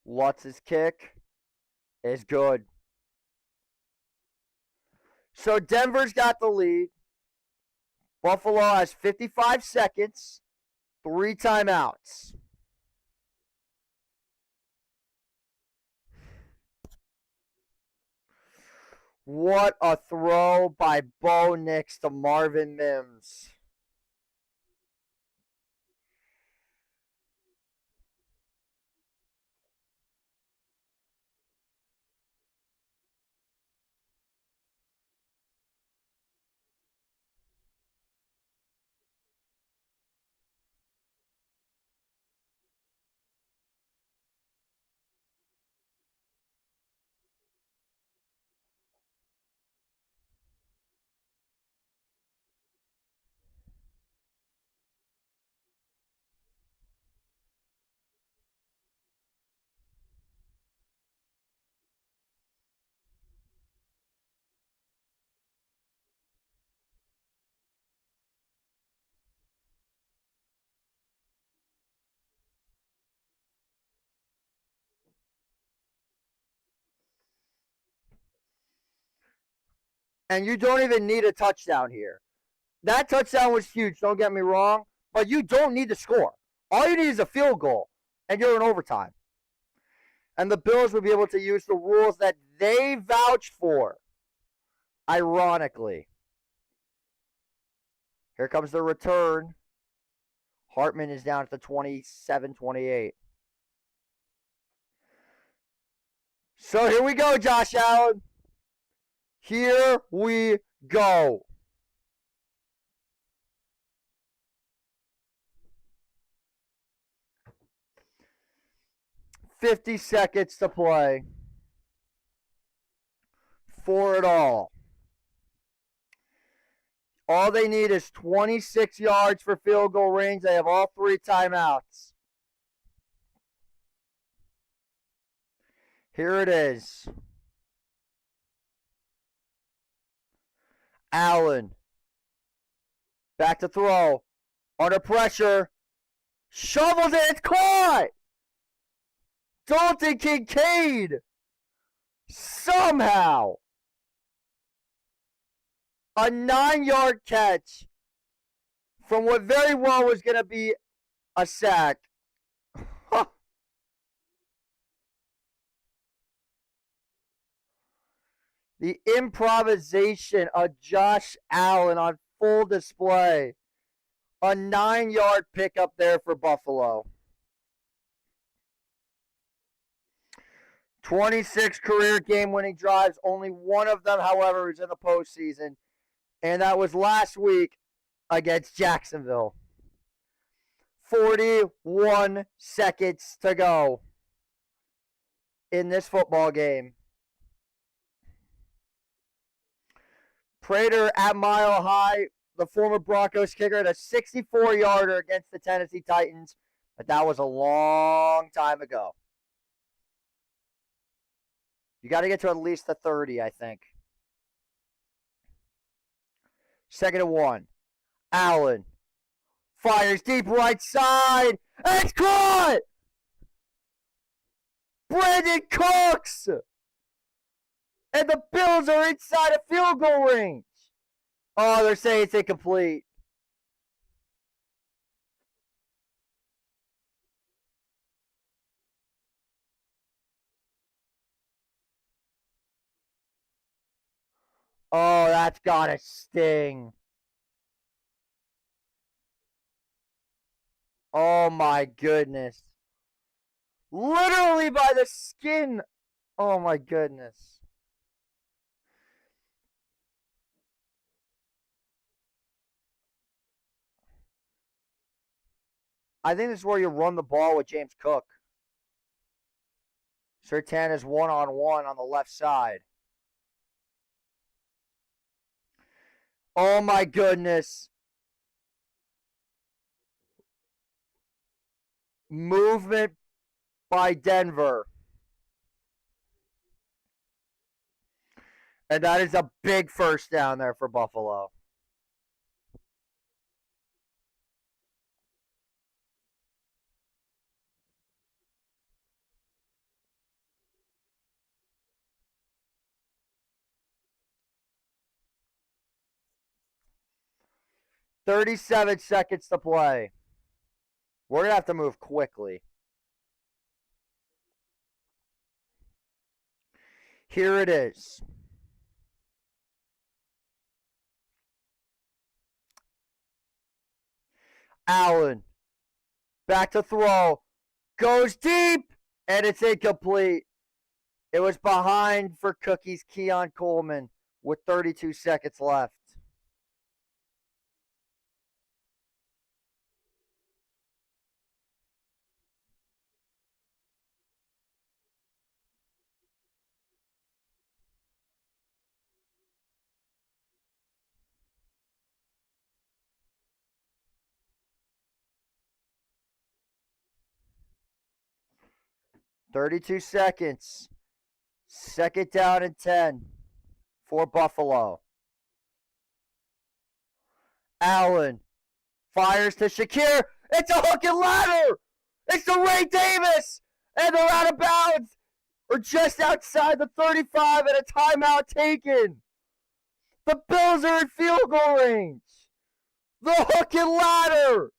Lutz's kick is good. So Denver's got the lead. Buffalo has 55 seconds, 3 timeouts. What a throw by Bo Nix to Marvin Mims. And you don't even need a touchdown here. That touchdown was huge, don't get me wrong, but you don't need to score. All you need is a field goal, and you're in overtime. And the Bills will be able to use the rules that they vouched for, ironically. Here comes the return. Hartman is down at the 27-28. So here we go, Josh Allen. Here we go. $50 seconds to play. For it all. All they need is 26 yards for field goal range. They have all 3 timeouts. Here it is. Allen. Back to throw. Under pressure. Shovels it. It's caught. Dalton Kincaid. Somehow. A 9-yard catch from what very well was going to be a sack. The improvisation of Josh Allen on full display. A 9-yard pickup there for Buffalo. 26 career game-winning drives. Only one of them, however, is in the postseason. And that was last week against Jacksonville. 41 seconds to go in this football game. Prater at Mile High, the former Broncos kicker, had a 64-yarder against the Tennessee Titans, but that was a long time ago. You got to get to at least the 30, I think. 2nd and 1. Allen fires deep right side. And it's caught! Brandon Cooks! And the Bills are inside of field goal range. Oh, they're saying it's incomplete. Oh, that's gotta sting. Oh my goodness. Literally by the skin. Oh my goodness. I think this is where you run the ball with James Cook. Surtain is one-on-one on the left side. Oh my goodness. Movement by Denver. And that is a big first down there for Buffalo. 37 seconds to play. We're going to have to move quickly. Here it is. Allen. Back to throw. Goes deep. And it's incomplete. It was behind for Cookies Keon Coleman with 32 seconds left. "32 seconds. Second down and 10 for Buffalo. Allen fires to Shakir. It's a hook and ladder. It's to Ray Davis. And they're out of bounds. Or just outside the 35 and a timeout taken. The Bills are in field goal range. The hook and ladder.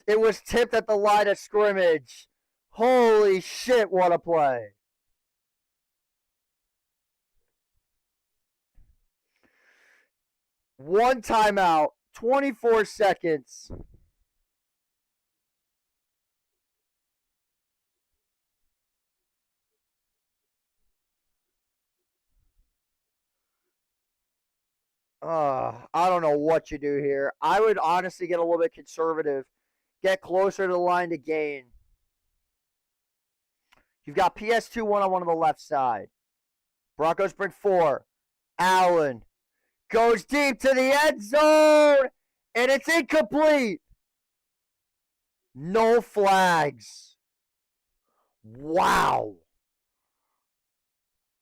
It was tipped at the line of scrimmage. Holy shit, what a play. One timeout, 24 seconds. I don't know what you do here. I would honestly get a little bit conservative. Get closer to the line to gain. You've got PS2 one-on-one on the left side. Broncos bring 4. Allen goes deep to the end zone, and it's incomplete. No flags. Wow.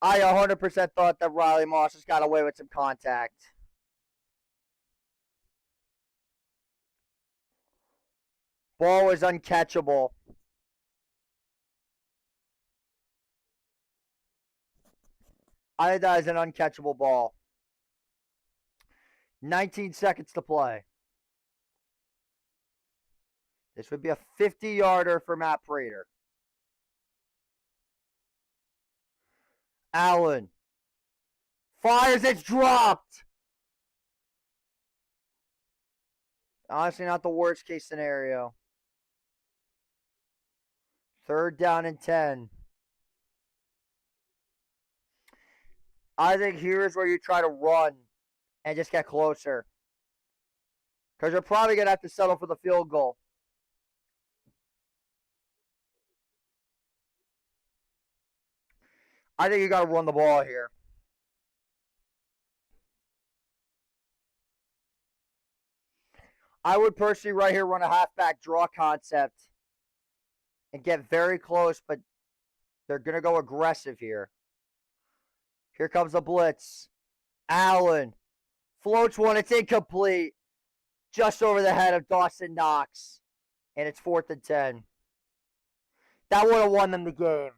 I 100% thought that Riley Moss just got away with some contact. Ball was uncatchable. I think that is an uncatchable ball. 19 seconds to play. This would be a 50-yarder for Matt Prater. Allen fires. It's dropped. Honestly, not the worst case scenario. Third down and 10. I think here's where you try to run and just get closer. Because you're probably going to have to settle for the field goal. I think you got to run the ball here. I would personally right here run a halfback draw concept and get very close, but they're going to go aggressive here. Here comes the blitz. Allen floats one. It's incomplete. Just over the head of Dawson Knox. And it's 4th and 10. That would have won them the game.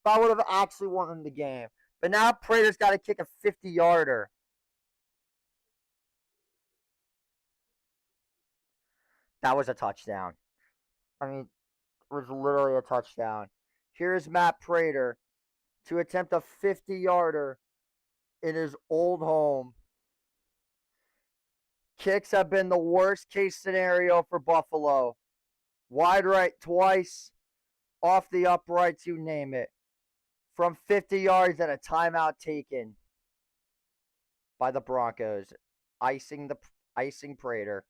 That would have actually won them the game. But now Prater's got to kick a 50-yarder. That was a touchdown. I mean, it was literally a touchdown. Here's Matt Prater to attempt a 50-yarder in his old home. Kicks have been the worst case scenario for Buffalo. Wide right twice, off the uprights, you name it. From 50 yards and a timeout taken by the Broncos, icing Prater.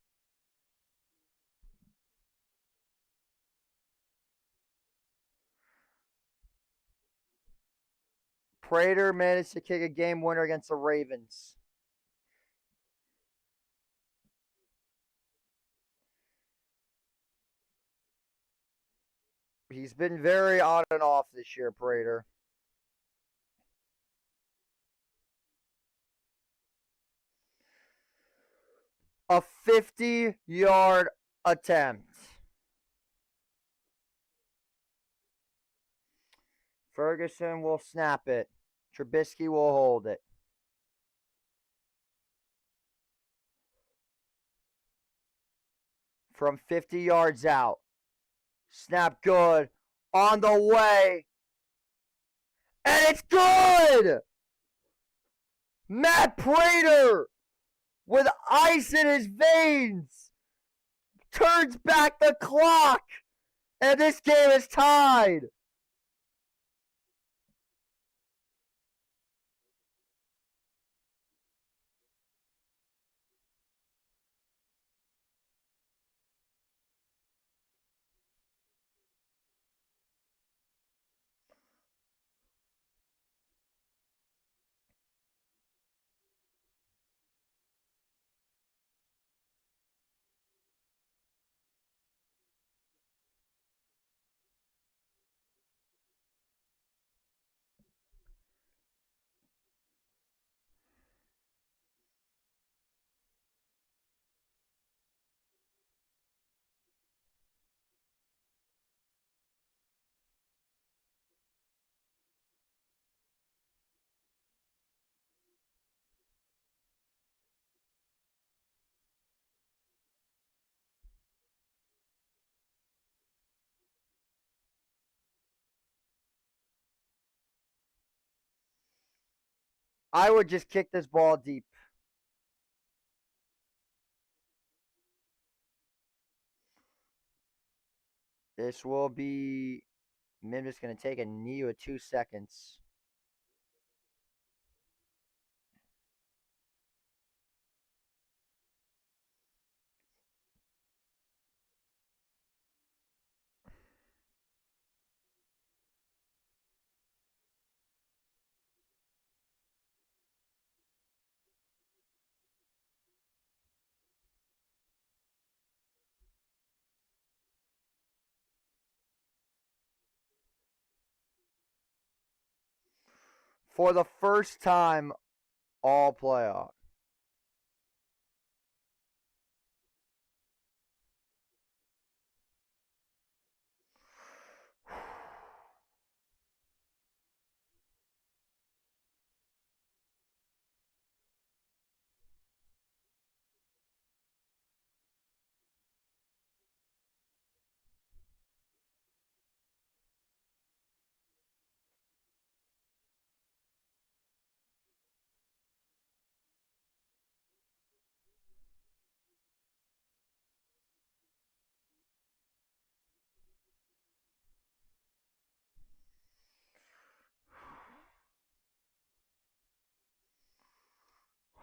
Prater managed to kick a game winner against the Ravens. He's been very on and off this year, Prater. a 50-yard attempt. Ferguson will snap it. Trubisky will hold it. From 50 yards out. Snap good. On the way. And it's good! Matt Prater, with ice in his veins, turns back the clock. And this game is tied. I would just kick this ball deep. This will be. Mim just going to take a knee with 2 seconds. For the first time all playoff.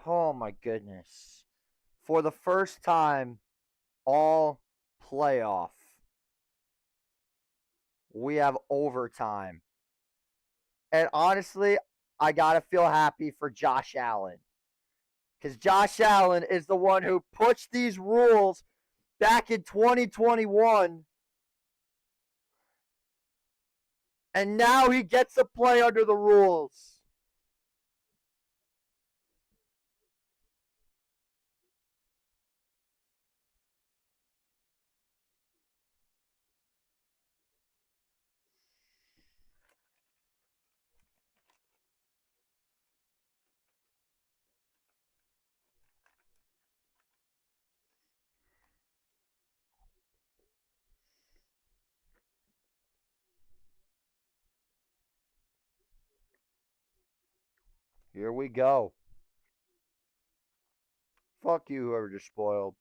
Oh my goodness. For the first time all playoff, we have overtime. And honestly, I got to feel happy for Josh Allen. Because Josh Allen is the one who pushed these rules back in 2021. And now he gets to play under the rules. Here we go. Fuck you, whoever just spoiled.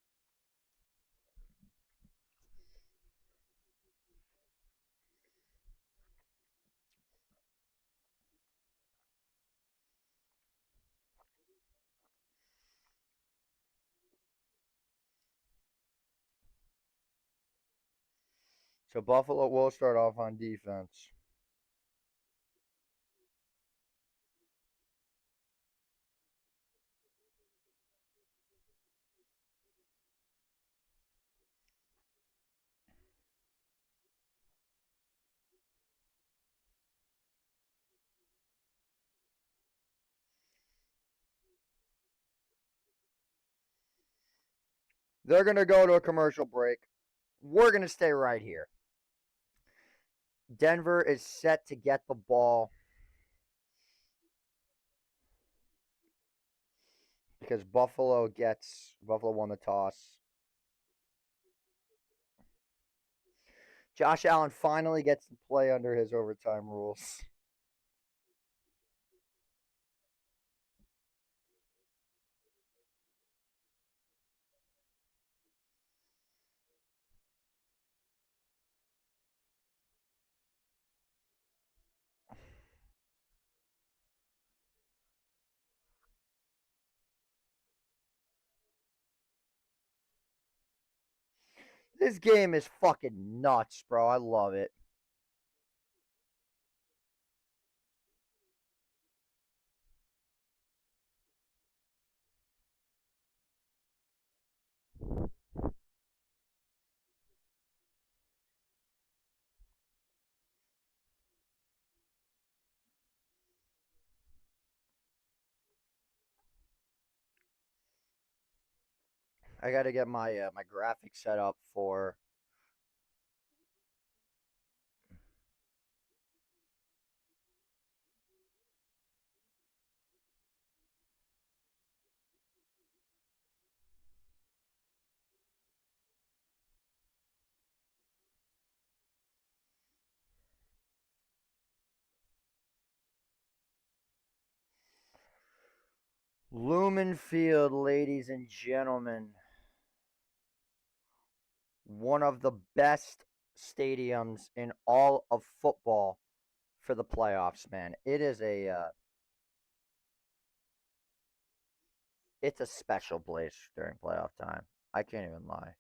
So Buffalo will start off on defense. They're going to go to a commercial break. We're going to stay right here. Denver is set to get the ball because Buffalo won the toss. Josh Allen finally gets to play under his overtime rules. This game is fucking nuts, bro. I love it. I got to get my my graphics set up for Lumen Field, ladies and gentlemen. One of the best stadiums in all of football for the playoffs, man. It is it's a special place during playoff time. I can't even lie.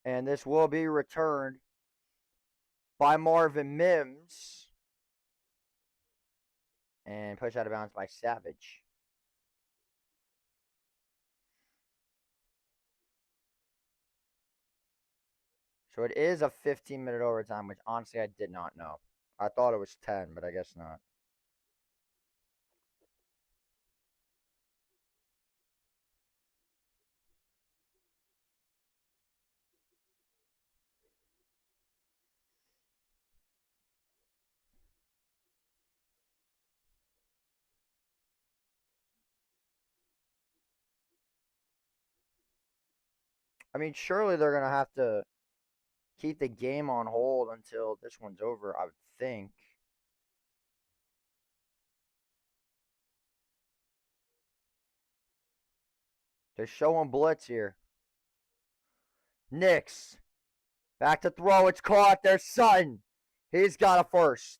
And this will be returned by Marvin Mims and pushed out of bounds by Savage. So it is a 15-minute overtime, which honestly I did not know. I thought it was 10, but I guess not. I mean, surely they're going to have to keep the game on hold until this one's over, I would think. They're showing blitz here. Knicks. Back to throw. It's caught. There's Sutton. He's got a first.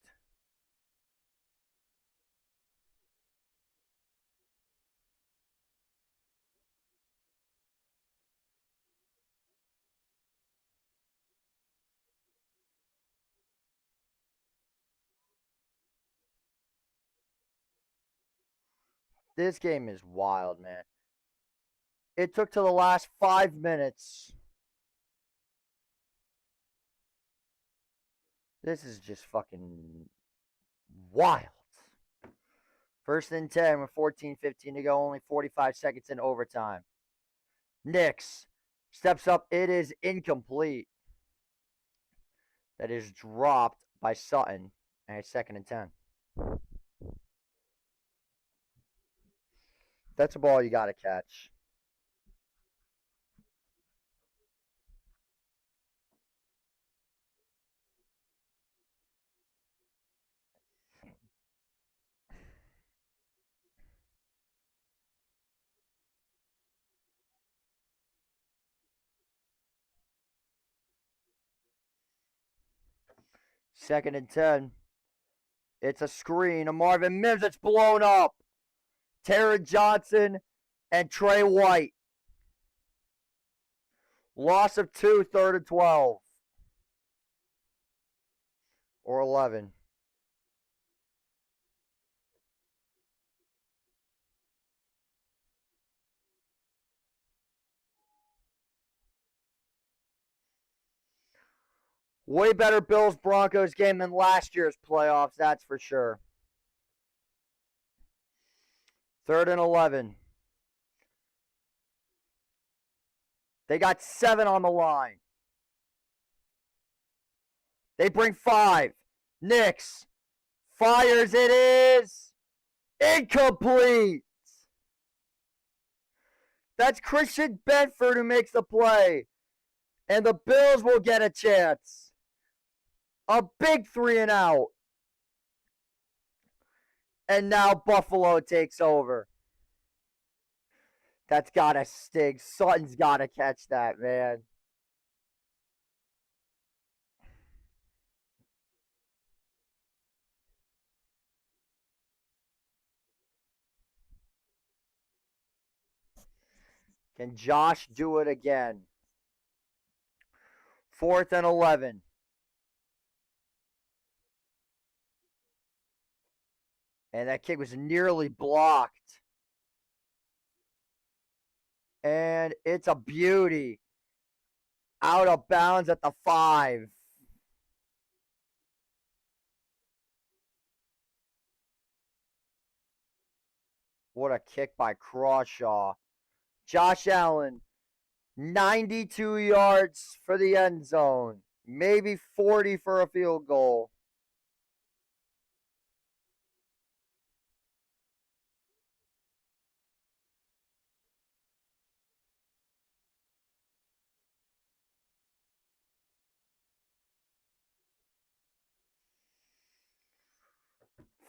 This game is wild, man. It took to the last 5 minutes. This is just fucking wild. First and 10 with 14:15 to go. Only 45 seconds in overtime. Knicks steps up. It is incomplete. That is dropped by Sutton. And it's 2nd and 10. That's a ball you got to catch. Second and 10. It's a screen. A Marvin Mims. It's blown up. Taron Johnson and Trey White. Loss of 2, 3rd and 12. Or 11. Way better Bills-Broncos game than last year's playoffs, that's for sure. 3rd and 11. They got 7 on the line. They bring 5. Nix fires. It is incomplete. That's Christian Bedford who makes the play. And the Bills will get a chance. A big 3 and out. And now Buffalo takes over. That's got to sting. Sutton's got to catch that, man. Can Josh do it again? 4th and 11. And that kick was nearly blocked. And it's a beauty. Out of bounds at the 5. What a kick by Crawshaw. Josh Allen, 92 yards for the end zone. Maybe 40 for a field goal.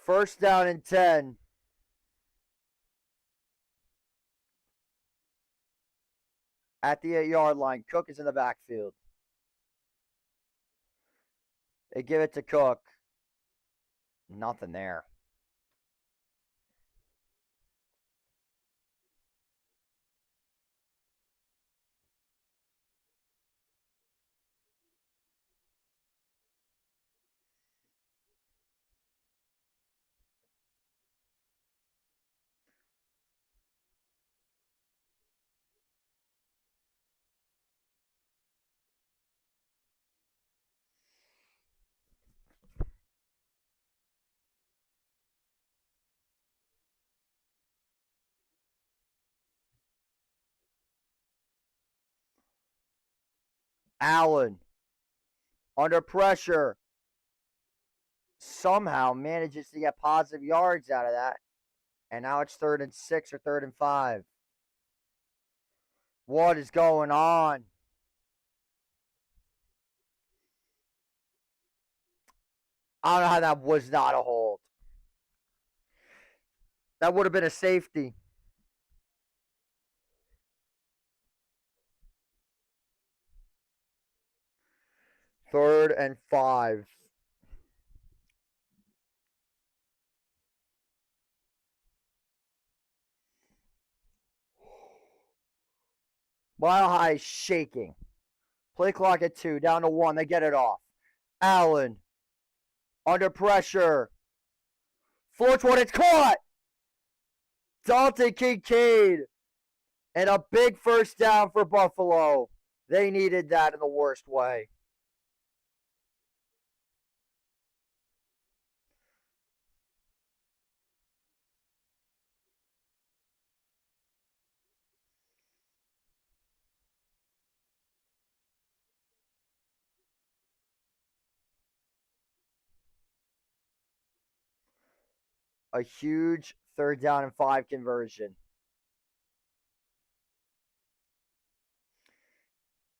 First down and 10. At the 8-yard line. Cook is in the backfield. They give it to Cook. Nothing there. Allen, under pressure, somehow manages to get positive yards out of that. And now it's 3rd and 6 or 3rd and 5. What is going on? I don't know how that was not a hold. That would have been a safety. Third and 5. Mile High shaking. Play clock at 2, down to 1. They get it off. Allen, under pressure. Floats one, it's caught! Dalton Kincaid. And a big first down for Buffalo. They needed that in the worst way. A huge 3rd down and 5 conversion.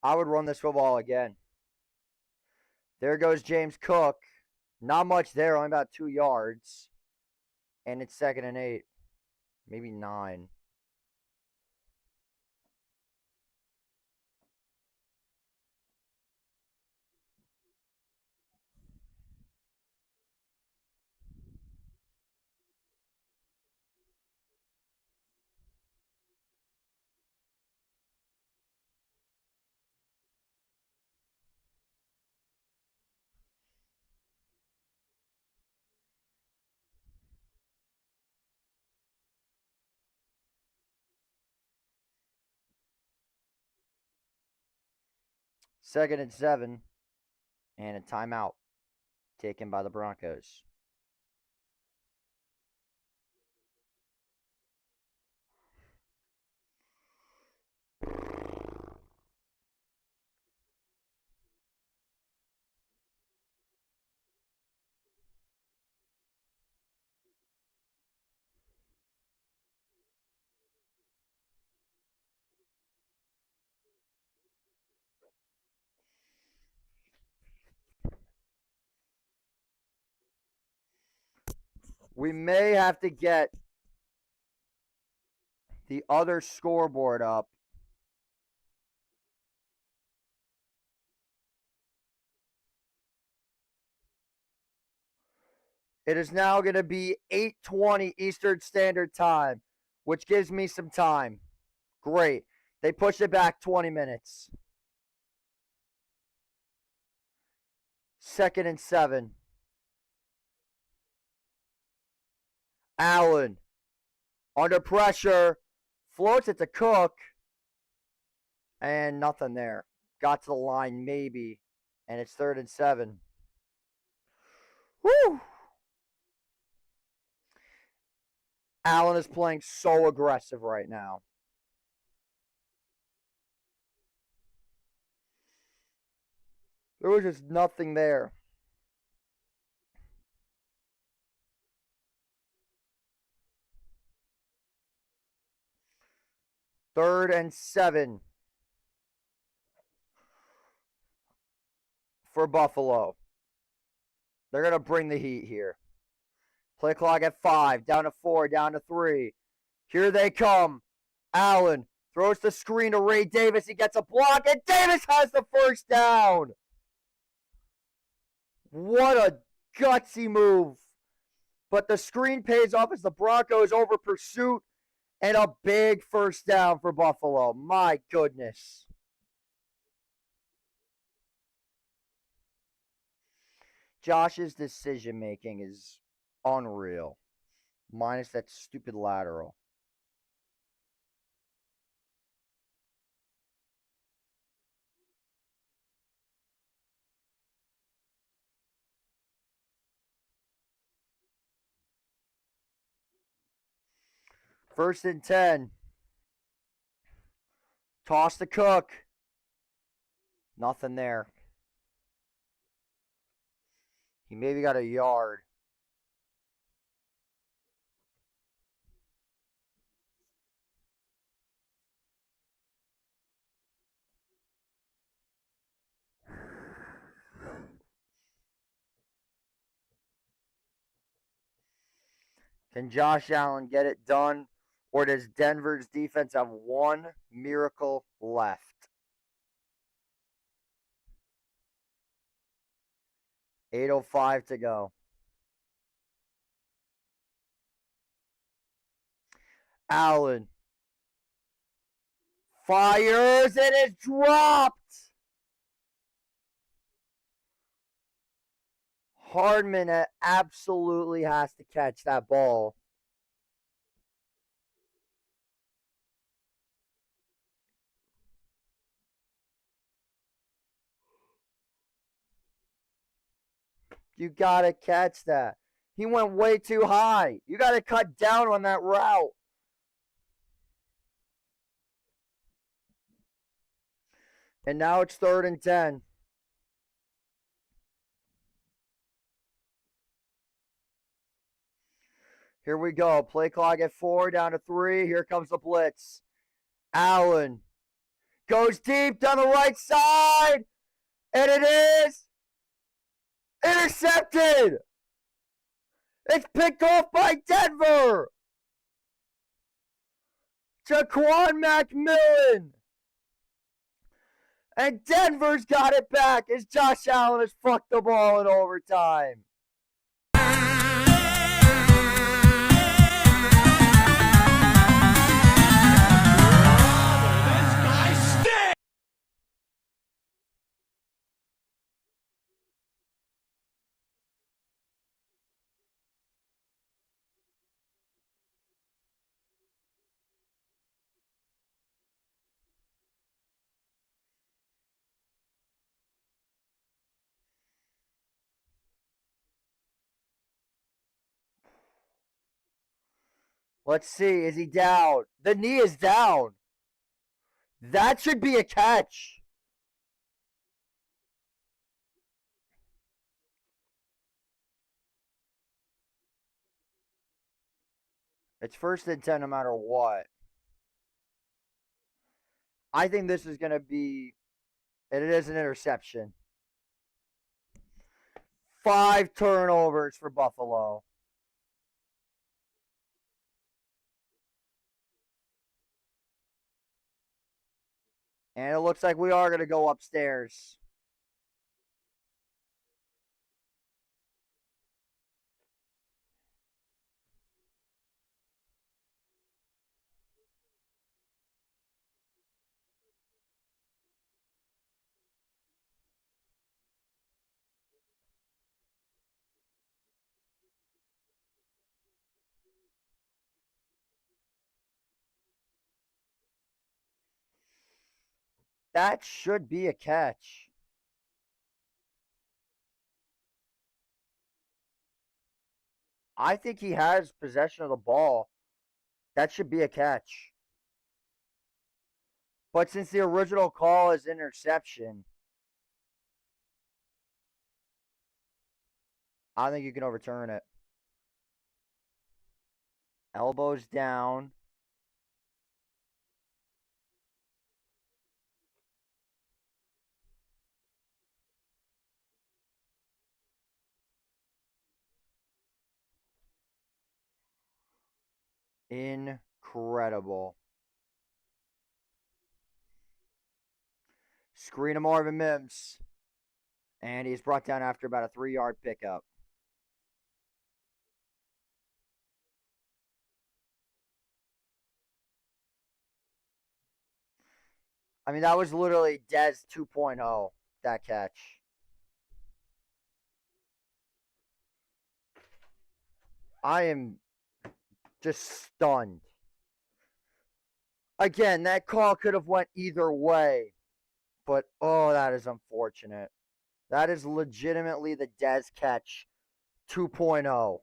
I would run this football again. There goes James Cook. Not much there, only about 2 yards. And it's 2nd and 8. Maybe 9. Second and 7. And a timeout taken by the Broncos. We may have to get the other scoreboard up. It is now going to be 8:20 Eastern Standard Time, which gives me some time. Great. They push it back 20 minutes. 2nd and 7. Allen under pressure, floats it to Cook, and nothing there. Got to the line maybe, and it's 3rd and 7. Woo! Allen is playing so aggressive right now. There was just nothing there. Third and 7 for Buffalo. They're going to bring the heat here. Play clock at 5, down to 4, down to 3. Here they come. Allen throws the screen to Ray Davis. He gets a block, and Davis has the first down. What a gutsy move. But the screen pays off as the Broncos over pursuit, and a big first down for Buffalo. My goodness. Josh's decision making is unreal. Minus that stupid lateral. First and 10. Toss to Cook. Nothing there. He maybe got a yard. Can Josh Allen get it done, or does Denver's defense have one miracle left? $8:05 to go. Allen fires, and it's dropped. Hardman absolutely has to catch that ball. You got to catch that. He went way too high. You got to cut down on that route. And now it's 3rd and 10. Here we go. Play clock at 4, down to 3. Here comes the blitz. Allen goes deep down the right side. And it is intercepted. It's picked off by Denver. Jaquan McMillan. And Denver's got it back as Josh Allen has fucked the ball in overtime. Let's see. Is he down? The knee is down. That should be a catch. It's 1st and 10 no matter what. I think this is going to be, and it is an interception. 5 turnovers for Buffalo. And it looks like we are going to go upstairs. That should be a catch. I think he has possession of the ball. That should be a catch. But since the original call is interception, I think you can overturn it. Elbows down. Incredible. Screen to Marvin Mims. And he's brought down after about a 3-yard pickup. I mean, that was literally Dez 2.0, that catch. I am just stunned. Again, that call could have went either way. But, oh, that is unfortunate. That is legitimately the Dez catch 2.0.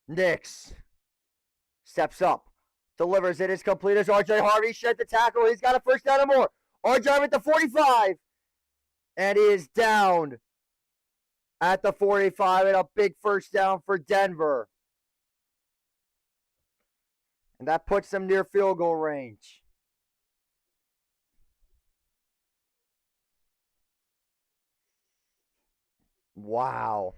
Nix steps up, delivers it, is complete as RJ Harvey shed the tackle. He's got a first down and more. RJ at the 45, and he is down at the 45, and a big first down for Denver. And that puts them near field goal range. Wow.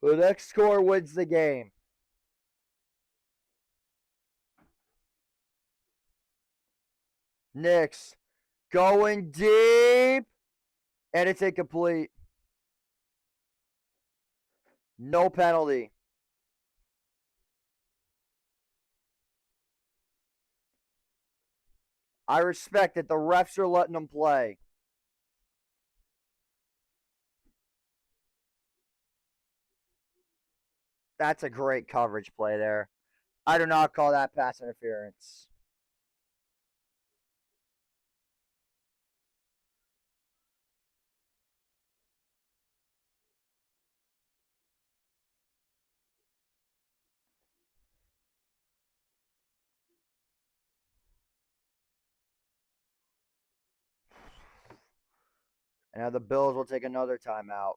The next score wins the game. Knicks going deep, and it's incomplete. No penalty. I respect that the refs are letting them play. That's a great coverage play there. I do not call that pass interference. And now the Bills will take another timeout.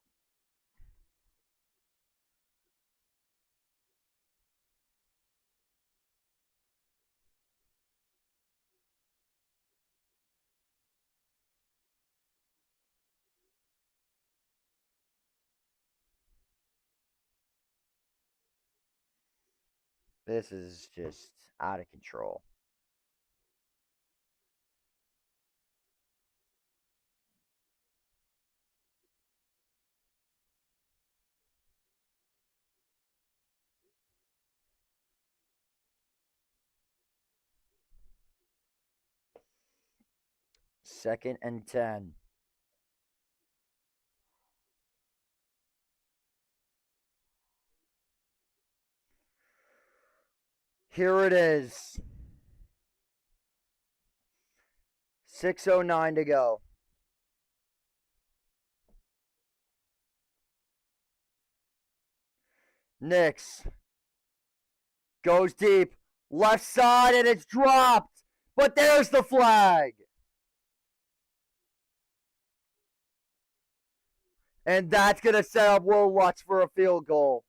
This is just out of control. Second and 10. Here it is. 6:09 to go. Nix goes deep. Left side, and it's dropped. But there's the flag. And that's going to set up Will Lutz for a field goal.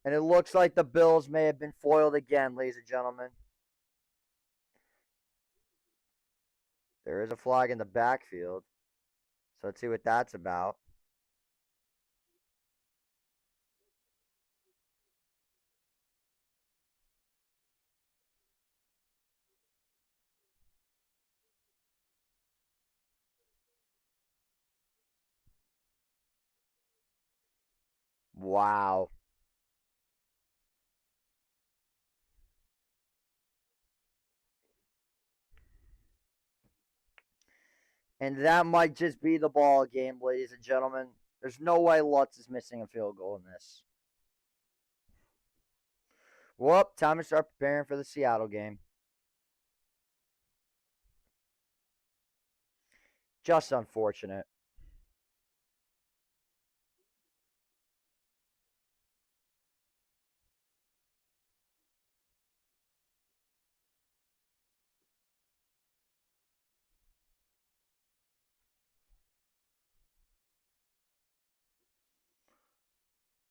And it looks like the Bills may have been foiled again, ladies and gentlemen. There is a flag in the backfield. So let's see what that's about. Wow. And that might just be the ball game, ladies and gentlemen. There's no way Lutz is missing a field goal in this. Whoop, time to start preparing for the Seattle game. Just unfortunate.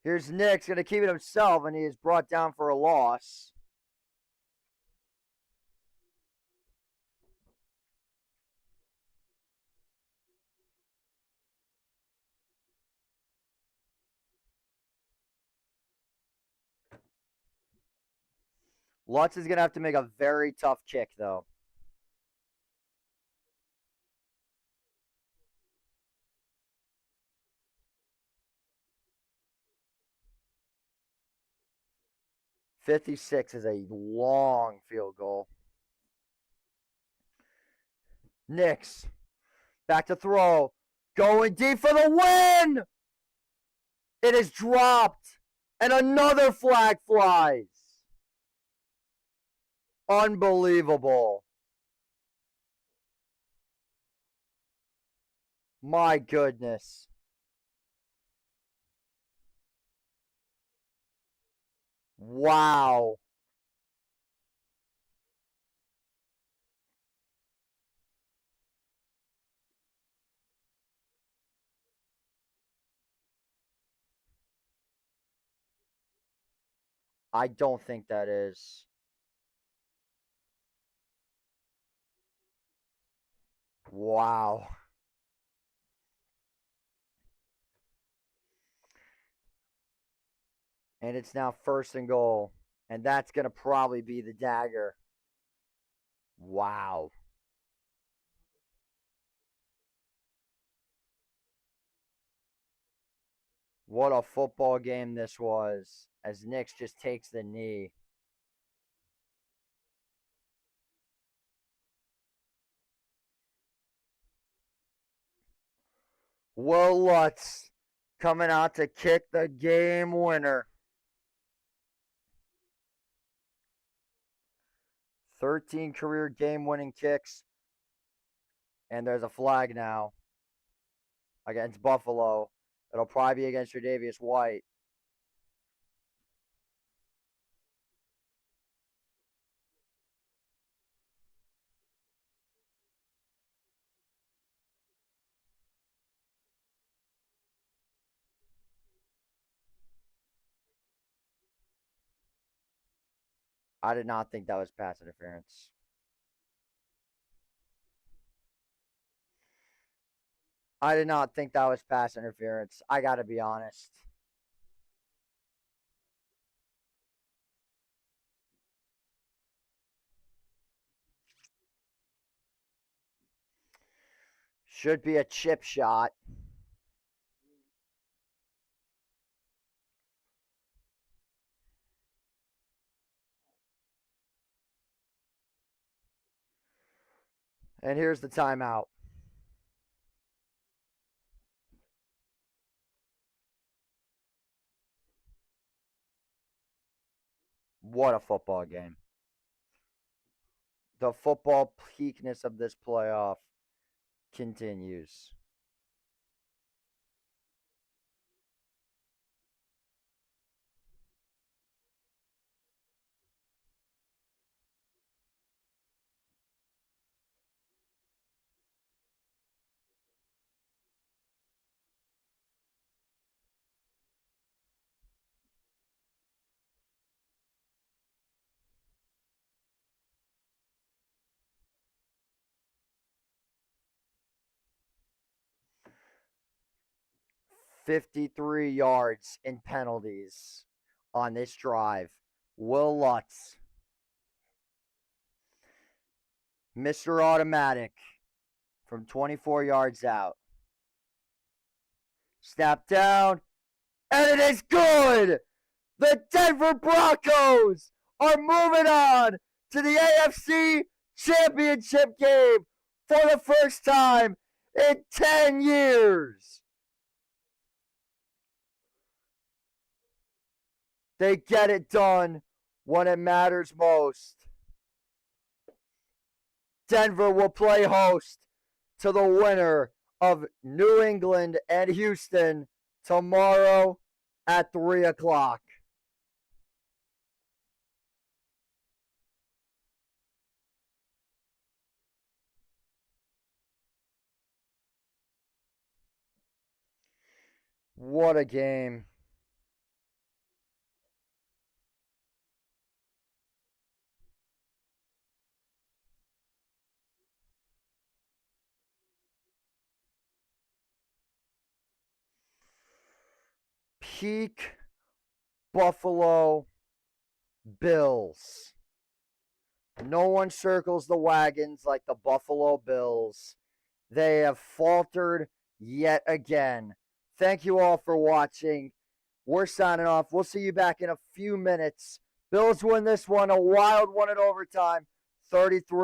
Here's Nix, going to keep it himself, and he is brought down for a loss. Lutz is going to have to make a very tough kick, though. .56 is a long field goal. Nix, back to throw. Going deep for the win! It is dropped, and another flag flies. Unbelievable. My goodness. Wow. I don't think that is. Wow. And it's now 1st and goal. And that's going to probably be the dagger. Wow. What a football game this was, as Nix just takes the knee. Will Lutz coming out to kick the game winner. 13 career game-winning kicks. And there's a flag now against Buffalo. It'll probably be against Tre'Davious White. I did not think that was pass interference. I did not think that was pass interference. I got to be honest. Should be a chip shot. And here's the timeout. What a football game. The football peakness of this playoff continues. $53 yards in penalties on this drive. Will Lutz, Mr. Automatic, from 24 yards out. Snap down, and it is good! The Denver Broncos are moving on to the AFC Championship game for the first time in 10 years. They get it done when it matters most. Denver will play host to the winner of New England and Houston tomorrow at 3 o'clock. What a game. Peak Buffalo Bills. No one circles the wagons like the Buffalo Bills. They have faltered yet again. Thank you all for watching. We're signing off. We'll see you back in a few minutes. Bills win this one, a wild one in overtime, 33.